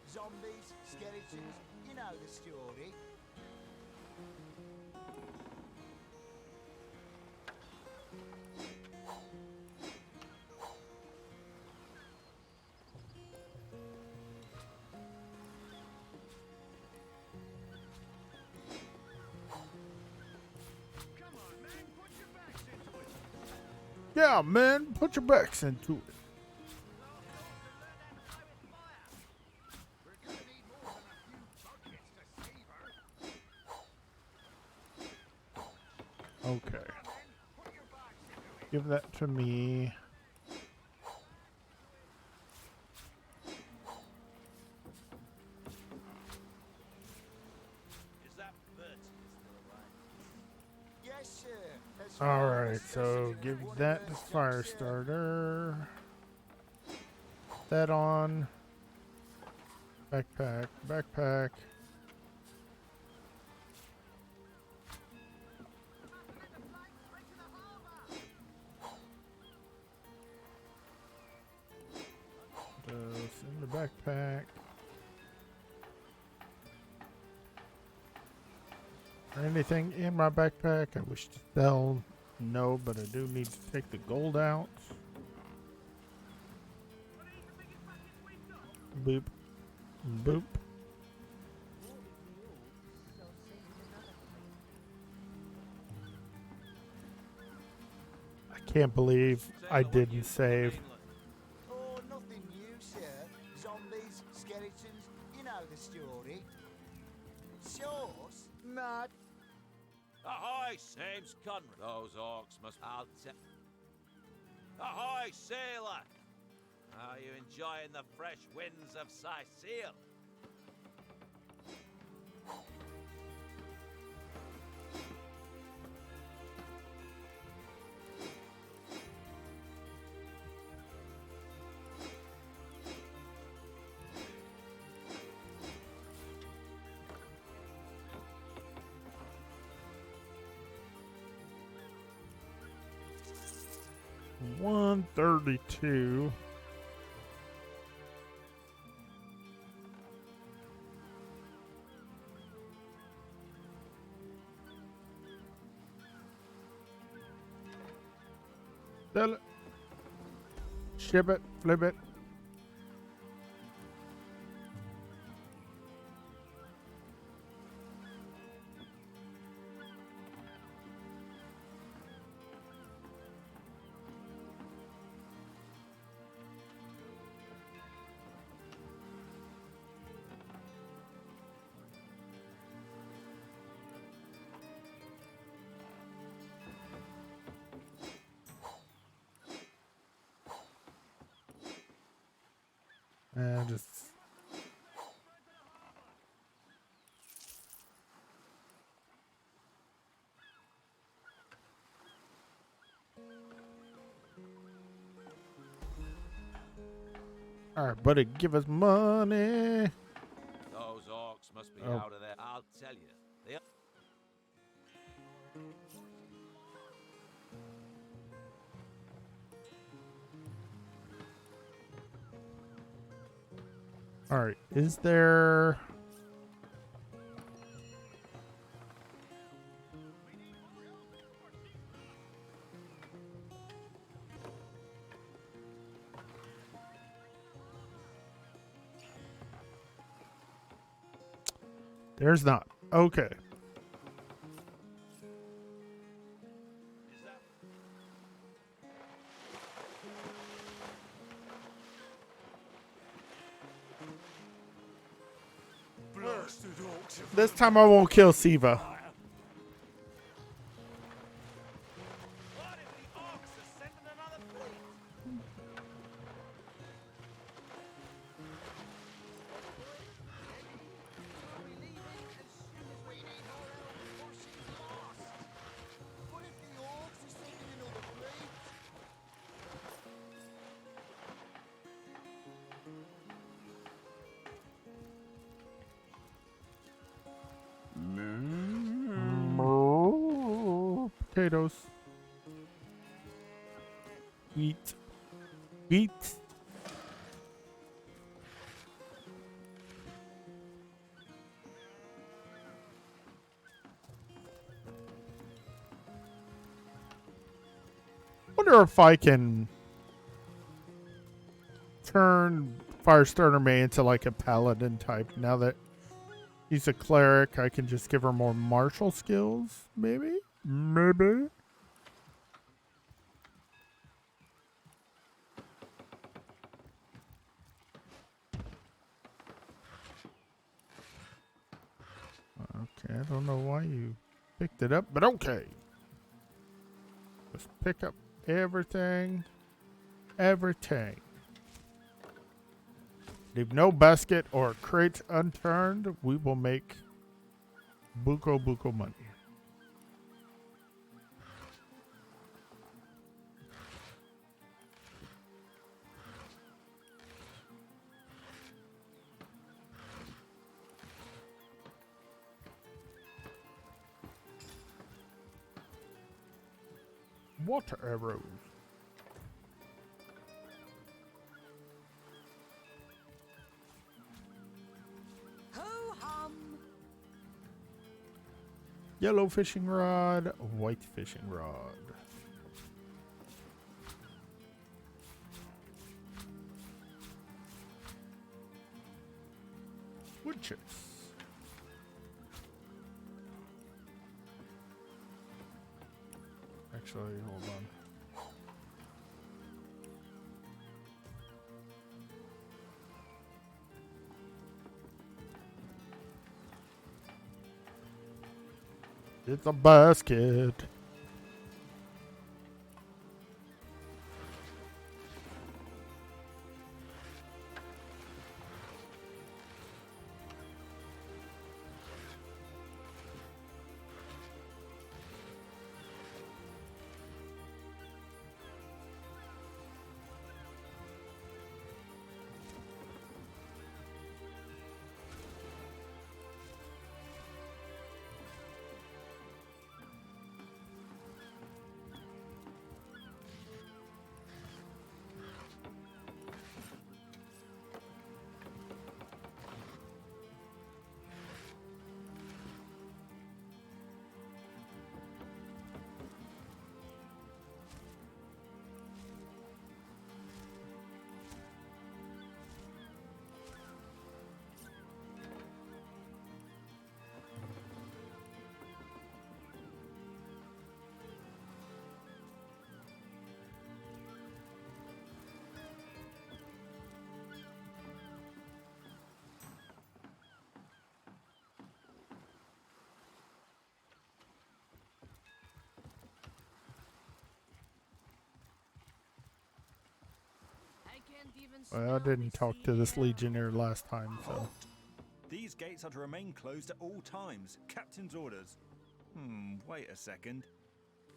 Zombies, skeletons, you know the story. Yeah, man, put your backs into it. Okay. Give that to me. Is that Bertie still alive? Yes, sir. As All far right, as so this give one of that to us goes, Firestarter. That on. Backpack, backpack. This in the backpack. Or anything in my backpack I wish to sell? No, but I do need to take the gold out. Boop. Boop. I can't believe I didn't save. Oh, nothing new, sir. Zombies, skeletons, you know the story. Sauce? Mad. Ahoy, Sames Conrad. Those orcs must out. Ahoy, sailor. Are you enjoying the fresh winds of Sicil? $132. Sell it. Ship it. Flip it. And just all right, buddy, give us money. Those orcs must be Oh. out of there. I'll tell you. They All right, is there? There's not. Okay. This time I won't kill Siva. Potatoes. Wheat. Wheat. Wonder if I can turn Firestarter May into like a paladin type. Now that he's a cleric, I can just give her more martial skills, maybe? Maybe. Okay, I don't know why you picked it up, but okay. Just pick up everything. Everything. Leave no basket or crate unturned. We will make buko money. Water arrows. Yellow fishing rod, white fishing rod. Wood chips. Actually, hold on. It's a basket. Well, I didn't talk to this Legionnaire last time, so. Halt! These gates are to remain closed at all times. Captain's orders. Wait a second.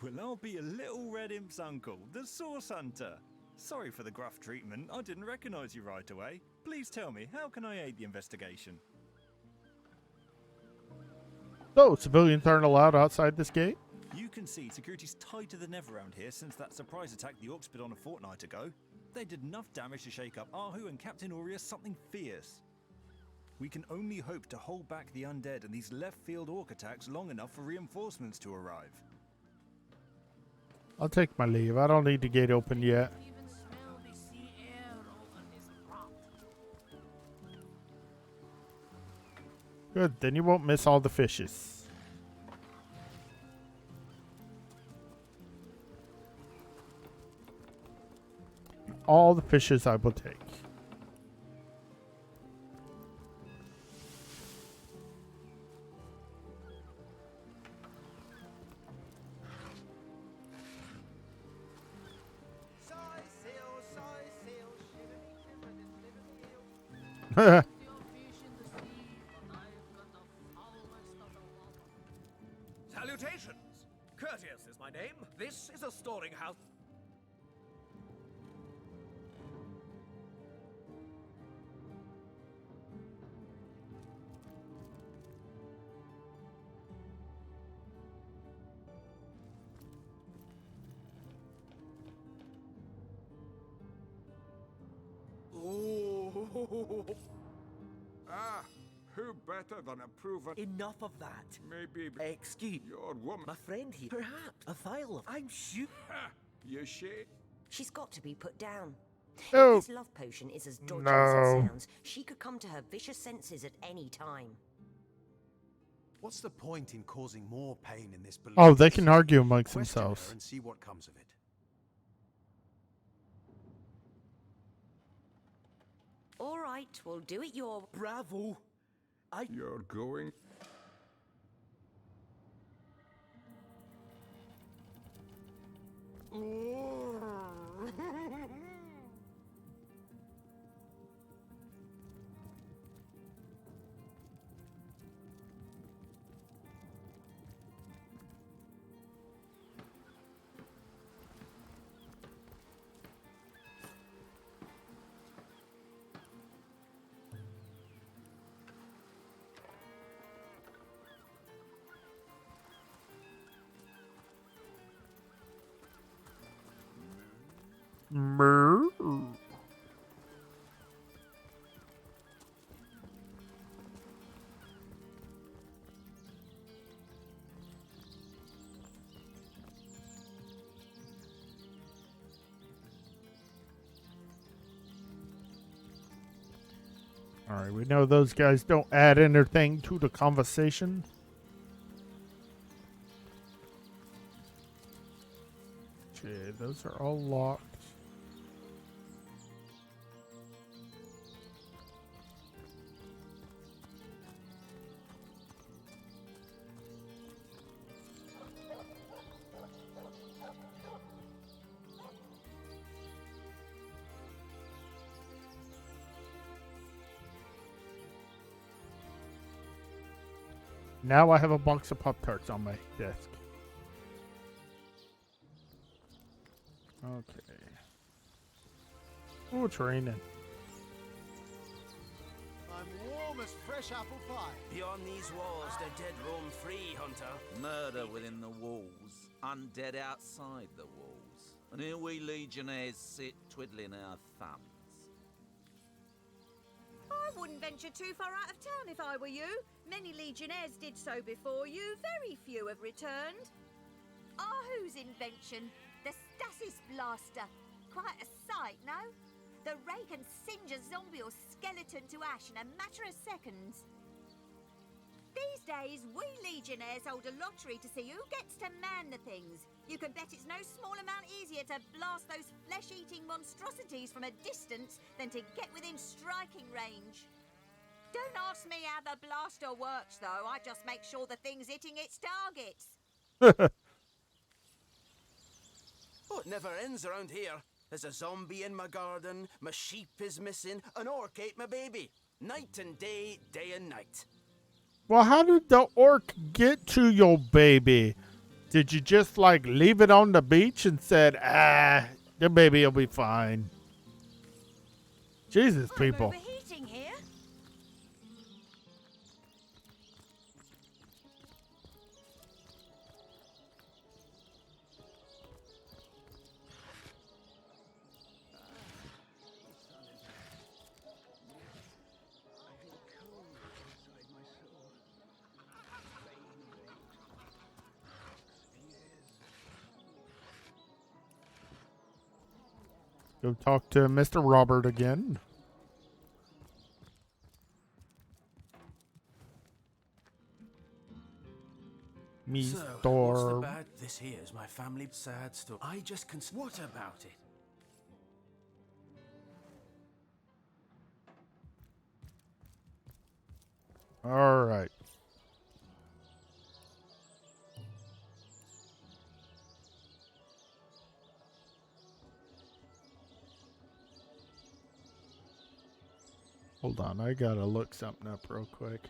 Well, I'll be a little red imp's uncle, the Source Hunter. Sorry for the gruff treatment. I didn't recognize you right away. Please tell me, how can I aid the investigation? So, civilians aren't allowed outside this gate? You can see security's tighter than ever around here since that surprise attack the Orcs did on a fortnight ago. They did enough damage to shake up Ahu and Captain Aureus something fierce. We can only hope to hold back the undead and these left-field Orc attacks long enough for reinforcements to arrive. I'll take my leave. I don't need the gate open yet. Good, then you won't miss all the fishes. All the fishes I will take. Salutations! Courteous is my name. This is a storing house. Ah, who better than a proven... Enough of that. Maybe... Excuse... Your woman... My friend here. Perhaps. A vial of... I'm sure... You shade? She's got to be put down. Oh. If this love potion is as dodgy No. as it sounds, she could come to her vicious senses at any time. What's the point in causing more pain in this belief? Oh, they can argue amongst Question themselves. her and see what comes of it. All right, we'll do it your... Bravo! You're going... Moo. Alright, we know those guys don't add anything to the conversation. Okay, those are all locked. Now I have a box of Pop-Tarts on my desk. Okay. Oh, it's raining. I'm warm as fresh apple pie. Beyond these walls, the dead roam free, Hunter. Murder within the walls, undead outside the walls. And here we legionnaires sit twiddling our thumbs. I wouldn't venture too far out of town if I were you. Many legionnaires did so before you. Very few have returned. Whose invention? The stasis blaster. Quite a sight, no? The ray can singe a zombie or skeleton to ash in a matter of seconds. These days, we legionnaires hold a lottery to see who gets to man the things. You can bet it's no small amount easier to blast those flesh-eating monstrosities from a distance than to get within striking range. Don't ask me how the blaster works, though. I just make sure the thing's hitting its targets. Oh, it never ends around here. There's a zombie in my garden, my sheep is missing, an orc ate my baby. Night and day, day and night. Well, how did the orc get to your baby? Did you just, like, leave it on the beach and said, the baby will be fine? Jesus, people. I'm overheating here. Go talk to Mr. Robert again. So, what's the bad? This here's my family sad story. I just what about it? All right. Hold on, I gotta look something up real quick.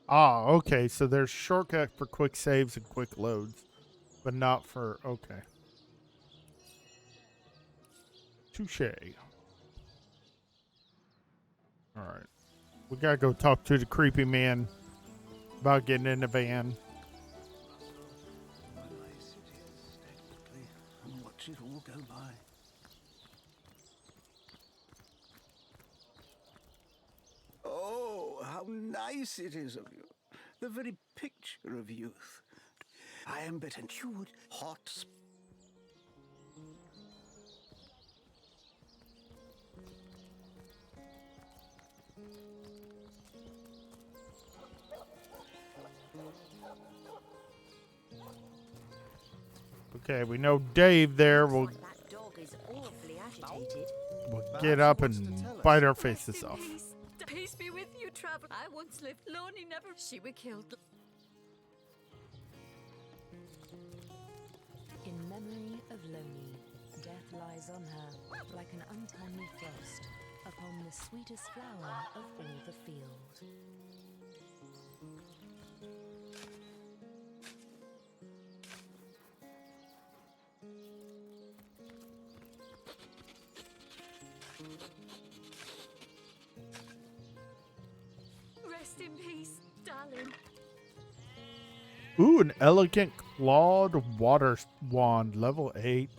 Ah, okay. So there's shortcut for quick saves and quick loads, but not for okay. Touche. All right, we gotta go talk to the creepy man about getting in the van. And watch it all go by. Oh, how nice it is of you. The very picture of youth. I am but an hued hot Okay, we know Dave there will That dog is awfully agitated. get up and bite our faces off. Peace be with you, traveler. I once lived. Lonnie never. She were killed. In memory of Loni, death lies on her like an untimely frost upon the sweetest flower of all the field. Rest in peace, darling. Ooh, an elegant clawed water wand, level 8.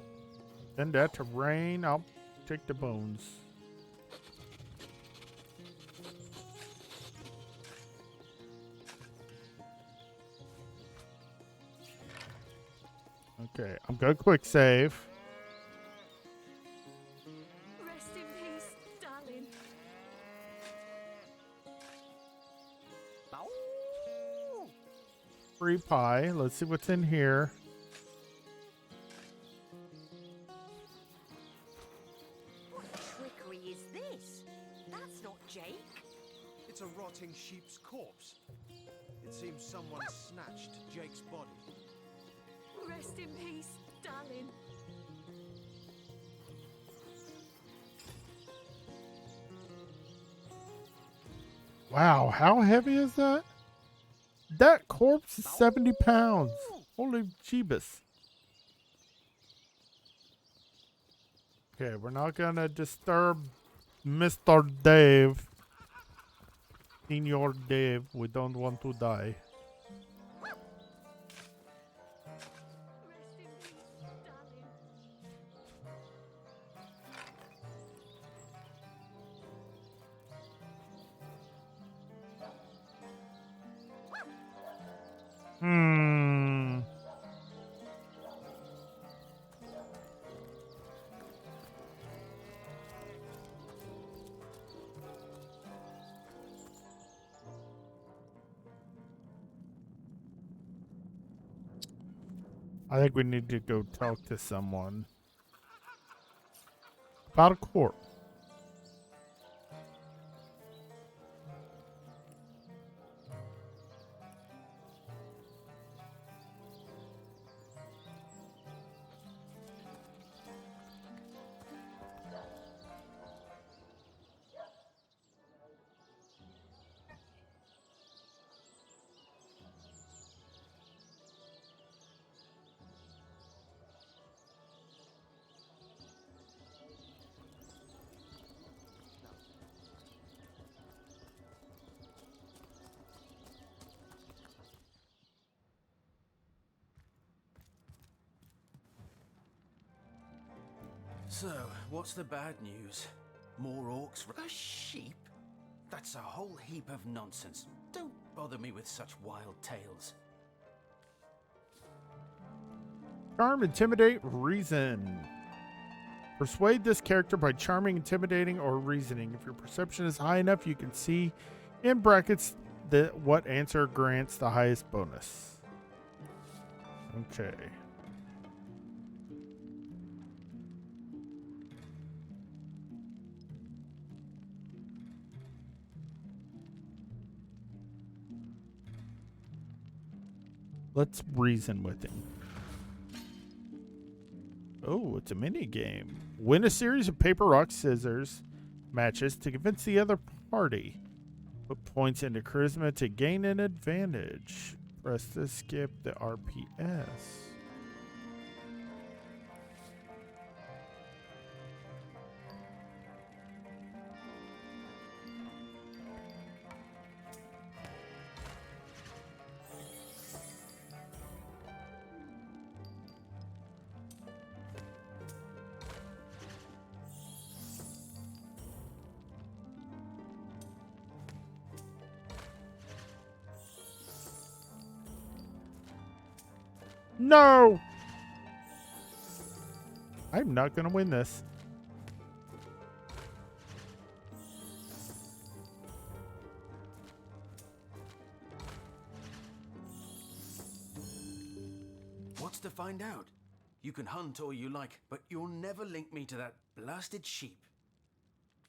Send that to Rhaine. I'll take the bones. Okay, I'm gonna quick save. Rest in peace, darling. Free pie. Let's see what's in here. What trickery is this? That's not Jake. It's a rotting sheep's corpse. It seems someone snatched Jake's body. Rest in peace, darling. Wow, how heavy is that? That corpse is 70 pounds. Holy Jeebus. Okay, we're not gonna disturb Mr. Dave. Senior Dave, we don't want to die. I think we need to go talk to someone about a corpse. So, what's the bad news? More orcs? A sheep? That's a whole heap of nonsense. Don't bother me with such wild tales. Charm, intimidate, reason. Persuade this character by charming, intimidating, or reasoning. If your perception is high enough, you can see in brackets what answer grants the highest bonus. Okay. Let's reason with him. Oh, it's a mini game. Win a series of paper, rock, scissors matches to convince the other party. Put points into charisma to gain an advantage. Press to skip the RPS. No! I'm not going to win this. What's to find out? You can hunt all you like, but you'll never link me to that blasted sheep.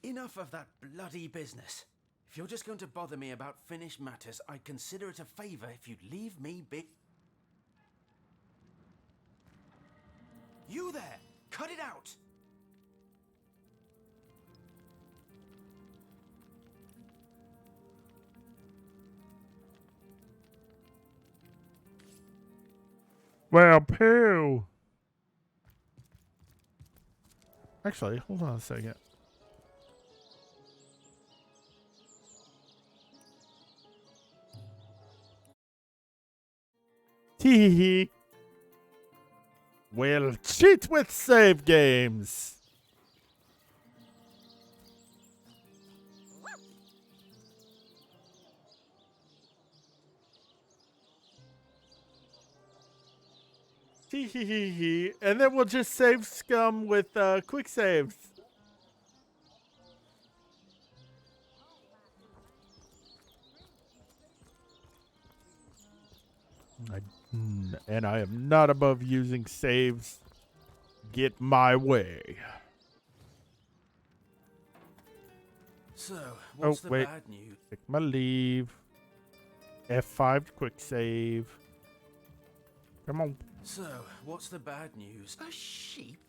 Enough of that bloody business. If you're just going to bother me about finished matters, I'd consider it a favor if you'd leave me be. You there! Cut it out! Well, poo. Actually, hold on a second. Tee. We'll cheat with save games. Tee. And then we'll just save scum with quick saves. And I am not above using saves. Get my way. So, what's the bad news? Take my leave. F5 quick save. Come on. So, what's the bad news? A sheep?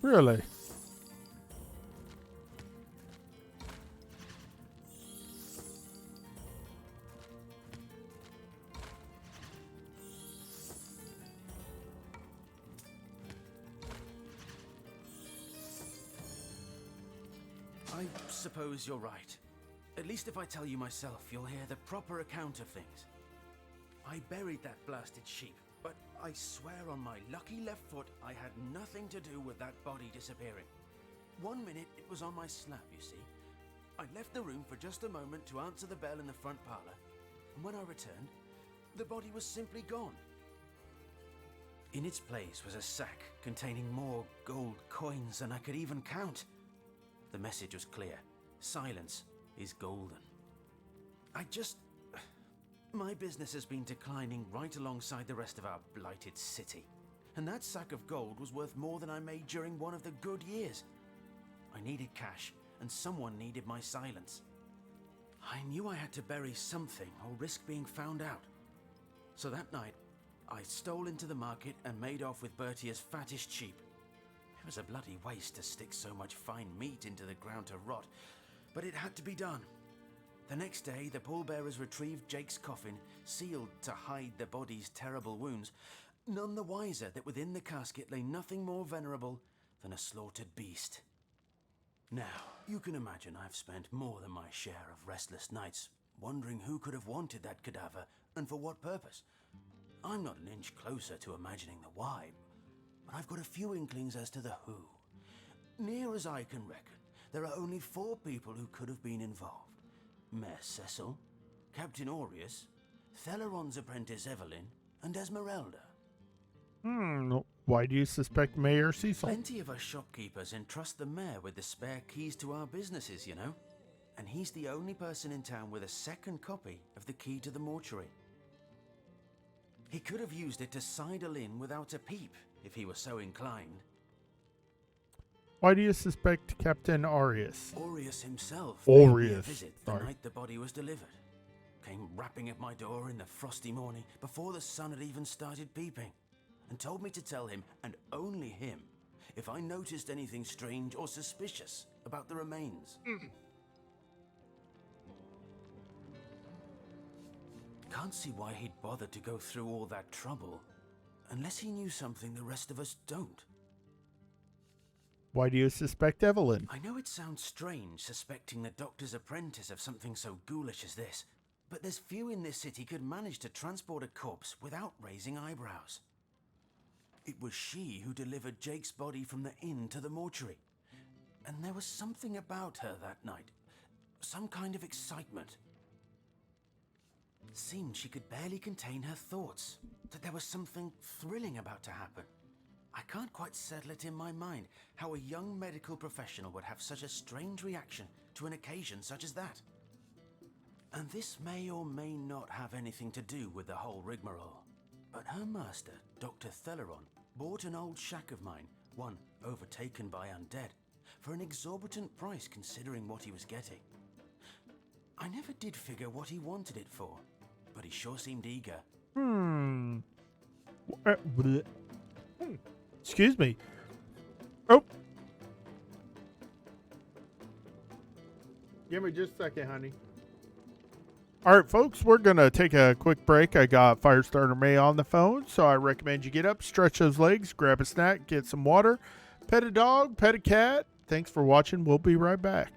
Really? I suppose you're right. At least if I tell you myself, you'll hear the proper account of things. I buried that blasted sheep, but I swear on my lucky left foot I had nothing to do with that body disappearing. 1 minute it was on my slab, you see. I left the room for just a moment to answer the bell in the front parlour, and when I returned, the body was simply gone. In its place was a sack containing more gold coins than I could even count. The message was clear. Silence is golden. My business has been declining right alongside the rest of our blighted city. And that sack of gold was worth more than I made during one of the good years. I needed cash, and someone needed my silence. I knew I had to bury something or risk being found out. So that night, I stole into the market and made off with Bertia's fattest sheep. It was a bloody waste to stick so much fine meat into the ground to rot, but it had to be done. The next day, the pallbearers retrieved Jake's coffin, sealed to hide the body's terrible wounds, none the wiser that within the casket lay nothing more venerable than a slaughtered beast. Now, you can imagine I've spent more than my share of restless nights wondering who could have wanted that cadaver and for what purpose. I'm not an inch closer to imagining the why, but I've got a few inklings as to the who. Near as I can reckon, there are only 4 people who could have been involved. Mayor Cecil, Captain Aureus, Theleron's apprentice Evelyn, and Esmeralda. Why do you suspect Mayor Cecil? Plenty of us shopkeepers entrust the mayor with the spare keys to our businesses, you know. And he's the only person in town with a second copy of the key to the mortuary. He could have used it to sidle in without a peep, if he were so inclined. Why do you suspect Captain Aureus? Aureus himself paid me a Aureus. visit the night the body was delivered. Came rapping at my door in the frosty morning before the sun had even started peeping, and told me to tell him, and only him, if I noticed anything strange or suspicious about the remains. Can't see why he'd bothered to go through all that trouble, unless he knew something the rest of us don't. Why do you suspect Evelyn? I know it sounds strange suspecting the doctor's apprentice of something so ghoulish as this, but there's few in this city could manage to transport a corpse without raising eyebrows. It was she who delivered Jake's body from the inn to the mortuary, and there was something about her that night, some kind of excitement. seemed she could barely contain her thoughts, that there was something thrilling about to happen. I can't quite settle it in my mind how a young medical professional would have such a strange reaction to an occasion such as that. And this may or may not have anything to do with the whole rigmarole. But her master, Dr. Theleron, bought an old shack of mine, one overtaken by undead, for an exorbitant price considering what he was getting. I never did figure what he wanted it for, but he sure seemed eager. Excuse me. Oh. Give me just a second, honey. All right, folks, we're going to take a quick break. I got Firestarter May on the phone, so I recommend you get up, stretch those legs, grab a snack, get some water, pet a dog, pet a cat. Thanks for watching. We'll be right back.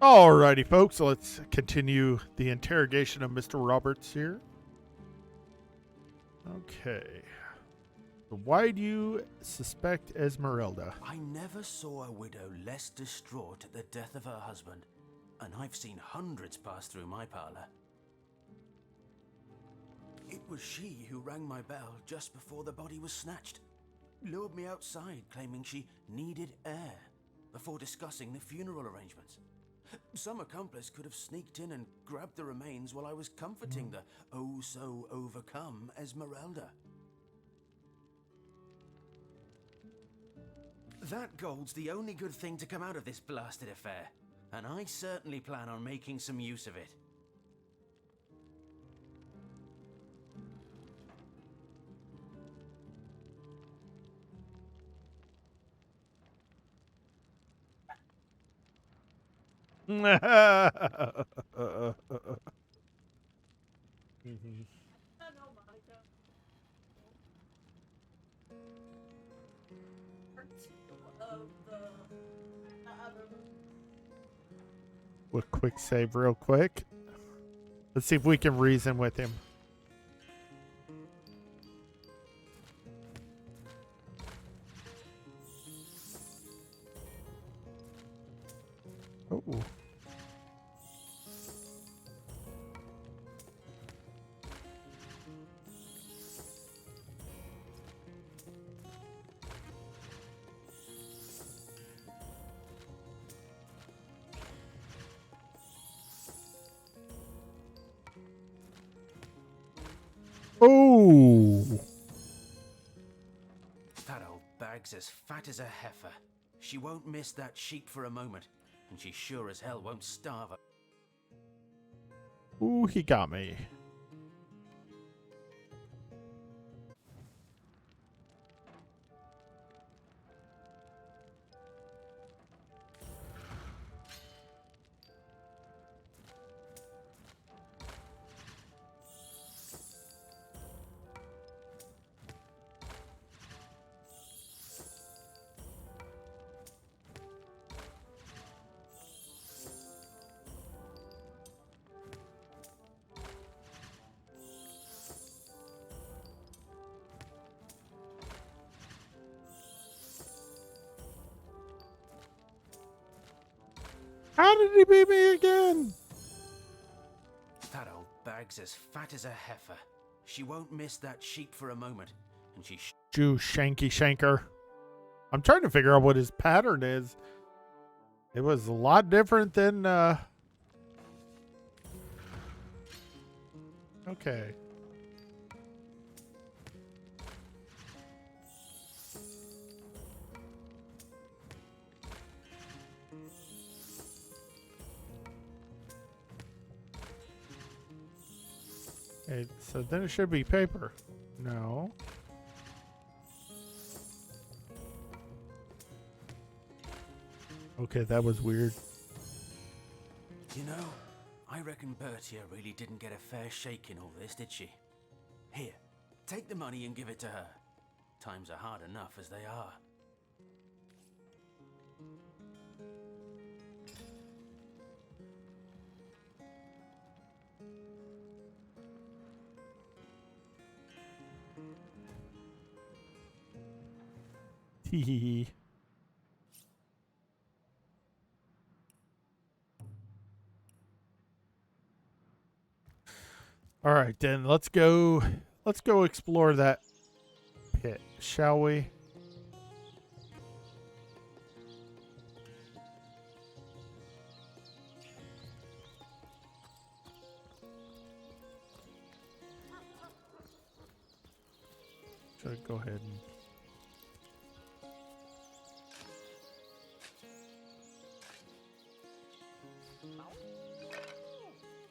Alrighty, folks, let's continue the interrogation of Mr. Roberts here. Okay. Why do you suspect Esmeralda? I never saw a widow less distraught at the death of her husband, and I've seen hundreds pass through my parlor. It was she who rang my bell just before the body was snatched, lured me outside claiming she needed air before discussing the funeral arrangements. Some accomplice could have sneaked in and grabbed the remains while I was comforting the oh-so-overcome Esmeralda. That gold's the only good thing to come out of this blasted affair, and I certainly plan on making some use of it. Quick save real quick. Let's see if we can reason with him. Oh. Oh. That old bag's as fat as a heifer. She won't miss that sheep for a moment, and she sure as hell won't starve her. Ooh, he got me. How did he beat me again? That old bag's as fat as a heifer. She won't miss that sheep for a moment, and she Jew Shanky Shanker. I'm trying to figure out what his pattern is. It was a lot different than okay. Okay, so then it should be paper. No. Okay, that was weird. You know, I reckon Bertia really didn't get a fair shake in all this, did she? Here, take the money and give it to her. Times are hard enough as they are. Hee. All right, then let's go explore that pit, shall we? Should I go ahead and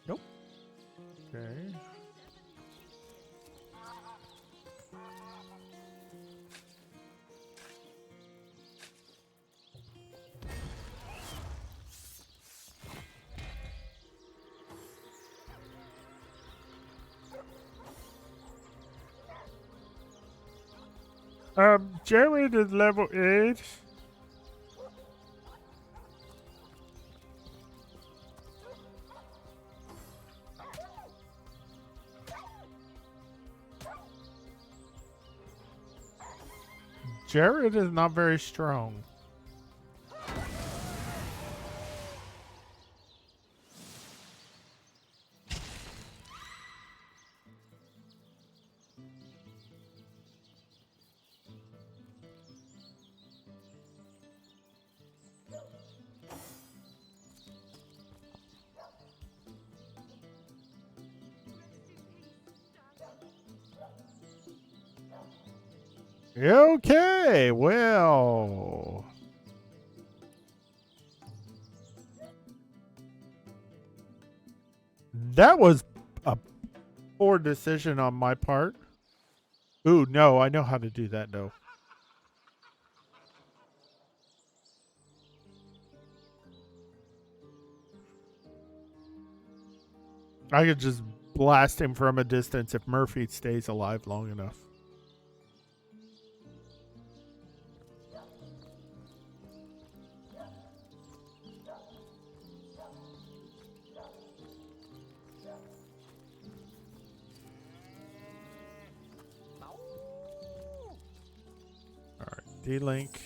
nope. Okay. Jared is level 8. Jared is not very strong. Okay, well. That was a poor decision on my part. Ooh, no, I know how to do that, though. I could just blast him from a distance if Murphy stays alive long enough. Alright, D-Link.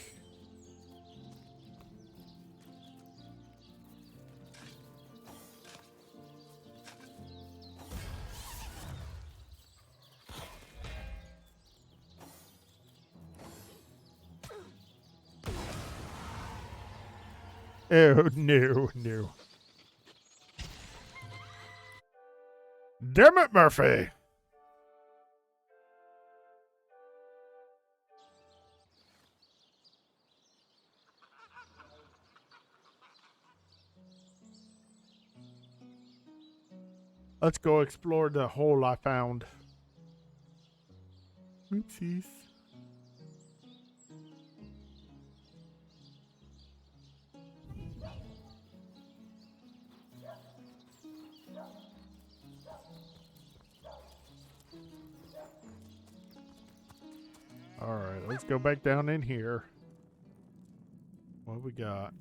Oh, no, no. Damn it, Murphy! Let's go explore the hole I found. Oopsies. Alright, let's go back down in here. What we got?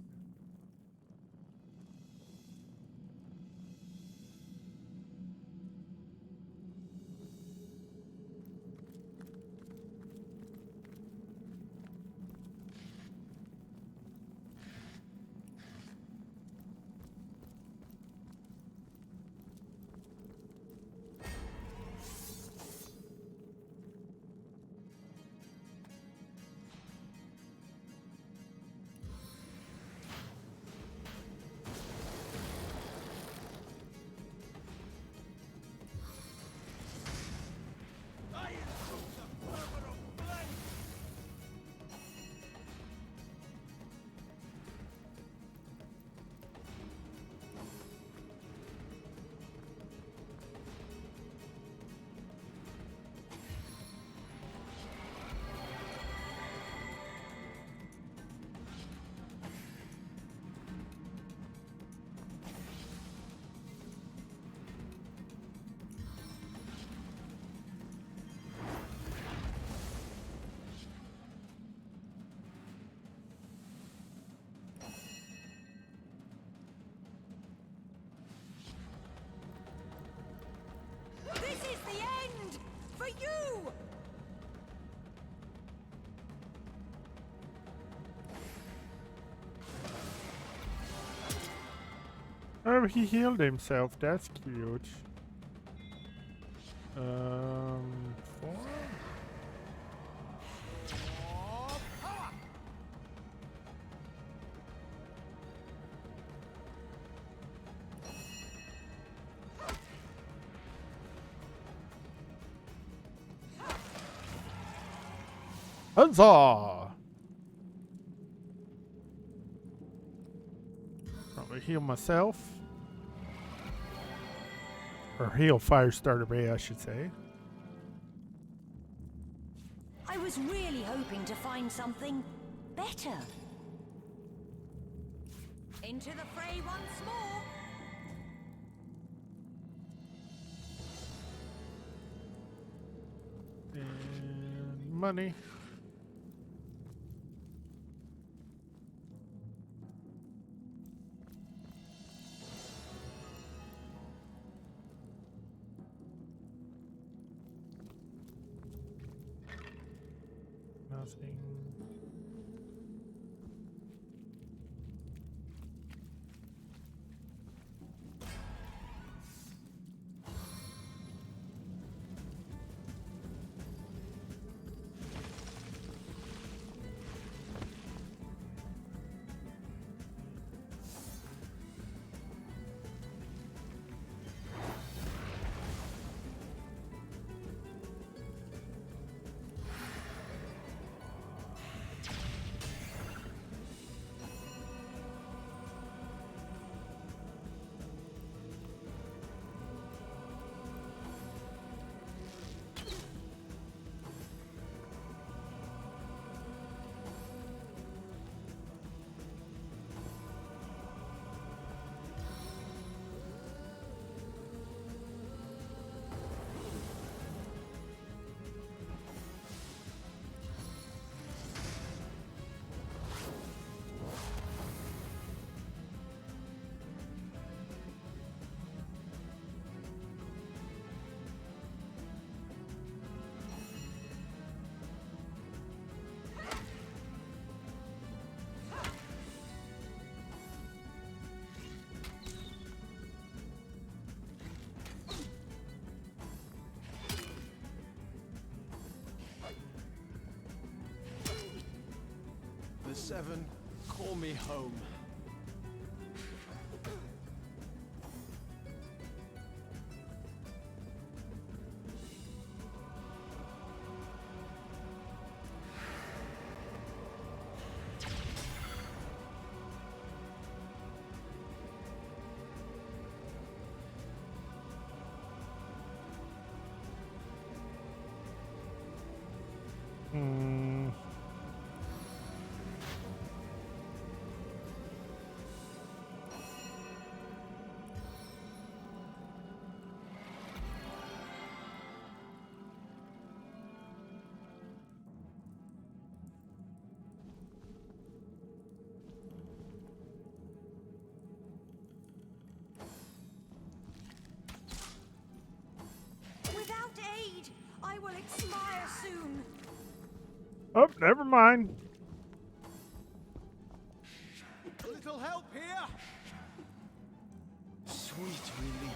This is the end! For you! Oh, he healed himself. That's cute. 4? Huzzah! Probably heal myself. Or heal Firestarter Bay, I should say. I was really hoping to find something better. Into the fray once more. And money. Nothing. The Seven, call me home. Without aid, I will expire soon. Oh, never mind. A little help here? Sweet relief.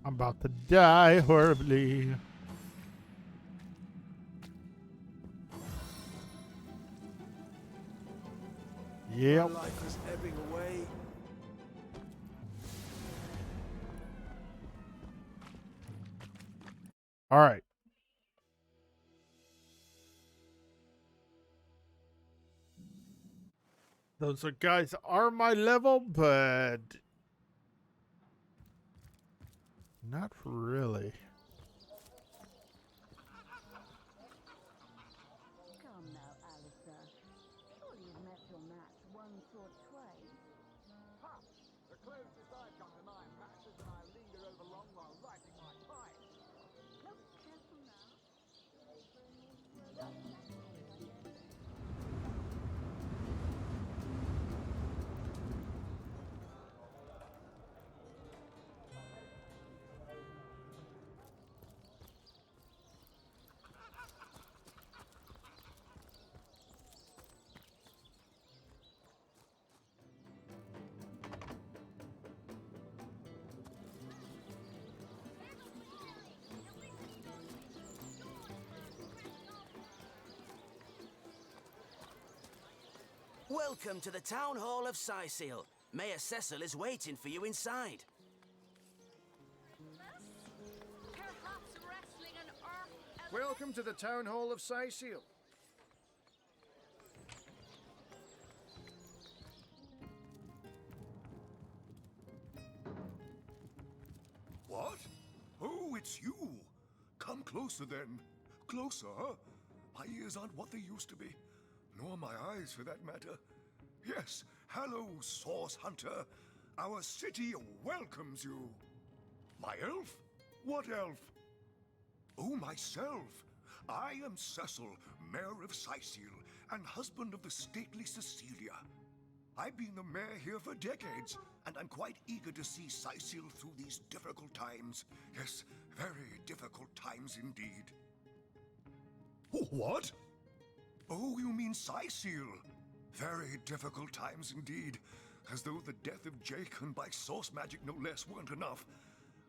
I'm about to die horribly. Yep. My life is ebbing away. All right. Those are guys are my level, but not really. Come now, Alistair. Surely you've met your match once or twice. Ha! The closest I've come to my match is when I linger over long while lighting my pipe. Look careful now. Welcome to the Town Hall of Sysil. Mayor Cecil is waiting for you inside. Welcome to the Town Hall of Sysil. What? Oh, it's you. Come closer then. Closer. My ears aren't what they used to be. Nor my eyes, for that matter. Yes, hello, Source Hunter. Our city welcomes you. My elf? What elf? Oh, myself. I am Cecil, Mayor of Syceal, and husband of the stately Cecilia. I've been the mayor here for decades, and I'm quite eager to see Syceal through these difficult times. Yes, very difficult times indeed. What? Oh, you mean Syceal? Very difficult times indeed. As though the death of Jake, and by source magic no less, weren't enough.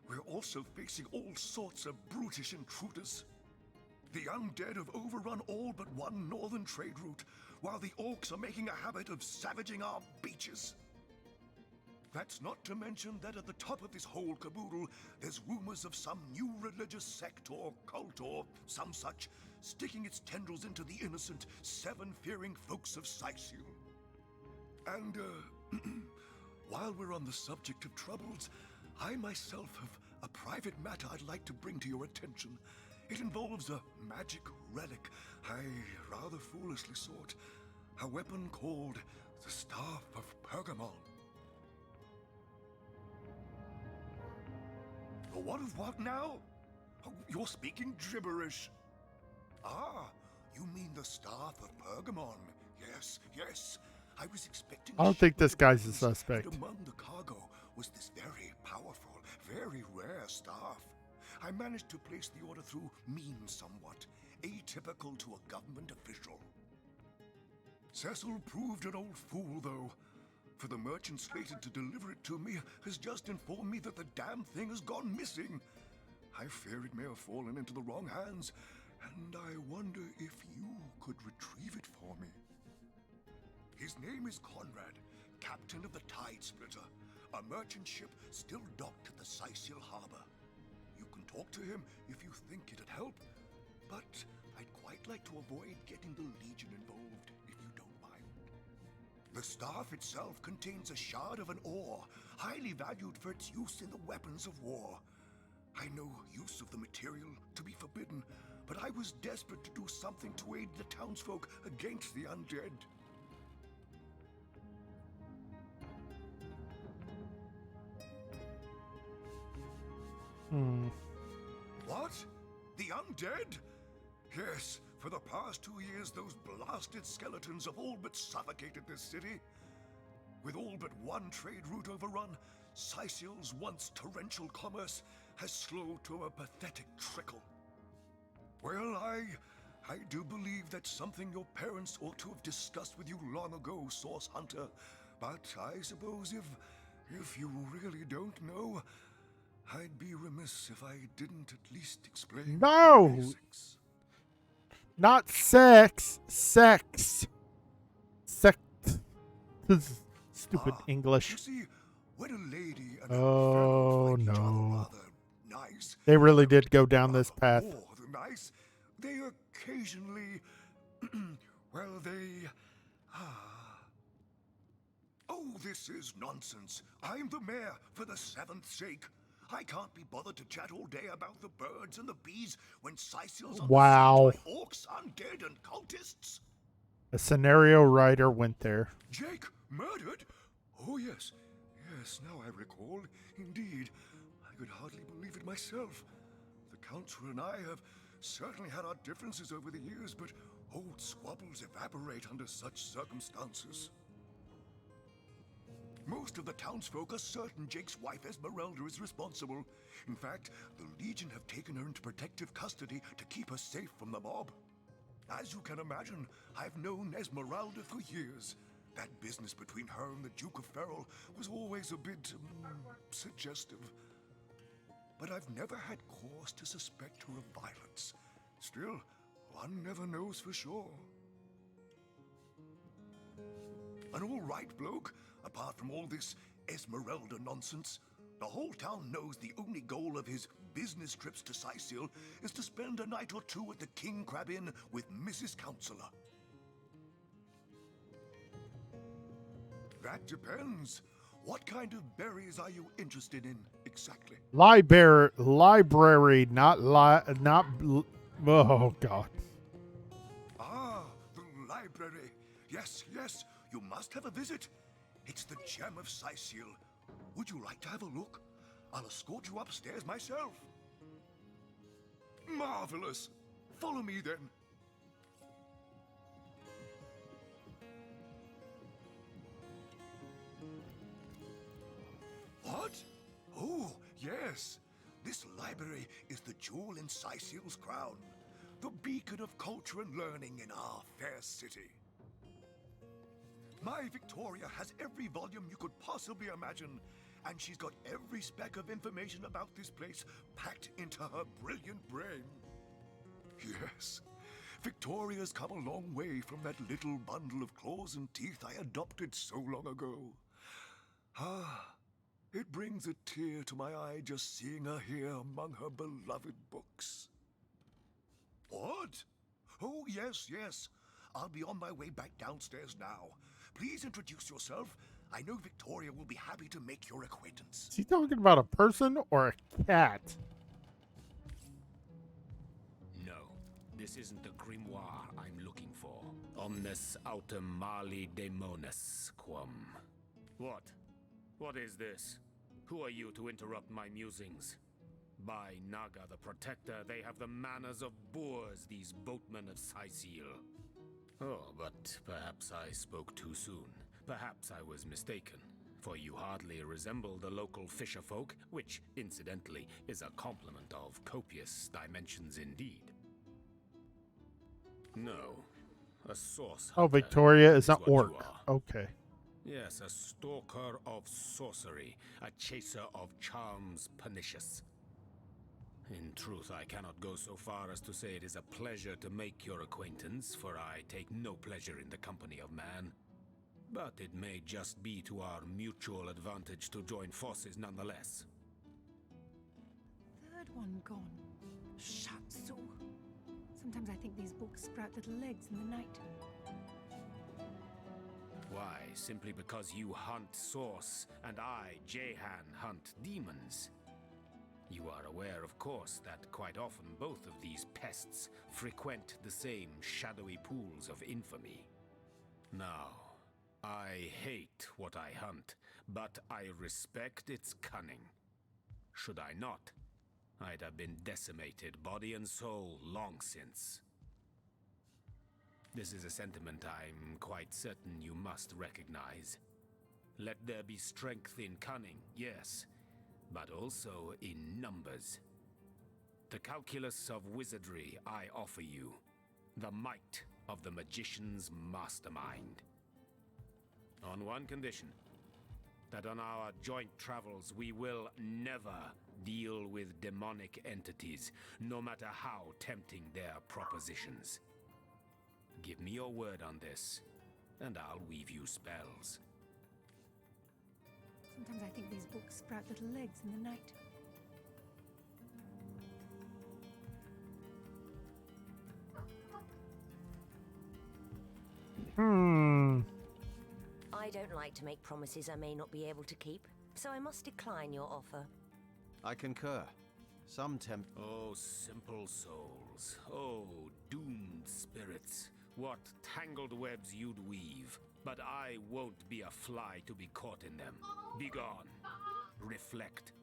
We're also facing all sorts of brutish intruders. The undead have overrun all but one northern trade route, while the orcs are making a habit of savaging our beaches. That's not to mention that at the top of this whole caboodle, there's rumors of some new religious sect or cult or some such sticking its tendrils into the innocent, seven-fearing folks of Syceal. And, while we're on the subject of troubles, I myself have a private matter I'd like to bring to your attention. It involves a magic relic I rather foolishly sought. A weapon called the Staff of Pergamon. What of what now? Oh, you're speaking gibberish. Ah, you mean the Staff of Pergamon. Yes, yes. I was expecting I don't think this guy's a suspect. and among the cargo was this very powerful, very rare staff. I managed to place the order through means somewhat, atypical to a government official. Cecil proved an old fool, though, for the merchant slated to deliver it to me has just informed me that the damn thing has gone missing. I fear it may have fallen into the wrong hands, and I wonder if you could retrieve it for me. His name is Conrad, captain of the Tide Splitter, a merchant ship still docked at the Syceal harbor. You can talk to him if you think it'd help, but I'd quite like to avoid getting the Legion involved, if you don't mind. The staff itself contains a shard of an ore, highly valued for its use in the weapons of war. I know use of the material to be forbidden, but I was desperate to do something to aid the townsfolk against the undead. What? The undead? Yes, for the past 2 years, those blasted skeletons have all but suffocated this city. With all but one trade route overrun, Syceal's once torrential commerce has slowed to a pathetic trickle. Well, I do believe that's something your parents ought to have discussed with you long ago, Source Hunter. But I suppose if you really don't know, I'd be remiss if I didn't at least explain. No! Not sex. Sex. Sex. This is stupid English. You see, when a lady and Oh, no. nice, They really did go down this path. nice, they occasionally, well, they, Oh, this is nonsense. I'm the mayor for the 7th sake. I can't be bothered to chat all day about the birds and the bees when Syceal's on Wow. the siege by orcs, undead, and cultists. A scenario writer went there. Jake murdered? Oh, yes. Yes, now I recall. Indeed. I could hardly believe it myself. The Council and I have certainly had our differences over the years, but old squabbles evaporate under such circumstances. Most of the townsfolk are certain Jake's wife Esmeralda is responsible. In fact, the Legion have taken her into protective custody to keep her safe from the mob. As you can imagine, I've known Esmeralda for years. That business between her and the Duke of Ferrell was always a bit suggestive. But I've never had cause to suspect her of violence. Still, one never knows for sure. An all-right bloke, apart from all this Esmeralda nonsense. The whole town knows the only goal of his business trips to Syceal is to spend a night or two at the King Crab Inn with Mrs. Counselor. That depends. What kind of berries are you interested in, exactly? Library, not oh, God. Ah, the library. Yes, yes, you must have a visit. It's the gem of Syceal. Would you like to have a look? I'll escort you upstairs myself. Marvelous. Follow me then. What? Oh, yes. This library is the jewel in Cyseal's crown, the beacon of culture and learning in our fair city. My Victoria has every volume you could possibly imagine, and she's got every speck of information about this place packed into her brilliant brain. Yes, Victoria's come a long way from that little bundle of claws and teeth I adopted so long ago. Ah, it brings a tear to my eye just seeing her here among her beloved books. What? Oh, yes, yes. I'll be on my way back downstairs now. Please introduce yourself. I know Victoria will be happy to make your acquaintance. Is he talking about a person or a cat? No, this isn't the grimoire I'm looking for. Omnes autem mali demonis quam. What? What is this? Who are you to interrupt my musings? By Naga the Protector, they have the manners of boors, these boatmen of Cyseal. Oh, but perhaps I spoke too soon. Perhaps I was mistaken, for you hardly resemble the local fisher folk, which, incidentally, is a compliment of copious dimensions indeed. No, a source hunter. Oh, Victoria is an what you orc. are. Okay. Yes, a stalker of sorcery, a chaser of charms pernicious. In truth, I cannot go so far as to say it is a pleasure to make your acquaintance, for I take no pleasure in the company of man. But it may just be to our mutual advantage to join forces nonetheless. Third one gone. Shut so. Sometimes I think these books sprout little legs in the night. Why, simply because you hunt source, and I, Jehan, hunt demons. You are aware, of course, that quite often both of these pests frequent the same shadowy pools of infamy. Now, I hate what I hunt, but I respect its cunning. Should I not, I'd have been decimated, body and soul, long since. This is a sentiment I'm quite certain you must recognize. Let there be strength in cunning, yes, but also in numbers. The calculus of wizardry I offer you, the might of the magician's mastermind. On one condition, that on our joint travels we will never deal with demonic entities, no matter how tempting their propositions. Give me your word on this, and I'll weave you spells. Sometimes I think these books sprout little legs in the night. I don't like to make promises I may not be able to keep, so I must decline your offer. I concur. Some tempt... Oh, simple souls. Oh, doomed spirits. What tangled webs you'd weave. But I won't be a fly to be caught in them. Begone. Reflect.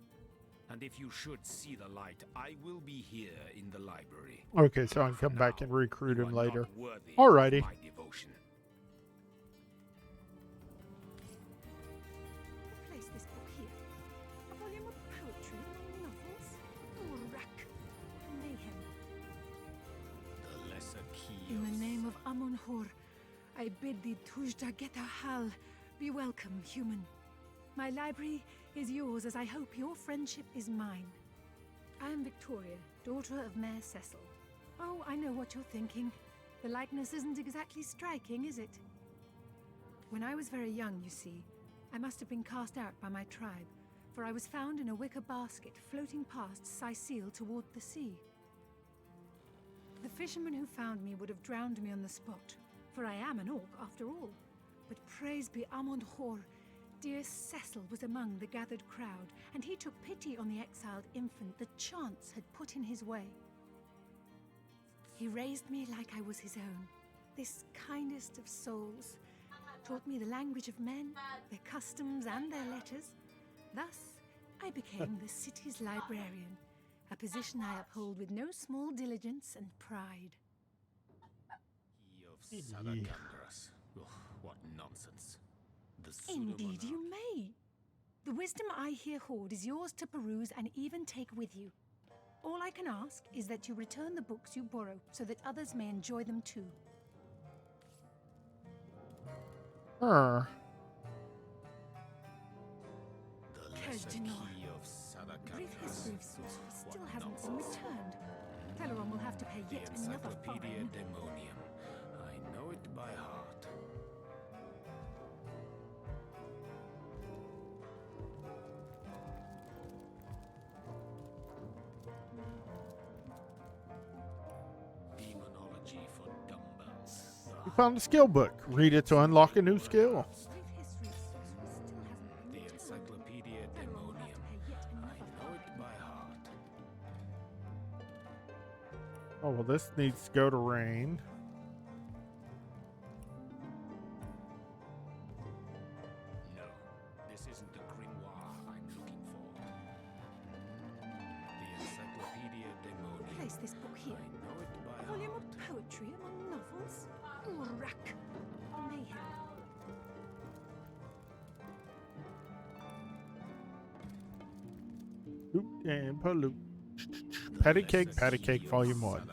And if you should see the light, I will be here in the library. Okay, so I can come back and recruit him later. Worthy Alrighty. of my devotion. Place this book here. A volume of poetry, novels, Urak, mayhem. The lesser key In the name of Amun-Hor, I bid thee Tujda Geta Hal, be welcome, human. My library is yours, as I hope your friendship is mine. I am Victoria, daughter of Mayor Cecil. Oh, I know what you're thinking. The likeness isn't exactly striking, is it? When I was very young, you see, I must have been cast out by my tribe, for I was found in a wicker basket floating past Cyseal toward the sea. The fisherman who found me would have drowned me on the spot, for I am an orc after all. But praise be Amun-Hor, dear Cecil was among the gathered crowd, and he took pity on the exiled infant that chance had put in his way. He raised me like I was his own, this kindest of souls, taught me the language of men, their customs and their letters. Thus, I became the city's librarian, a position I uphold with no small diligence and pride. Of Sadakandras. Ugh, what nonsense. The Indeed you may. The wisdom I here hoard is yours to peruse and even take with you. All I can ask is that you return the books you borrow so that others may enjoy them too. The lesser Kejdinar. key of Sadakandras. Brief history of sorcery still hasn't been returned. Teleron will have to pay The yet another Encyclopedia fine. Demonium. I know it by heart. Demonology for dumbbells. You found a skill book. Read it to unlock a new skill. The Encyclopedia Demonium. I know it by heart. Oh, well, this needs to go to Rhaine. No, this isn't the grimoire I'm looking for. The Encyclopedia Demonium. Place this book here. I know it by A volume heart. of poetry among novels. Urak. Mayhem. Oop and pollute. Patty Cake, Volume 1.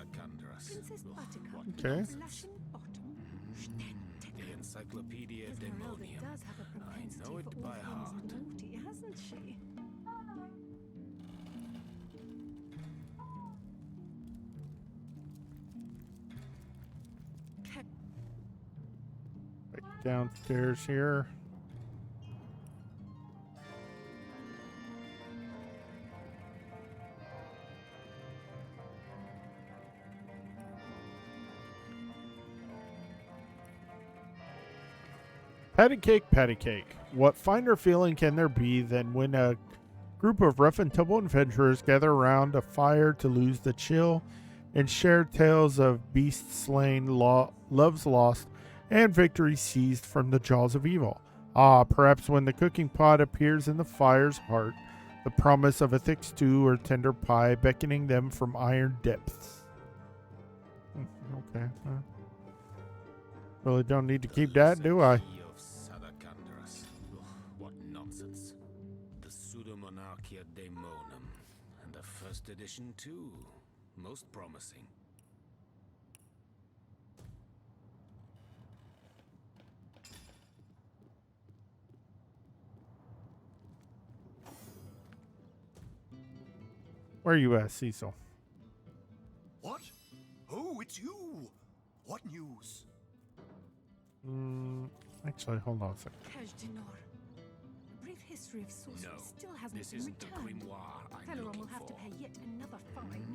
Princess Buttercup. Okay. Blushing Bottom. The Encyclopedia Esmeralda Demonium. does have a propensity know it for all by heart. things naughty, hasn't she? Right downstairs here. Patty Cake. What finer feeling can there be than when a group of rough and tumble adventurers gather around a fire to lose the chill and share tales of beasts slain, loves lost, and victory seized from the jaws of evil? Ah, perhaps when the cooking pot appears in the fire's heart, the promise of a thick stew or tender pie beckoning them from iron depths. Okay. Really don't need to keep that, do I? Key of Sadakandras. Ugh, what nonsense. The Pseudomonarchia Daemonum. And the first edition too. Most promising. Where are you at, Cecil? What? Oh, it's you! What news? Actually, hold on a second. Kejdinar. A brief history of sorcery No, still hasn't this been isn't the returned. grimoire I'm Teleron looking will have to for. pay yet another fine.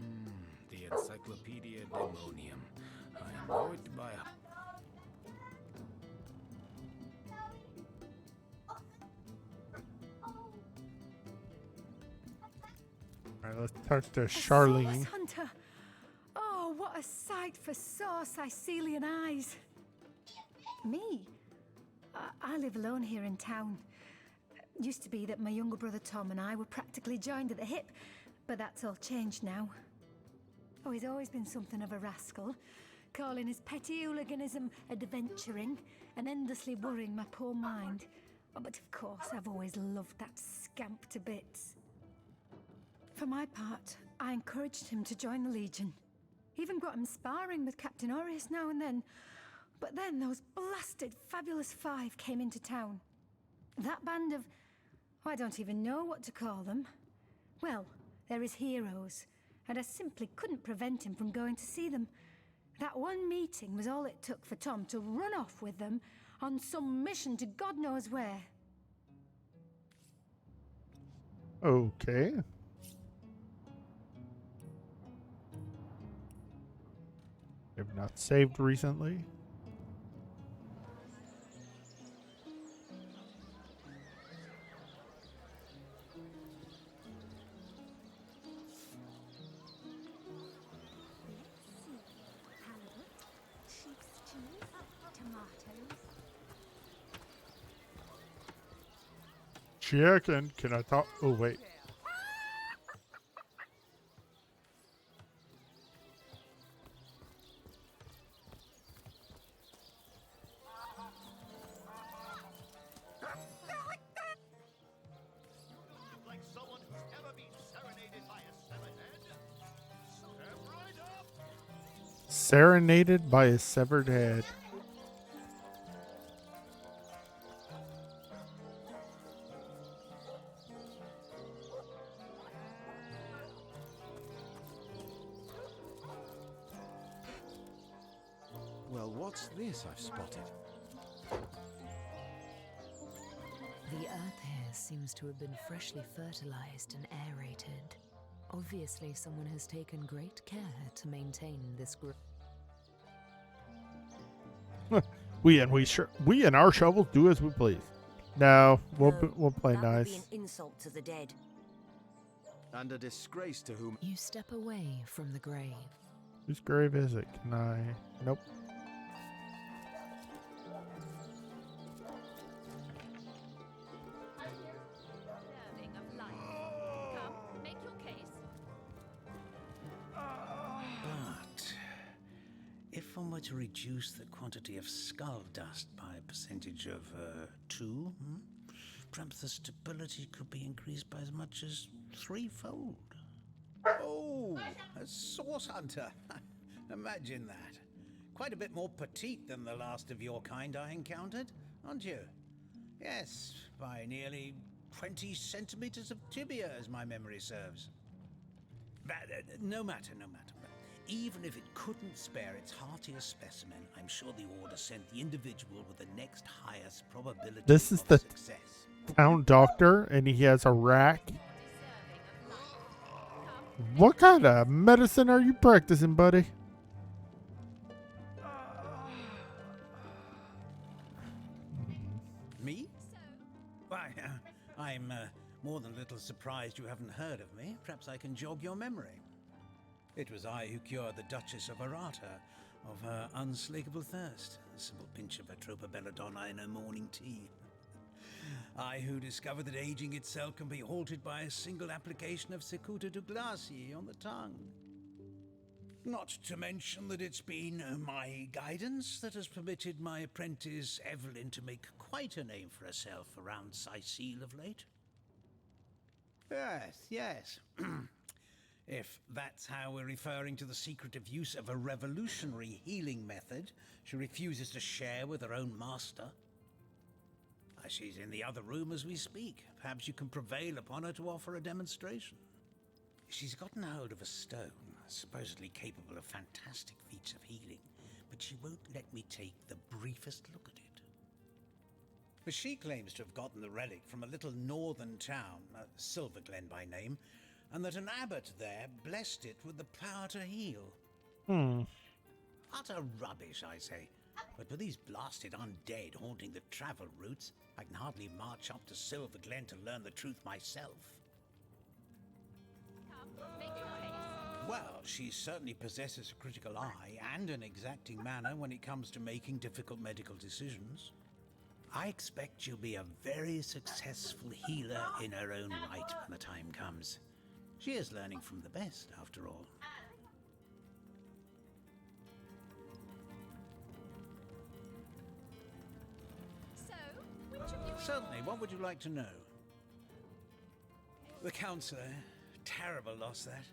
The Encyclopedia Demonium. I know it by heart. Alright, let's talk to A Charlene. source hunter. Oh, what a sight for sore Sicilian eyes. Me? I live alone here in town. Used to be that my younger brother Tom and I were practically joined at the hip, but that's all changed now. Oh, he's always been something of a rascal, calling his petty hooliganism adventuring and endlessly worrying my poor mind. Oh, but of course, I've always loved that scamp to bits. For my part, I encouraged him to join the Legion. Even got him sparring with Captain Aureus now and then. But then those blasted Fabulous Five came into town. That band of... I don't even know what to call them. Well, they're his heroes, and I simply couldn't prevent him from going to see them. That one meeting was all it took for Tom to run off with them on some mission to God knows where. Okay. Have not saved recently. Chicken, can I talk? Oh, wait. Serenaded by a severed head. Well, what's this I've spotted? The earth here seems to have been freshly fertilized and aerated. Obviously, someone has taken great care to maintain this group. We and our shovels do as we please. No, we'll play that would nice. be an insult to the dead. And a disgrace to whom... You step away from the grave. Whose grave is it? Can I? Nope. But if one were to reduce the quantity of skull dust by a percentage of 2, perhaps the stability could be increased by as much as 3-fold. Oh, a source hunter. Imagine that. Quite a bit more petite than the last of your kind I encountered, aren't you? Yes, by nearly 20 centimeters of tibia, as my memory serves. But, no matter. Even if it couldn't spare its heartiest specimen, I'm sure the Order sent the individual with the next highest probability This is of the success. town doctor, and he has a rack. What kind of medicine are you practicing, buddy? Me? Why, I'm more than a little surprised you haven't heard of me. Perhaps I can jog your memory. It was I who cured the Duchess of Arata of her unslakable thirst. A simple pinch of Atropa belladonna in her morning tea. I who discovered that aging itself can be halted by a single application of Cicuta Douglasii on the tongue. Not to mention that it's been my guidance that has permitted my apprentice Evelyn to make quite a name for herself around Sicile of late. Yes. If that's how we're referring to the secretive use of a revolutionary healing method she refuses to share with her own master. She's in the other room as we speak. Perhaps you can prevail upon her to offer a demonstration. She's gotten hold of a stone, supposedly capable of fantastic feats of healing, but she won't let me take the briefest look at it. But she claims to have gotten the relic from a little northern town, Silverglen by name, and that an abbot there blessed it with the power to heal. Utter rubbish, I say. But with these blasted undead haunting the travel routes, I can hardly march up to Silverglen to learn the truth myself. Well, she certainly possesses a critical eye and an exacting manner when it comes to making difficult medical decisions. I expect she'll be a very successful healer in her own right when the time comes. She is learning from the best, after all. Certainly, what would you like to know? The counsellor, terrible loss that.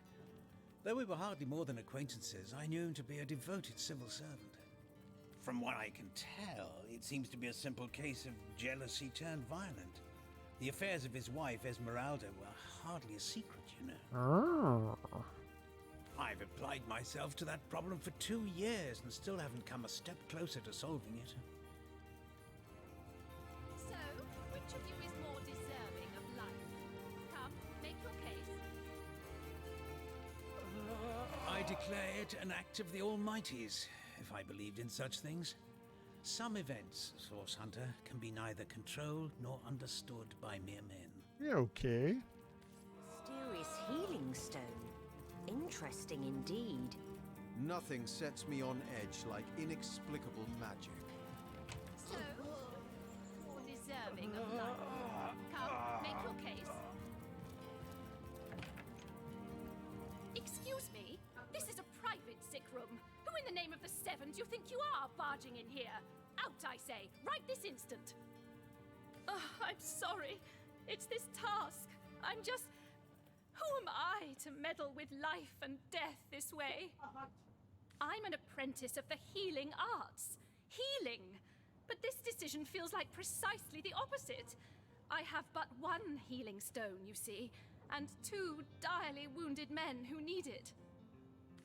Though we were hardly more than acquaintances, I knew him to be a devoted civil servant. From what I can tell, it seems to be a simple case of jealousy turned violent. The affairs of his wife, Esmeralda, were hardly a secret, you know. I've applied myself to that problem for 2 years and still haven't come a step closer to solving it. So, which of you is more deserving of life? Come, make your case. I declare it an act of the Almighty's, if I believed in such things. Some events, Source Hunter, can be neither controlled nor understood by mere men. Yeah, okay. Mysterious healing stone. Interesting indeed. Nothing sets me on edge like inexplicable magic. So, more deserving of life. Come, make your case. Excuse me, this is a private sick room. Who in the name of the Seven do you think you are barging in here? Out, I say, right this instant. Oh, I'm sorry. It's this task. I'm just... Who am I to meddle with life and death this way? I'm an apprentice of the healing arts. Healing! But this decision feels like precisely the opposite. I have but one healing stone, you see, and 2 direly wounded men who need it.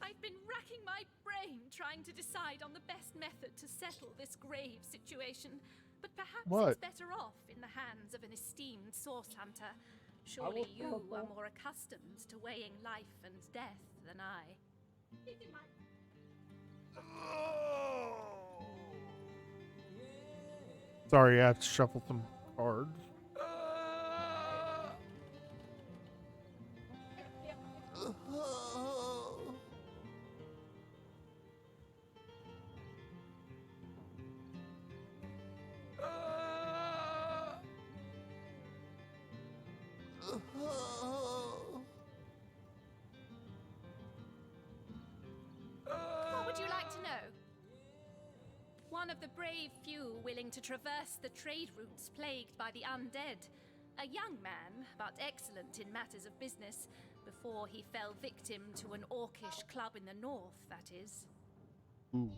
I've been racking my brain trying to decide on the best method to settle this grave situation, but perhaps it's better off in the hands of an esteemed source hunter. Surely you are more accustomed to weighing life and death than I. Sorry, I have to shuffle some cards. What would you like to know? One of the brave few willing to traverse the trade routes plagued by the undead. A young man, but excellent in matters of business, before he fell victim to an orcish club in the north, that is. Ooh.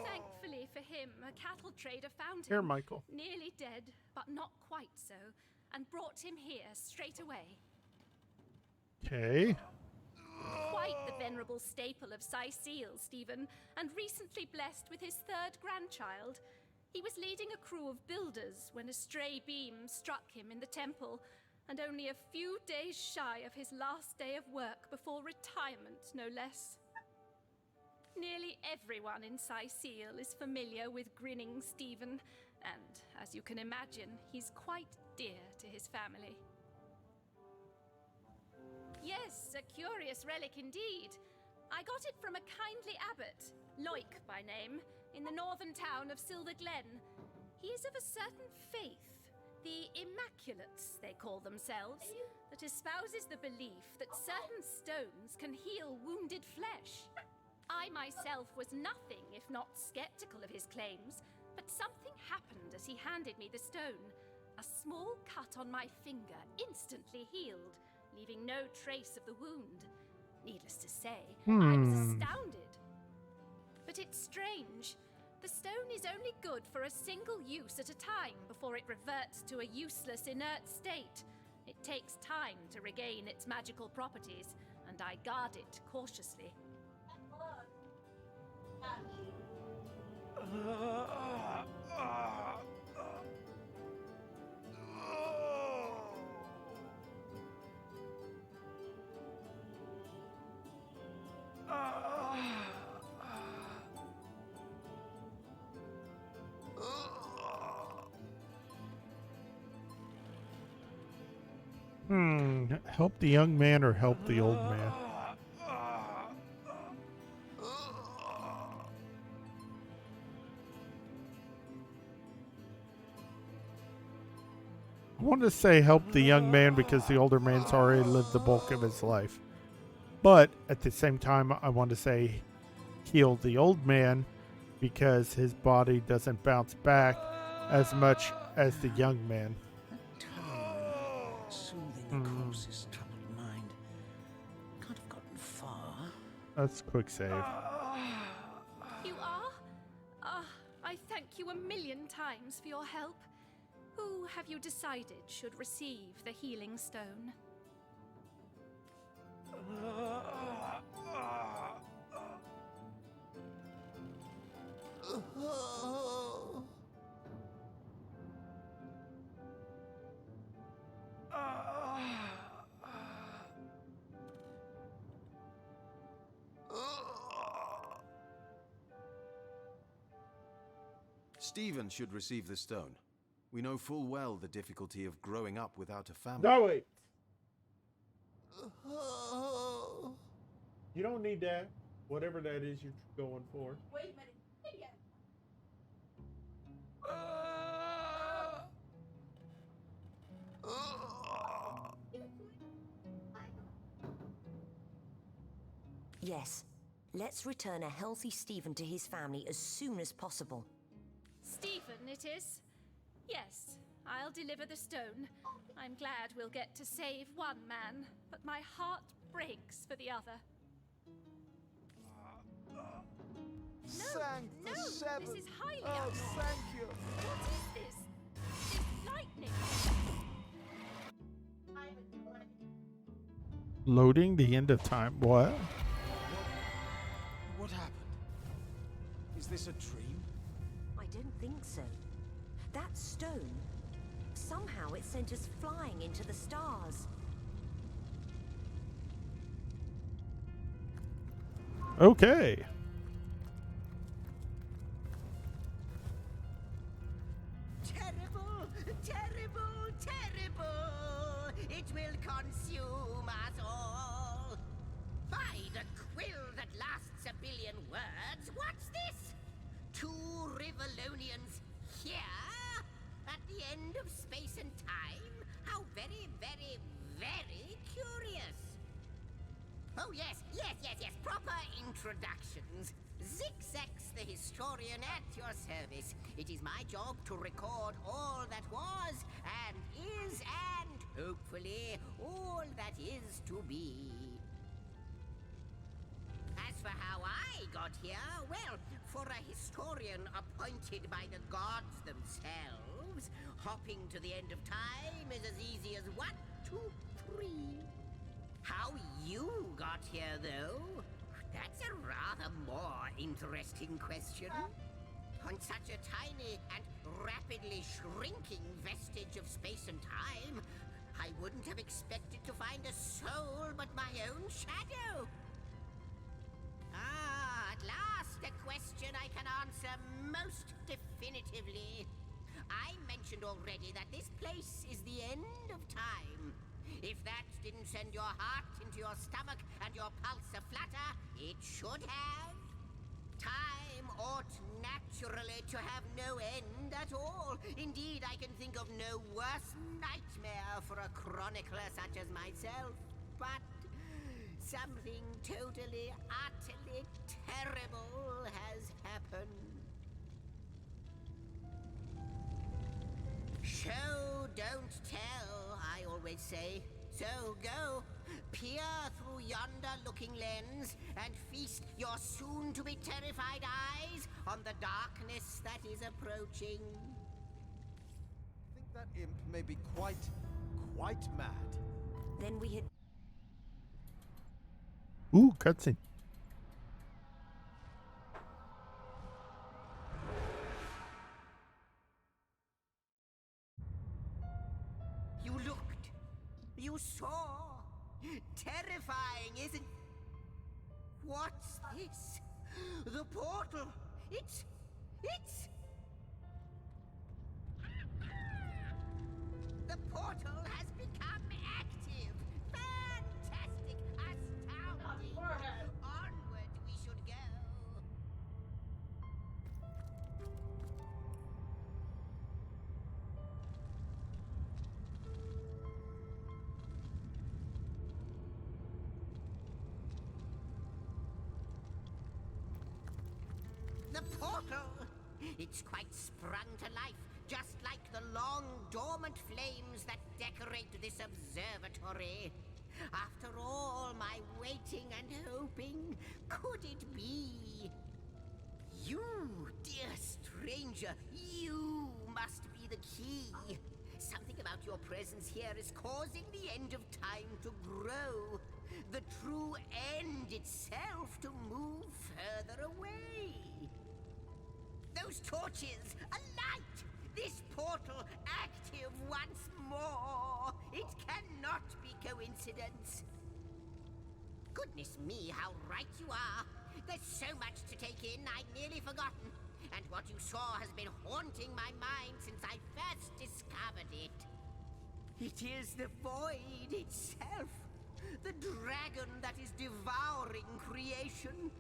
Thankfully for him, a cattle trader found him. Here, Michael. Nearly dead, but not quite so, and brought him here straight away. Okay. Quite the venerable staple of Seal, Stephen, and recently blessed with his 3rd grandchild. He was leading a crew of builders when a stray beam struck him in the temple, and only a few days shy of his last day of work before retirement, no less. Nearly everyone in Seal is familiar with Grinning Stephen, and, as you can imagine, he's quite dear to his family. Yes, a curious relic indeed. I got it from a kindly abbot, Loic by name, in the northern town of Silver Glen. He is of a certain faith, the Immaculates, they call themselves, that espouses the belief that certain stones can heal wounded flesh. I myself was nothing if not skeptical of his claims, but something happened as he handed me the stone. A small cut on my finger instantly healed, leaving no trace of the wound. Needless to say, I was astounded. But it's strange. The stone is only good for a single use at a time before it reverts to a useless, inert state. It takes time to regain its magical properties, and I guard it cautiously. Help the young man or help the old man? I want to say help the young man because the older man's already lived the bulk of his life. But at the same time, I want to say heal the old man because his body doesn't bounce back as much as the young man. Soothing the corpse's troubled mind. Can't have gotten far. That's a quick save. You are? I thank you a million times for your help. Who have you decided should receive the healing stone? Stephen should receive the stone. We know full well the difficulty of growing up without a family. No, wait. You don't need that. Whatever that is you're going for. Wait a minute. Idiot. Yes. Let's return a healthy Stephen to his family as soon as possible. Stephen, it is? Yes, I'll deliver the stone. I'm glad we'll get to save one man, but my heart breaks for the other. No, this is highly abnormal. Thank you. What is this? This lightning. Loading the end of time. What? What happened? Is this a dream? I don't think so. That stone, somehow it sent us flying into the stars. Okay. Terrible, terrible, terrible! It will consume us all. By the quill that lasts a billion words, what's this? 2 Rivalonians here? At the end of space and time? How very, very, very curious. Oh yes, proper introductions. Zixex the historian at your service. It is my job to record all that was, and is, and hopefully all that is to be. As for how I got here, well, for a historian appointed by the gods themselves, hopping to the end of time is as easy as 1, 2, 3. How you got here, though? That's a rather more interesting question. On such a tiny and rapidly shrinking vestige of space and time, I wouldn't have expected to find a soul but my own shadow. At last a question I can answer most definitively. I mentioned already that this place is the end of time. If that didn't send your heart into your stomach and your pulse a-flutter, it should have. Time ought naturally to have no end at all. Indeed, I can think of no worse nightmare for a chronicler such as myself. But something totally, utterly terrible has happened. Show, don't tell, I always say. So go, peer through yonder looking lens, and feast your soon-to-be terrified eyes on the darkness that is approaching. I think that imp may be quite mad. Then we had... Ooh, cutscene. You looked. You saw. Terrifying, isn't... What's this? The portal. It's... The portal has become active. Fantastic. Astounding. Onward we should go. The portal! It's quite sprung to life, just like the long dormant flames that decorate this observatory. After all my waiting and hoping, could it be? You, dear stranger, you must be the key. Something about your presence here is causing the end of time to grow. The true end itself to move further away. Those torches, alight! This portal active once more! It cannot be coincidence. Goodness me, how right you are. There's so much to take in, I'd nearly forgotten. And what you saw has been haunting my mind since I first discovered it. It is the void itself. The dragon that is devouring creation.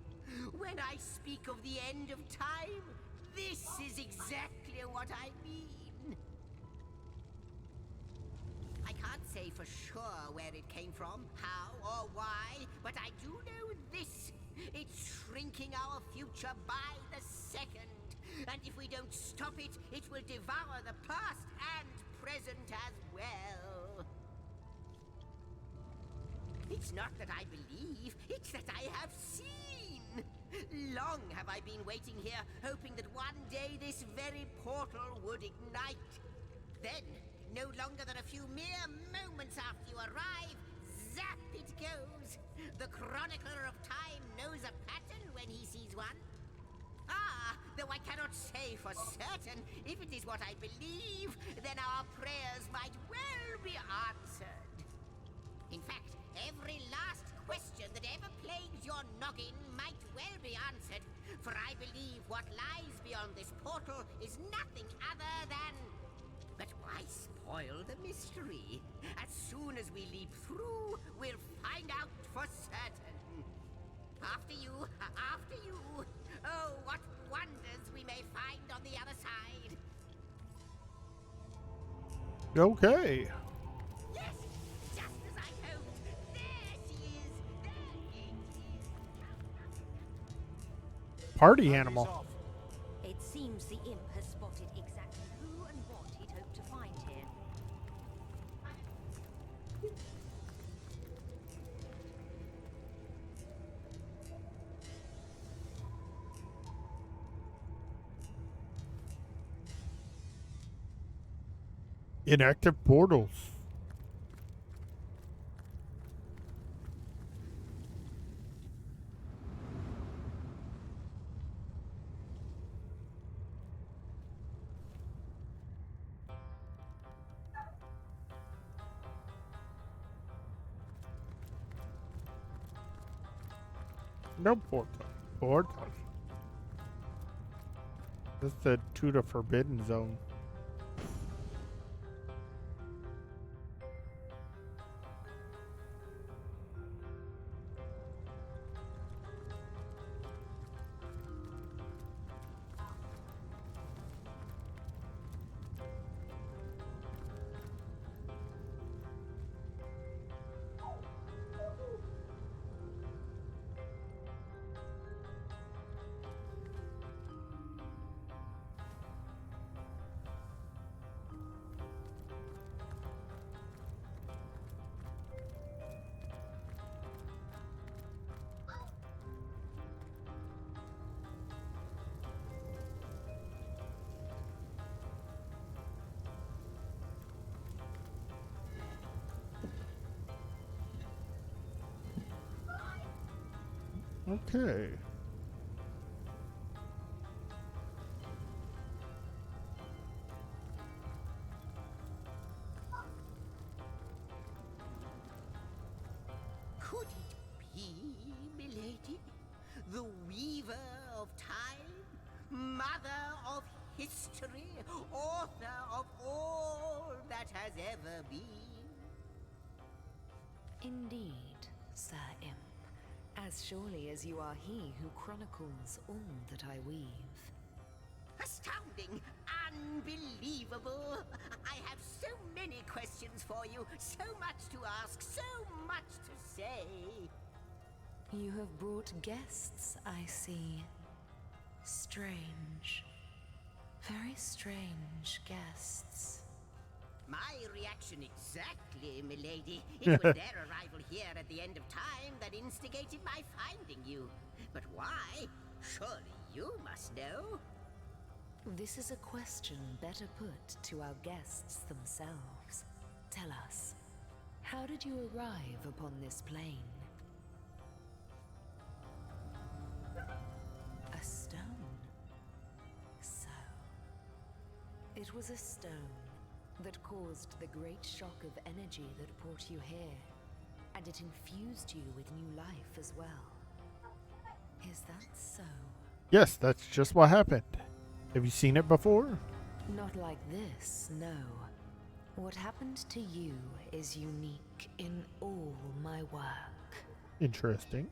When I speak of the end of time, this is exactly what I mean. I can't say for sure where it came from, how or why, but I do know this. It's shrinking our future by the second. And if we don't stop it, it will devour the past and present as well. It's not that I believe, it's that I have seen. Long have I been waiting here, hoping that one day this very portal would ignite. Then, no longer than a few mere moments after you arrive, zap it goes. The chronicler of time knows a pattern when he sees one. Ah, though I cannot say for certain, if it is what I believe, then our prayers might well be answered. In fact, every last question that ever plagues your noggin might well be answered, for I believe what lies beyond this portal is nothing other than... But why spoil the mystery? As soon as we leap through, we'll find out for certain. After you, after you. Oh, what wonders we may find on the other side. Okay. Yes, just as I hoped. There she is. There it is. Party animal. It seems the imp has spotted exactly who and what he'd hoped to find here. Inactive portals. No portal. Portal. This is the to the Forbidden Zone. Okay. Could it be, milady? The weaver of time? Mother of history? Author of all that has ever been? Indeed, Sir Imp. As surely as you are he who chronicles all that I weave. Astounding! Unbelievable! I have so many questions for you, so much to ask, so much to say. You have brought guests, I see. Strange. Very strange guests. My reaction exactly, milady. It was their arrival here at the end of time that instigated my finding you. But why? Surely you must know. This is a question better put to our guests themselves. Tell us, how did you arrive upon this plane? A stone. So, it was a stone that caused the great shock of energy that brought you here, and it infused you with new life as well. Is that so? Yes, that's just what happened. Have you seen it before? Not like this, no. What happened to you is unique in all my work. Interesting.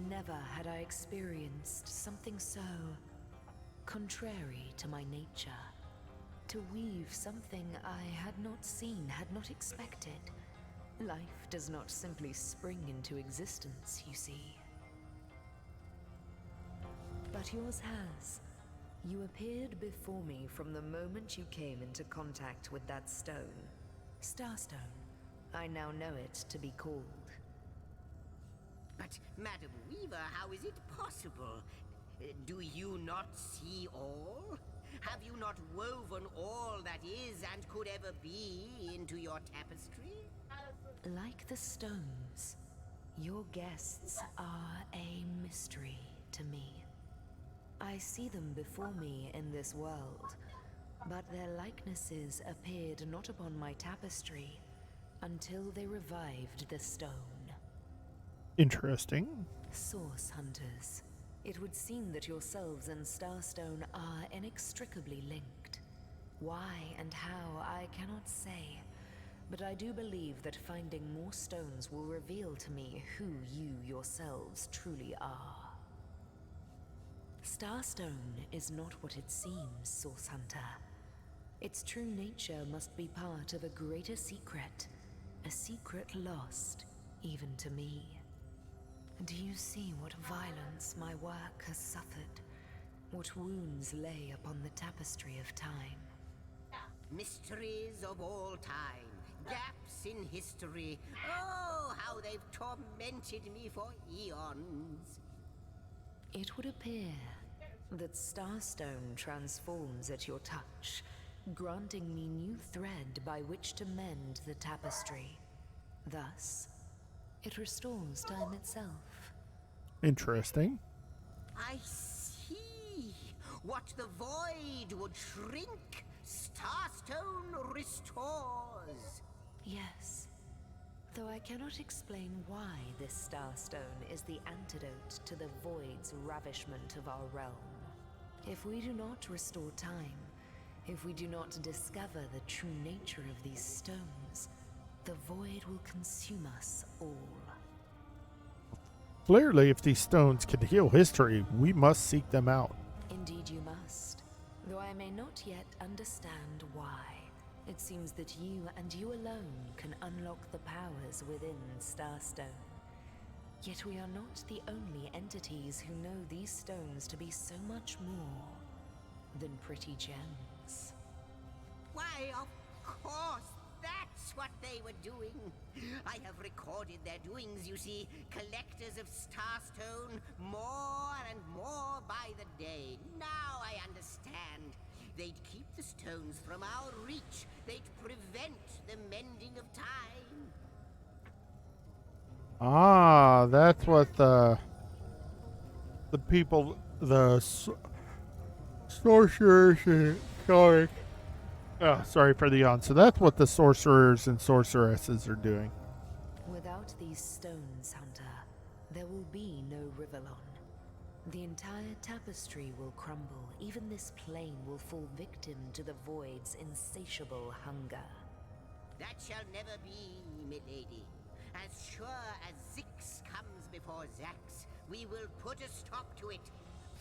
Never had I experienced something so contrary to my nature. To weave something I had not seen, had not expected. Life does not simply spring into existence, you see. But yours has. You appeared before me from the moment you came into contact with that stone. Starstone. I now know it to be called. But, Madam Weaver, how is it possible? Do you not see all? Have you not woven all that is and could ever be into your tapestry? Like the stones, your guests are a mystery to me. I see them before me in this world, but their likenesses appeared not upon my tapestry until they revived the stone. Interesting. Source hunters. It would seem that yourselves and Starstone are inextricably linked. Why and how, I cannot say, but I do believe that finding more stones will reveal to me who you yourselves truly are. Starstone is not what it seems, Source Hunter. Its true nature must be part of a greater secret, a secret lost even to me. Do you see what violence my work has suffered? What wounds lay upon the tapestry of time? Mysteries of all time, gaps in history. Oh, how they've tormented me for eons. It would appear that Starstone transforms at your touch, granting me new thread by which to mend the tapestry. Thus, it restores time itself. Interesting. I see. What the void would shrink, Starstone restores. Yes. Though I cannot explain why this Starstone is the antidote to the void's ravishment of our realm. If we do not restore time, if we do not discover the true nature of these stones, the void will consume us all. Clearly, if these stones can heal history, we must seek them out. Indeed you must, though I may not yet understand why. It seems that you and you alone can unlock the powers within Starstone. Yet we are not the only entities who know these stones to be so much more than pretty gems. Why, of course, that's what they were doing. I have recorded their doings, you see. Collectors of Starstone, more and more by the day. Now I understand. They'd keep the stones from our reach. They'd prevent the mending of time. Ah, that's what the people, the sorcerers, sorry. Oh, sorry for the yawn. So that's what the sorcerers and sorceresses are doing. Without these stones, Hunter, there will be no Rivellon. The entire tapestry will crumble. Even this plane will fall victim to the void's insatiable hunger. That shall never be, milady. As sure as Zix comes before Zax, we will put a stop to it.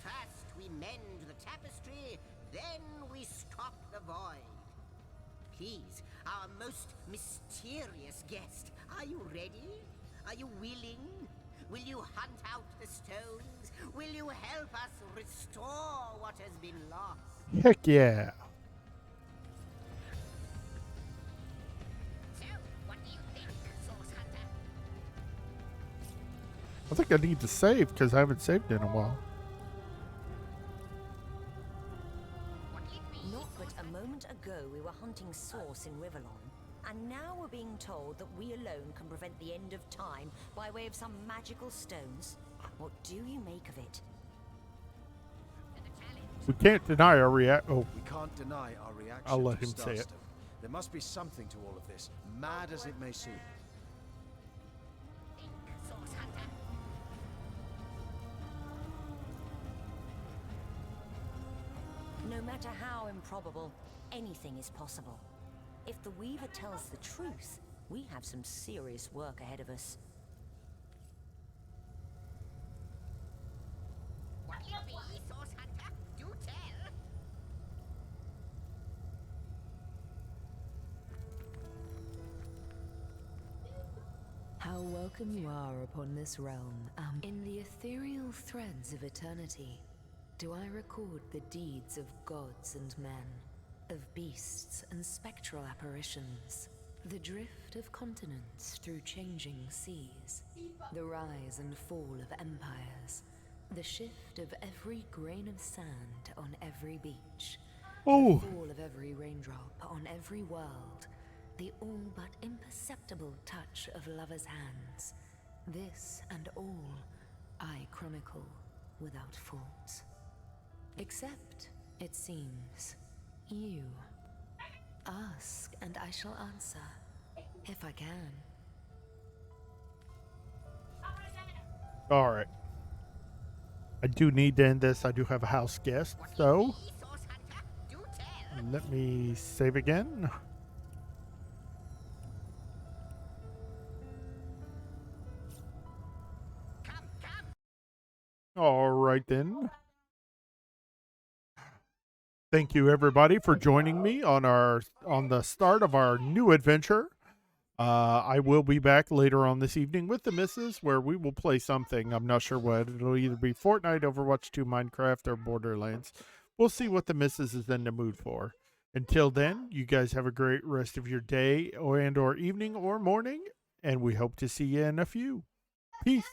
First we mend the tapestry, then we stop the void. Please, our most mysterious guest, are you ready? Are you willing? Will you hunt out the stones? Will you help us restore what has been lost? Heck yeah. So, what do you think, Source Hunter? I think I need to save because I haven't saved in a while. Not but a moment ago we were hunting Source in Rivellon, and now we're being told that we alone can prevent the end of time by way of some magical stones. What do you make of it? We can't deny our Oh, We can't deny our reaction I'll let to him say it. Starstone. There must be something to all of this, mad as it may seem. Source Hunter. No matter how improbable, anything is possible. If the Weaver tells the truth, we have some serious work ahead of us. What will it be, Source Hunter? Do tell. How welcome you are upon this realm. In the ethereal threads of eternity, do I record the deeds of gods and men, of beasts and spectral apparitions, The drift of continents through changing seas, the rise and fall of empires, the shift of every grain of sand on every beach, Oh. the fall of every raindrop on every world, the all but imperceptible touch of lovers' hands. This and all I chronicle without fault. Except, it seems, you. Ask and I shall answer, if I can. All right. I do need to end this. I do have a house guest, so let me save again. All right then. Thank you everybody for joining me on the start of our new adventure. I will be back later on this evening with the missus where we will play something. I'm not sure what. It'll either be Fortnite, Overwatch 2, Minecraft, or Borderlands. We'll see what the missus is in the mood for. Until then, you guys have a great rest of your day or evening or morning, and we hope to see you in a few. Peace.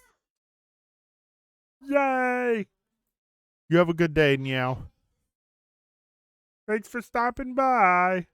Yay! You have a good day, Meow. Thanks for stopping by.